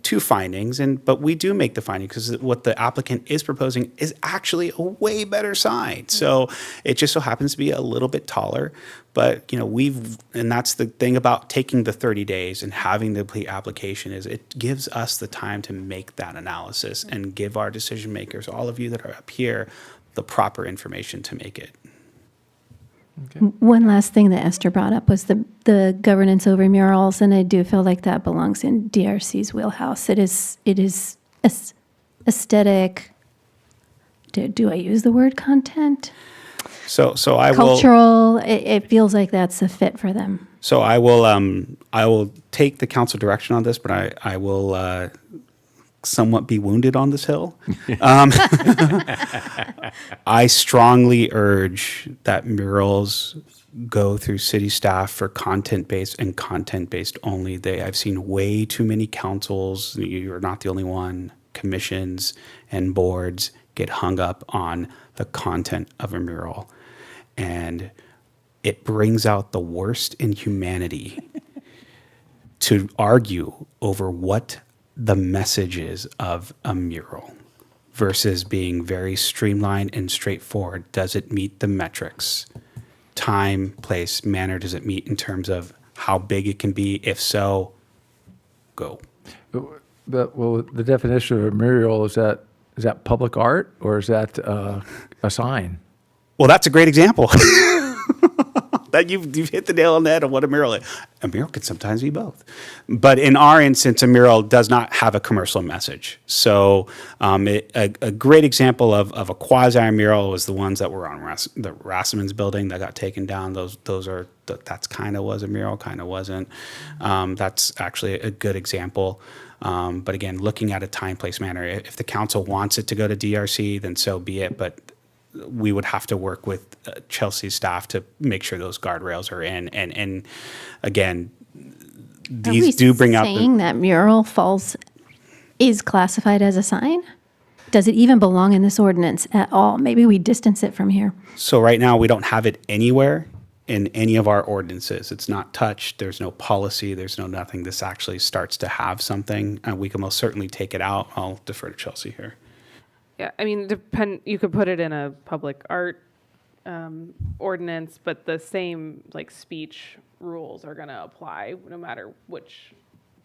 2 findings, but we do make the finding because what the applicant is proposing is actually a way better sign. So it just so happens to be a little bit taller, but and that's the thing about taking the 30 days and having the complete application is it gives us the time to make that analysis and give our decision makers, all of you that are up here, the proper information to make it. One last thing that Esther brought up was the governance over murals, and I do feel like that belongs in DRC's wheelhouse. It is aesthetic. Do I use the word content? So I will. Cultural. It feels like that's a fit for them. So I will take the council direction on this, but I will somewhat be wounded on this hill. I strongly urge that murals go through city staff for content-based and content-based only. I've seen way too many councils, you're not the only one, commissions and boards get hung up on the content of a mural. And it brings out the worst in humanity to argue over what the message is of a mural versus being very streamlined and straightforward. Does it meet the metrics? Time, place, manner, does it meet in terms of how big it can be? If so, go. But, well, the definition of a mural, is that public art or is that a sign? Well, that's a great example. That you've hit the nail on the head of what a mural is. A mural can sometimes be both. But in our instance, a mural does not have a commercial message. So a great example of a quasi-mural was the ones that were on the Rasmusen's building that got taken down. That's kind of was a mural, kind of wasn't. That's actually a good example. But again, looking at a time, place, manner. If the council wants it to go to DRC, then so be it. But we would have to work with Chelsea's staff to make sure those guardrails are in. And again, these do bring out saying that mural is classified as a sign? Does it even belong in this ordinance at all? Maybe we distance it from here. So right now, we don't have it anywhere in any of our ordinances. It's not touched. There's no policy. There's no nothing. This actually starts to have something. We can most certainly take it out. I'll defer to Chelsea here. Yeah, I mean, you could put it in a public art ordinance, but the same like speech rules are going to apply no matter which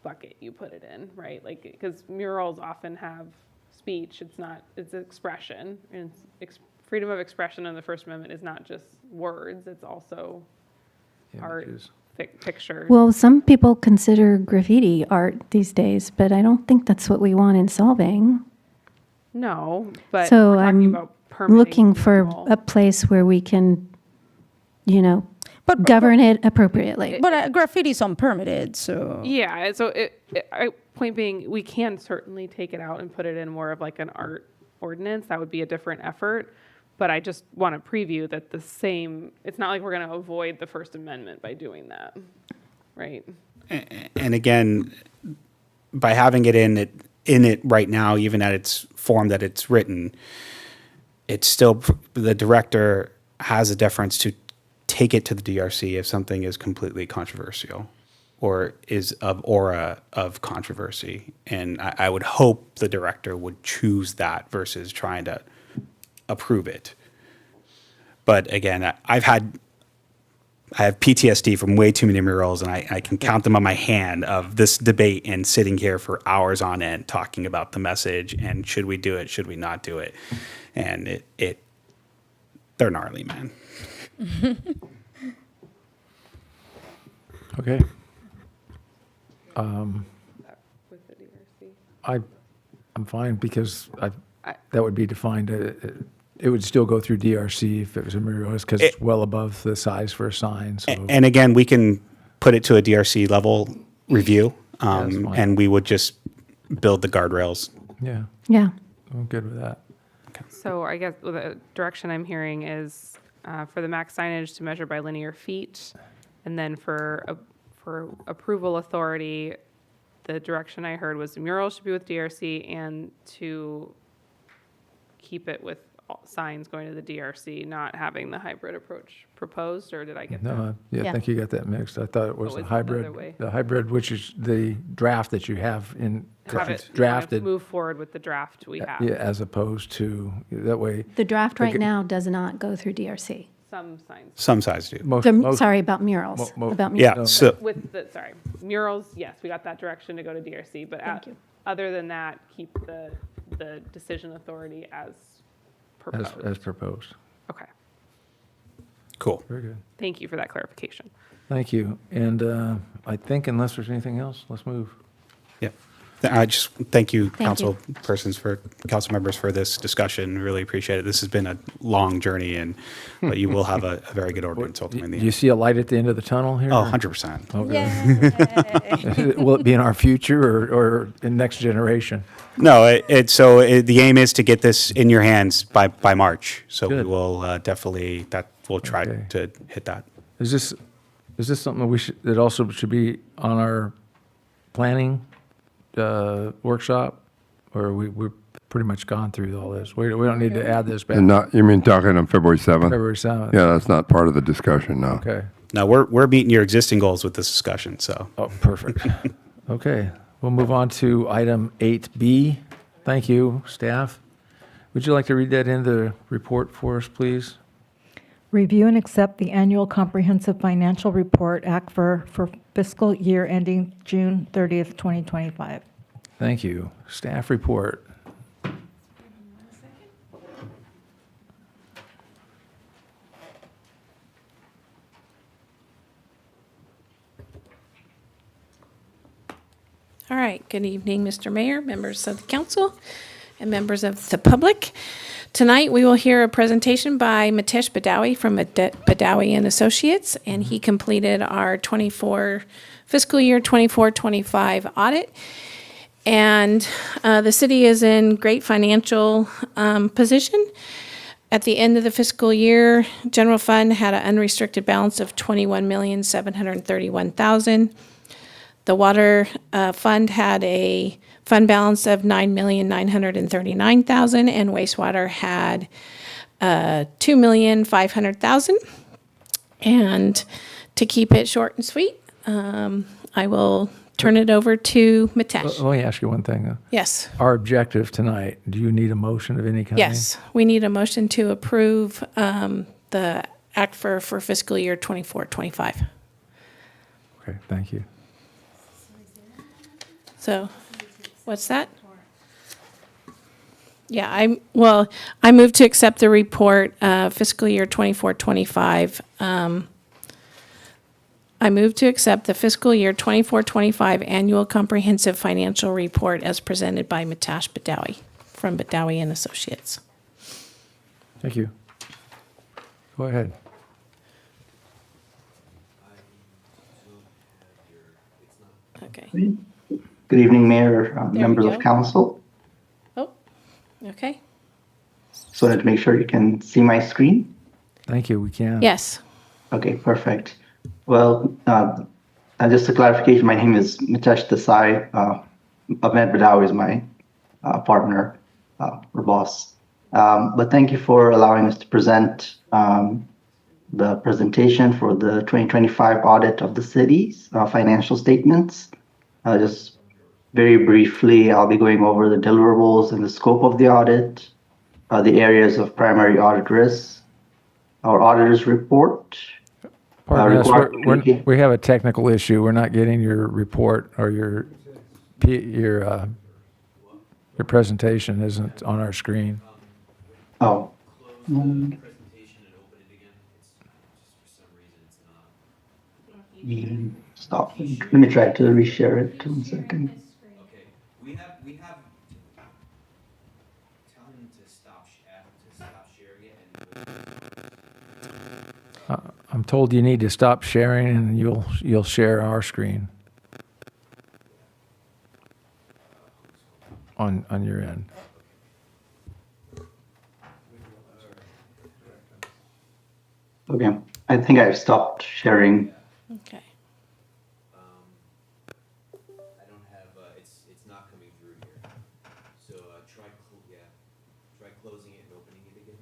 bucket you put it in, right? Like, because murals often have speech. It's expression. And freedom of expression in the First Amendment is not just words, it's also art, pictures. Well, some people consider graffiti art these days, but I don't think that's what we want in Solvang. No, but So we're talking I'm about permitting looking for mural. a place where we can, But govern it appropriately. But graffiti's unpermitted, so. Yeah, so point being, we can certainly take it out and put it in more of like an art ordinance. That would be a different effort. But I just want to preview that it's not like we're going to avoid the First Amendment by doing that, right? And again, by having it in it right now, even at its form that it's written, it's still, the director has a deference to take it to the DRC if something is completely controversial or is of aura of controversy. And I would hope the director would choose that versus trying to approve it. But again, I have PTSD from way too many murals, and I can count them on my hand of this debate and sitting here for hours on end talking about the message and should we do it, should we not do it, and they're gnarly, man. Okay. With the DRC. I'm fine because that would be defined. It would still go through DRC if it was a mural, because it's well above the size for a sign. So And again, we can put it to a DRC level review, that's fine. and we would just build the guardrails. yeah, Yeah. I'm good with that. So I guess the direction I'm hearing is for the max signage to measure by linear feet, and then for approval authority, the direction I heard was the mural should be with DRC and to keep it with signs going to the DRC, not having the hybrid approach proposed, or did I get that? No, I Yeah. think you got that mixed. I thought it was Oh, a it's another hybrid. way. The hybrid, which is the draft that you have in Have it's it, drafted. move forward with the draft we have. Yeah, as opposed to that way. The draft right Okay. now does not go through DRC. Some signs. Some sides do. Sorry, about murals. About Yeah, murals. so Murals, yes, we got that direction to go to DRC, but Thank you. other than that, keep the decision authority as proposed. As proposed. Okay, cool. Very good. thank you for that clarification. Thank you. And I think unless there's anything else, let's move. Yep. I just thank you, Thank you. council members for this discussion. Really appreciate it. This has been a long journey, but you will have a very good ordinance ultimately in the Do you end. see a light at the end of the tunnel here? Oh, or- 100%. Okay. Will it be in our future or in next generation? No, the aim is to get this in your hands by March. So we Good. will definitely, we'll try Okay. to hit that. Is this something that also should be on our planning workshop? Or we've pretty much gone through all this? We don't need to add this back. And not, you mean talking on February 7th? February 7th? Yeah, that's not part of the discussion, no. Okay. No, we're meeting your existing goals with this discussion, so. Oh, perfect. Okay, we'll move on to item 8B. Thank you, staff. Would you like to read that in the report for us, please? Review and accept the annual comprehensive financial report, ACFR, for fiscal year ending June 30th, 2025. Thank you. Staff report. All right, good evening, Mr. Mayor, members of the council, and members of the public. Tonight, we will hear a presentation by Mitesh Badawi from Badawi and Associates, and he completed our fiscal year 24-25 audit. And the city is in great financial position. At the end of the fiscal year, general fund had an unrestricted balance of $21,731,000. The water fund had a fund balance of $9,939,000, and wastewater had $2,500,000. And to keep it short and sweet, I will turn it over to Mitesh. Let me ask you one thing. Yes. Our objective tonight, do you need a motion of any kind? Yes, we need a motion to approve the ACFR for fiscal year 24-25. Okay, thank you. So, what's that? Yeah, I move to accept the report, fiscal year 24-25. I move to accept the fiscal year 24-25 annual comprehensive financial report as presented by Mitesh Badawi from Badawi and Associates. Thank you. Go ahead. Okay. Good evening, Mayor, we members go. of council. Oh, okay. Just wanted to make sure you can see my screen. Thank you, we can. Yes. Okay, perfect. Well, just a clarification, my name is Mitesh Desai. Ahmed Badawi is my partner or boss. But thank you for allowing us to present the presentation for the 2025 audit of the city's financial statements. Just very briefly, I'll be going over the deliverables and the scope of the audit, the areas of primary audit risks, our auditor's report. Pardon us, we have a technical issue. We're not getting your report or your presentation isn't on our screen. Oh. Stop. Let me try to reshare it. 1 second. Okay, we have. Tell him to stop sharing it and. I'm told you need to stop sharing and you'll share our screen on your end. Okay, I think I've stopped sharing. Okay. I don't have. It's not coming through here. So try closing it and opening it again.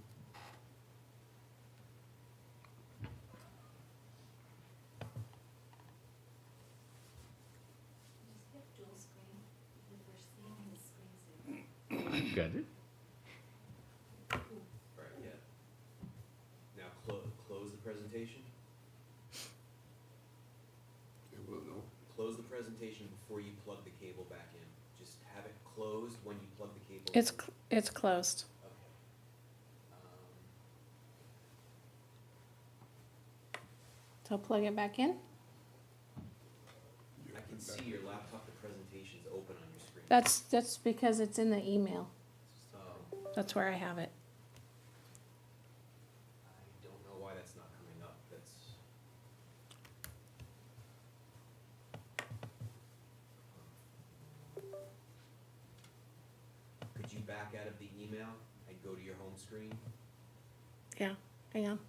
Got it. All right. Yeah. Now close the presentation. Close the presentation before you plug the cable back in. Just have it closed when you plug the cable. It's closed. Okay. So plug it back in. I can see your laptop. The presentation's open on your screen. That's because it's in the email. That's where I have it. I don't know why that's not coming up. Could you back out of the email and go to your home screen? Yeah, hang on.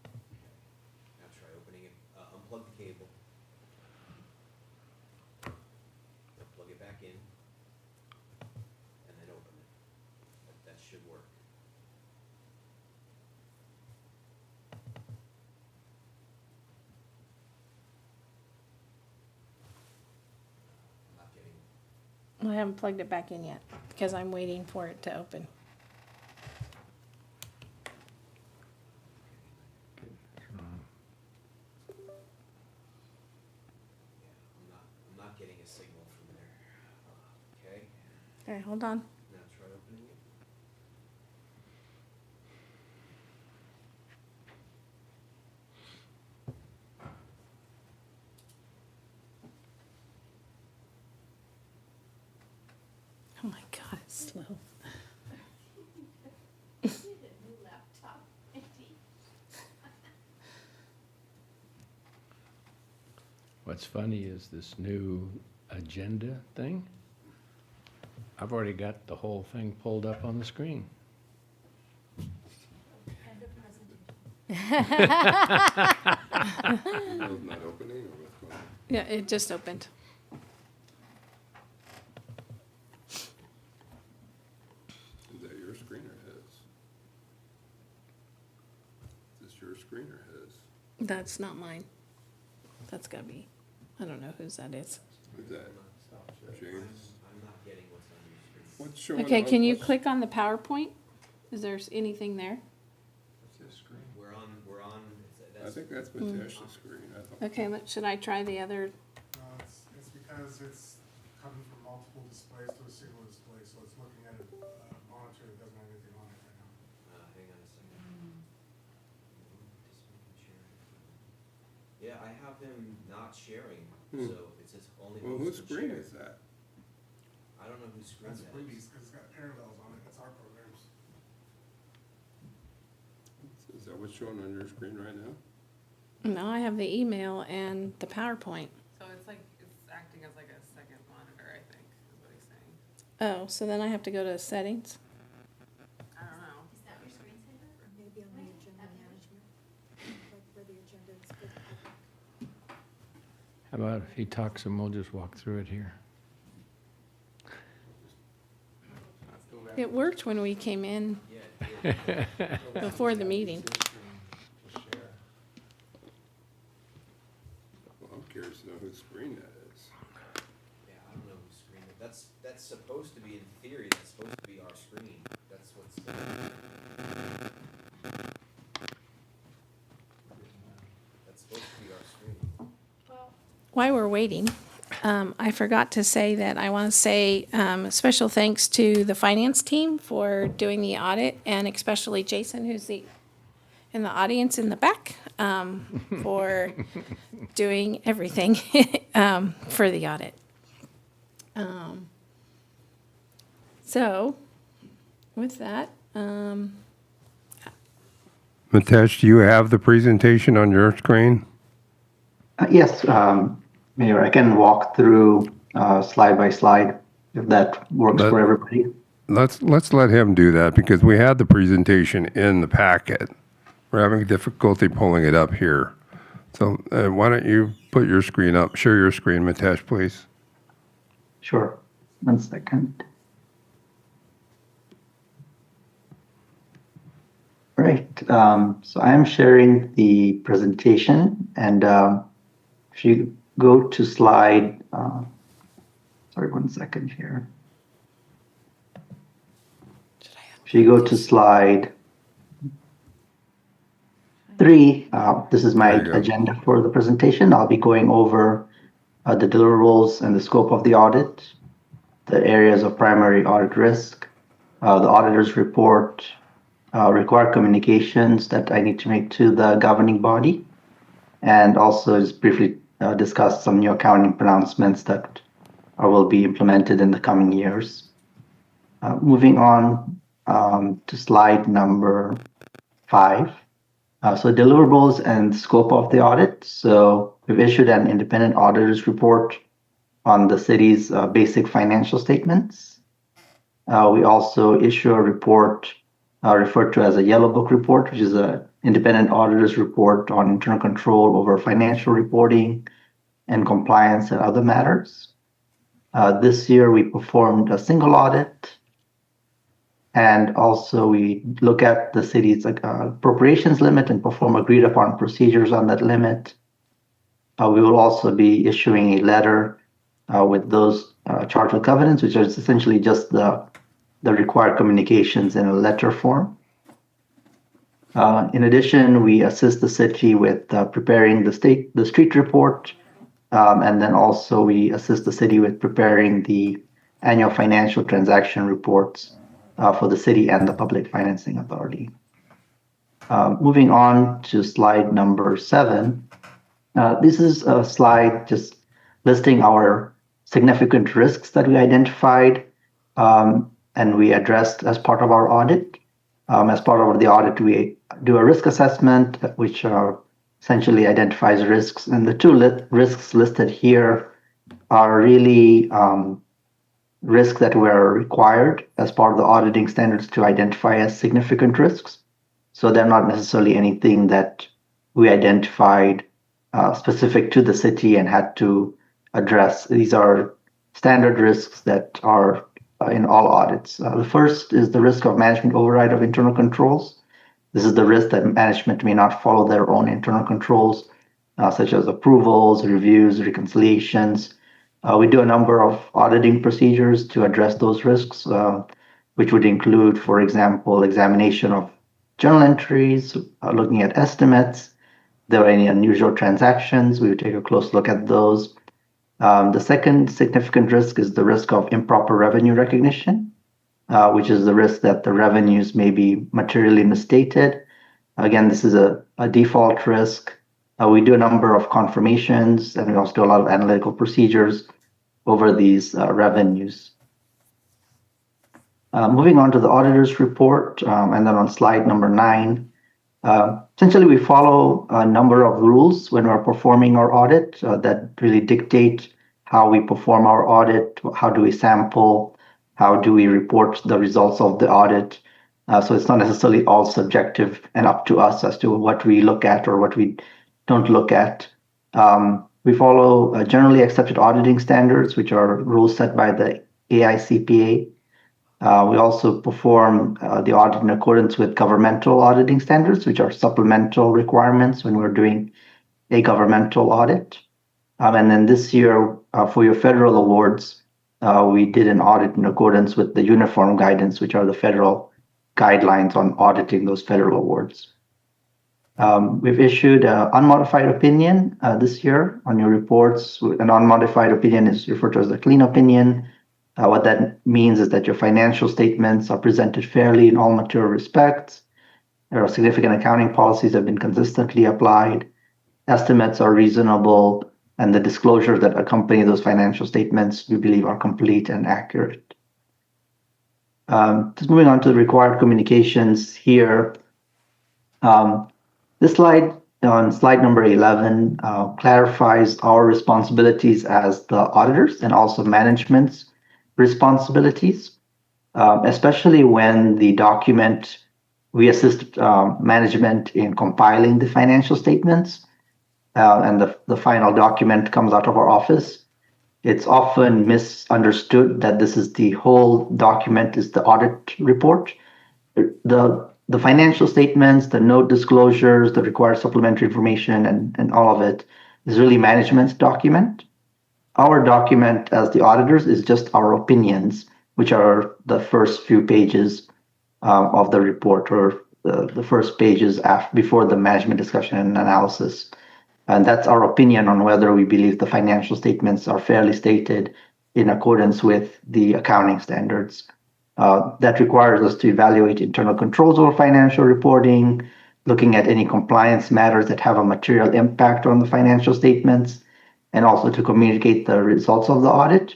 Now try opening it. Unplug the cable. Plug it back in. And then open it. That should work. I'm not getting. I haven't plugged it back in yet because I'm waiting for it to open. I'm not getting a signal from there. Okay. Okay, hold on. Now try opening it. Oh my God, it's slow. What's funny is this new agenda thing. I've already got the whole thing pulled up on the screen. Not opening or what's going on? Yeah, it just opened. Is that your screen or his? Is this your screen or his? That's not mine. That's gotta be, I don't know whose that is. Is that James? I'm not getting what's on your screen. What's showing? Okay, up? can you What's- click on the PowerPoint? Is there anything there? We're on, I think that's Matesh's screen. I thought. Okay, should I try the other? No, it's because it's coming from multiple displays to a single display, so it's looking at a monitor that doesn't have anything on it right now. hang on a second. Just making sure. Yeah, I have him not sharing, so it says only. Well, host whose can screen share. is that? I don't know whose screen That's that Booty's, is. because it's got parallels on it, that's our programs. Is that what's showing on your screen right now? No, I have the email and the PowerPoint. So it's like, it's acting as like a second monitor, I think, is what he's saying. Oh, so then I have to go to settings? I don't know. Is that your screensaver? Or maybe on the agenda management, like where the agenda is for the public? How about if he talks and we'll just walk through it here? It worked when we came in before the meeting. Well, I'm curious to know whose screen that is. Yeah, I don't know whose screen that's supposed to be, in theory, that's supposed to be our screen. That's what's. That's supposed to be our screen. While we're waiting, I forgot to say that I want to say special thanks to the finance team for doing the audit, and especially Jason, who's in the audience in the back, for doing everything for the audit. So, with that, Mitesh, do you have the presentation on your screen? Yes, Mayor, I can walk through slide by slide if that works for everybody. Let's let him do that because we had the presentation in the packet. We're having difficulty pulling it up here. So why don't you put your screen up, share your screen, Mitesh, please. Sure. 1 second. Right. So I am sharing the presentation, and if you go to slide, sorry, 1 second here. If you go to slide 3, this is my agenda for the presentation. I'll be going over the deliverables and the scope of the audit, the areas of primary audit risk, the auditor's report, required communications that I need to make to the governing body, and also just briefly discuss some new accounting pronouncements that will be implemented in the coming years. Moving on to slide number 5. So deliverables and scope of the audit. So we've issued an independent auditor's report on the city's basic financial statements. We also issue a report referred to as a Yellow Book report, which is an independent auditor's report on internal control over financial reporting and compliance and other matters. This year we performed a single audit, and also we look at the city's appropriations limit and perform agreed upon procedures on that limit. We will also be issuing a letter with those charged with covenants, which is essentially just the required communications in a letter form. In addition, we assist the city with preparing the street report, and then also we assist the city with preparing the annual financial transaction reports for the city and the Public Financing Authority. Moving on to slide number 7. This is a slide just listing our significant risks that we identified and we addressed as part of our audit. As part of the audit, we do a risk assessment, which essentially identifies risks. And the two risks listed here are really risks that were required as part of the auditing standards to identify as significant risks. So they're not necessarily anything that we identified specific to the city and had to address. These are standard risks that are in all audits. The first is the risk of management override of internal controls. This is the risk that management may not follow their own internal controls, such as approvals, reviews, reconciliations. We do a number of auditing procedures to address those risks, which would include, for example, examination of journal entries, looking at estimates. If there are any unusual transactions, we would take a close look at those. The second significant risk is the risk of improper revenue recognition, which is the risk that the revenues may be materially misstated. Again, this is a default risk. We do a number of confirmations, and we also do a lot of analytical procedures over these revenues. Moving on to the auditor's report, and then on slide number 9, essentially we follow a number of rules when we're performing our audit that really dictate how we perform our audit, how do we sample, how do we report the results of the audit. So it's not necessarily all subjective and up to us as to what we look at or what we don't look at. We follow generally accepted auditing standards, which are rules set by the AICPA. We also perform the audit in accordance with governmental auditing standards, which are supplemental requirements when we're doing a governmental audit. And then this year, for your federal awards, we did an audit in accordance with the uniform guidance, which are the federal guidelines on auditing those federal awards. We've issued an unmodified opinion this year on your reports. An unmodified opinion is referred to as a clean opinion. What that means is that your financial statements are presented fairly in all material respects. There are significant accounting policies that have been consistently applied. Estimates are reasonable, and the disclosures that accompany those financial statements we believe are complete and accurate. Just moving on to the required communications here. This slide, on slide number 11, clarifies our responsibilities as the auditors and also management's responsibilities, especially when the document, we assist management in compiling the financial statements, and the final document comes out of our office. It's often misunderstood that this is the whole document is the audit report. The financial statements, the note disclosures, the required supplementary information, and all of it is really management's document. Our document as the auditors is just our opinions, which are the first few pages of the report, or the first pages before the management discussion and analysis. And that's our opinion on whether we believe the financial statements are fairly stated in accordance with the accounting standards. That requires us to evaluate internal controls over financial reporting, looking at any compliance matters that have a material impact on the financial statements, and also to communicate the results of the audit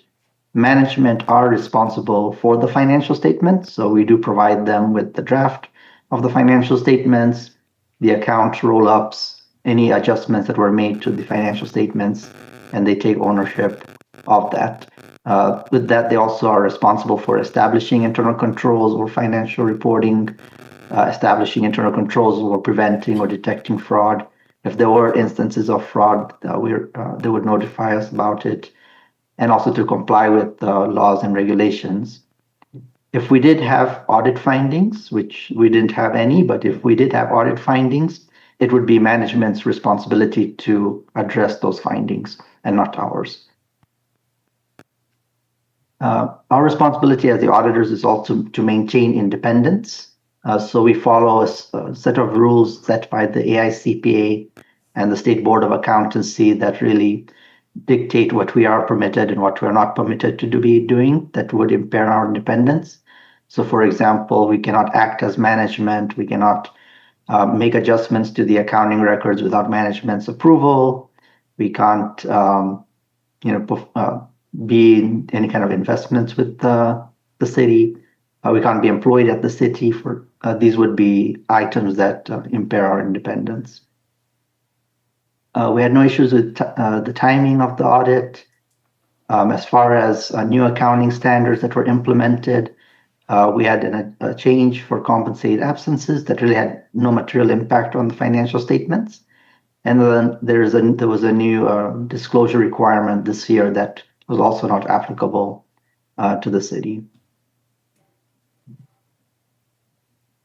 management are responsible for the financial statements. So we do provide them with the draft of the financial statements, the account roll-ups, any adjustments that were made to the financial statements, and they take ownership of that. With that, they also are responsible for establishing internal controls or financial reporting, establishing internal controls or preventing or detecting fraud. If there were instances of fraud, they would notify us about it, and also to comply with laws and regulations. If we did have audit findings, which we didn't have any, but if we did have audit findings, it would be management's responsibility to address those findings and not ours. Our responsibility as the auditors is also to maintain independence. So we follow a set of rules set by the AICPA and the State Board of Accountancy that really dictate what we are permitted and what we're not permitted to be doing that would impair our independence. So for example, we cannot act as management. We cannot make adjustments to the accounting records without management's approval. We can't be in any kind of investments with the city. We can't be employed at the city. For these would be items that impair our independence. We had no issues with the timing of the audit. As far as new accounting standards that were implemented, we had a change for compensated absences that really had no material impact on the financial statements. And then there was a new disclosure requirement this year that was also not applicable to the city.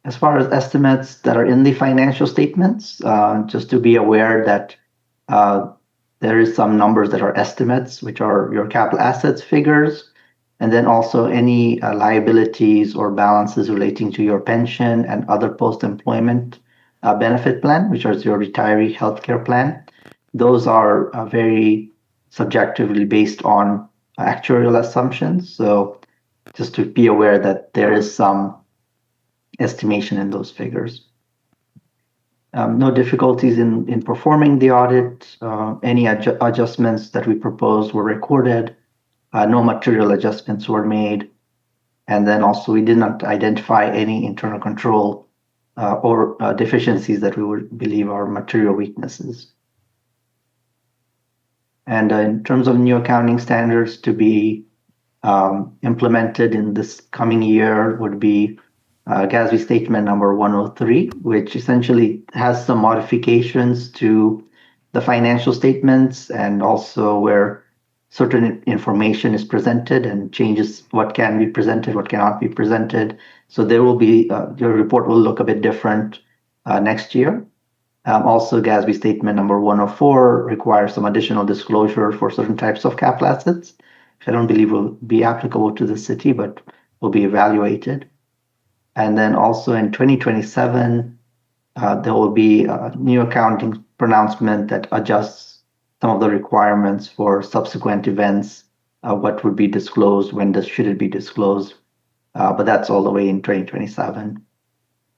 As far as estimates that are in the financial statements, just to be aware that there is some numbers that are estimates, which are your capital assets figures, and then also any liabilities or balances relating to your pension and other post-employment benefit plan, which is your retiree healthcare plan. Those are very subjectively based on actuarial assumptions. So just to be aware that there is some estimation in those figures. No difficulties in performing the audit. Any adjustments that we proposed were recorded. No material adjustments were made. And then also we did not identify any internal control or deficiencies that we would believe are material weaknesses. And in terms of new accounting standards to be implemented in this coming year would be GASB statement number 103, which essentially has some modifications to the financial statements and also where certain information is presented and changes what can be presented, what cannot be presented. So there will be, your report will look a bit different next year. Also, GASB statement number 104 requires some additional disclosure for certain types of capital assets, which I don't believe will be applicable to the city, but will be evaluated. And then also in 2027, there will be a new accounting pronouncement that adjusts some of the requirements for subsequent events, what would be disclosed, when should it be disclosed, but that's all the way in 2027.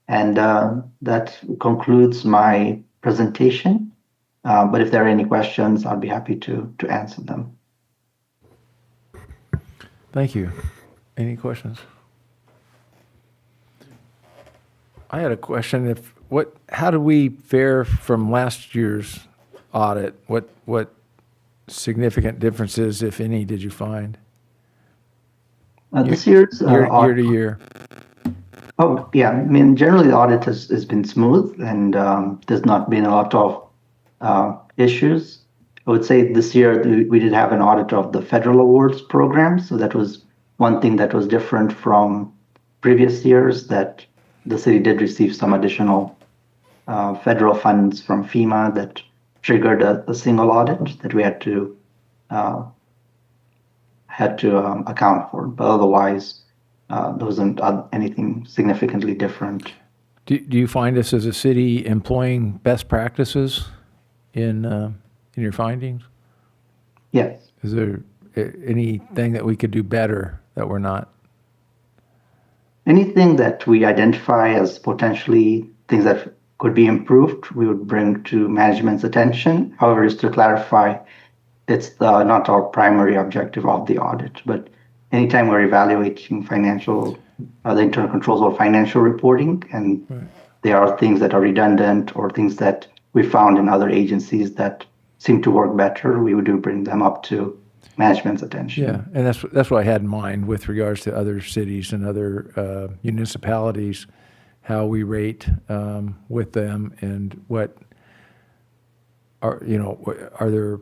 And that concludes my presentation. But if there are any questions, I'll be happy to answer them. Thank you. Any questions? I had a question. How did we fare from last year's audit? What significant differences, if any, did you find? This year's year to year. Oh, yeah. I mean, generally the audit has been smooth and there's not been a lot of issues. I would say this year we did have an audit of the federal awards program. So that was one thing that was different from previous years, that the city did receive some additional federal funds from FEMA that triggered a single audit that we had to account for. But otherwise, there wasn't anything significantly different. Do you find us as a city employing best practices in your findings? Yes. Is there anything that we could do better that we're not? Anything that we identify as potentially things that could be improved, we would bring to management's attention. However, just to clarify, it's not our primary objective of the audit, but anytime we're evaluating the internal controls or financial reporting, and there are things that are redundant or things that we found in other agencies that seem to work better, we do bring them up to management's attention. Yeah, and that's what I had in mind with regards to other cities and other municipalities, how we rate with them, and what are there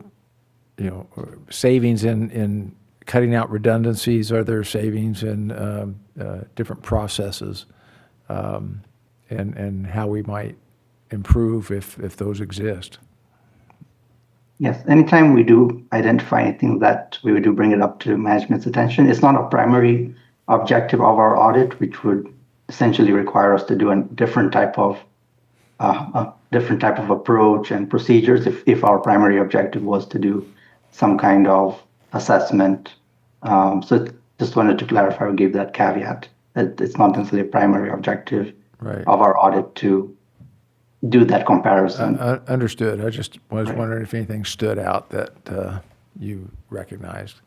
savings in cutting out redundancies? Are there savings in different processes, and how we might improve if those exist? Yes, anytime we do identify anything that we do bring it up to management's attention. It's not a primary objective of our audit, which would essentially require us to do a different type of approach and procedures if our primary objective was to do some kind of assessment. So just wanted to clarify or give that caveat that it's not necessarily a primary objective of our audit to do that comparison. Understood. I just was wondering if anything stood out that you recognized.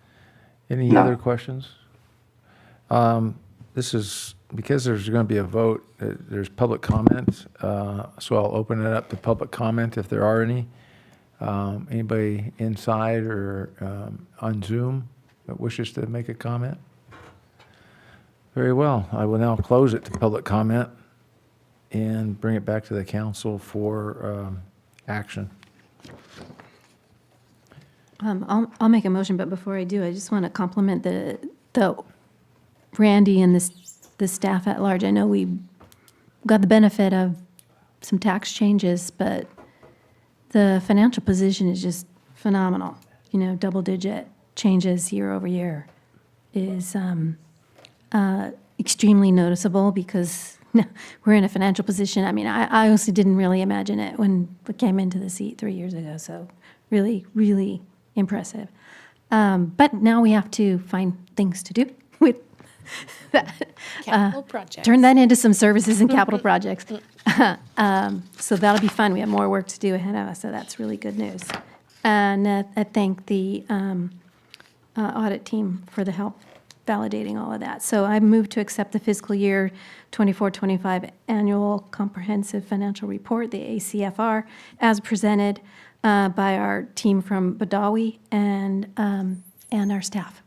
Any other questions? This is because there's going to be a vote. There's public comment, so I'll open it up to public comment if there are any. Anybody inside or on Zoom that wishes to make a comment? Very well. I will now close it to public comment and bring it back to the council for action. I'll make a motion, but before I do, I just want to compliment the Randy and the staff at large. I know we got the benefit of some tax changes, but the financial position is just phenomenal. Double-digit changes year over year is extremely noticeable because we're in a financial position. I mean, I honestly didn't really imagine it when we came into the seat 3 years ago. So really, really impressive. But now we have to find things to do with that. Capital projects. Turn that into some services and capital projects. So that'll be fun. We have more work to do ahead of us, so that's really good news. And I thank the audit team for the help validating all of that. So I move to accept the fiscal year 24-25 annual comprehensive financial report, the ACFR, as presented by our team from Badawi and our staff.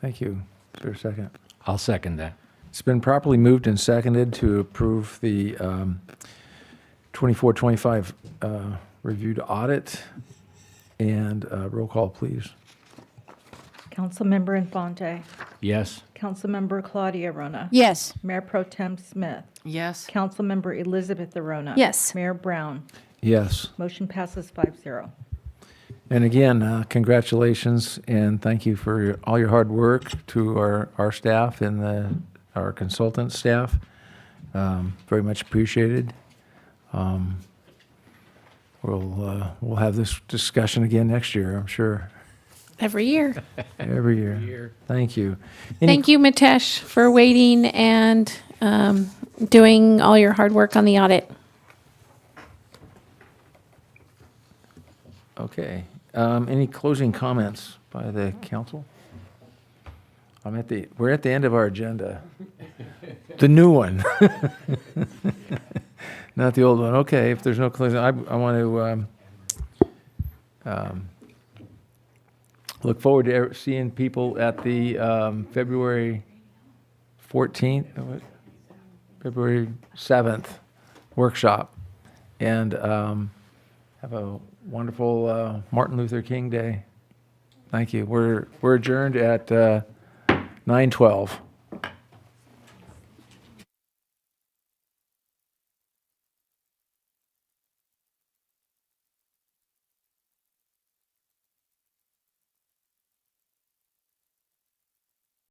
Thank you. Is there a second? I'll second that. It's been properly moved and seconded to approve the 24-25 reviewed audit. And roll call, please. Councilmember Infante. Yes. Councilmember Claudia Rona. Yes. Mayor Pro Tem Smith. Yes. Councilmember Elizabeth Arona. Yes. Mayor Brown. Yes. Motion passes 5-0. And again, congratulations and thank you for all your hard work to our staff and our consultant staff. Very much appreciated. We'll have this discussion again next year, I'm sure. Every year. Every year. Thank you. Thank you, Mitesh, for waiting and doing all your hard work on the audit. Okay. Any closing comments by the council? We're at the end of our agenda. The new one. Not the old one. Okay, if there's no closing, I want to look forward to seeing people at the February 14th, February 7th workshop. And have a wonderful Martin Luther King Day. Thank you. We're adjourned at 9:12.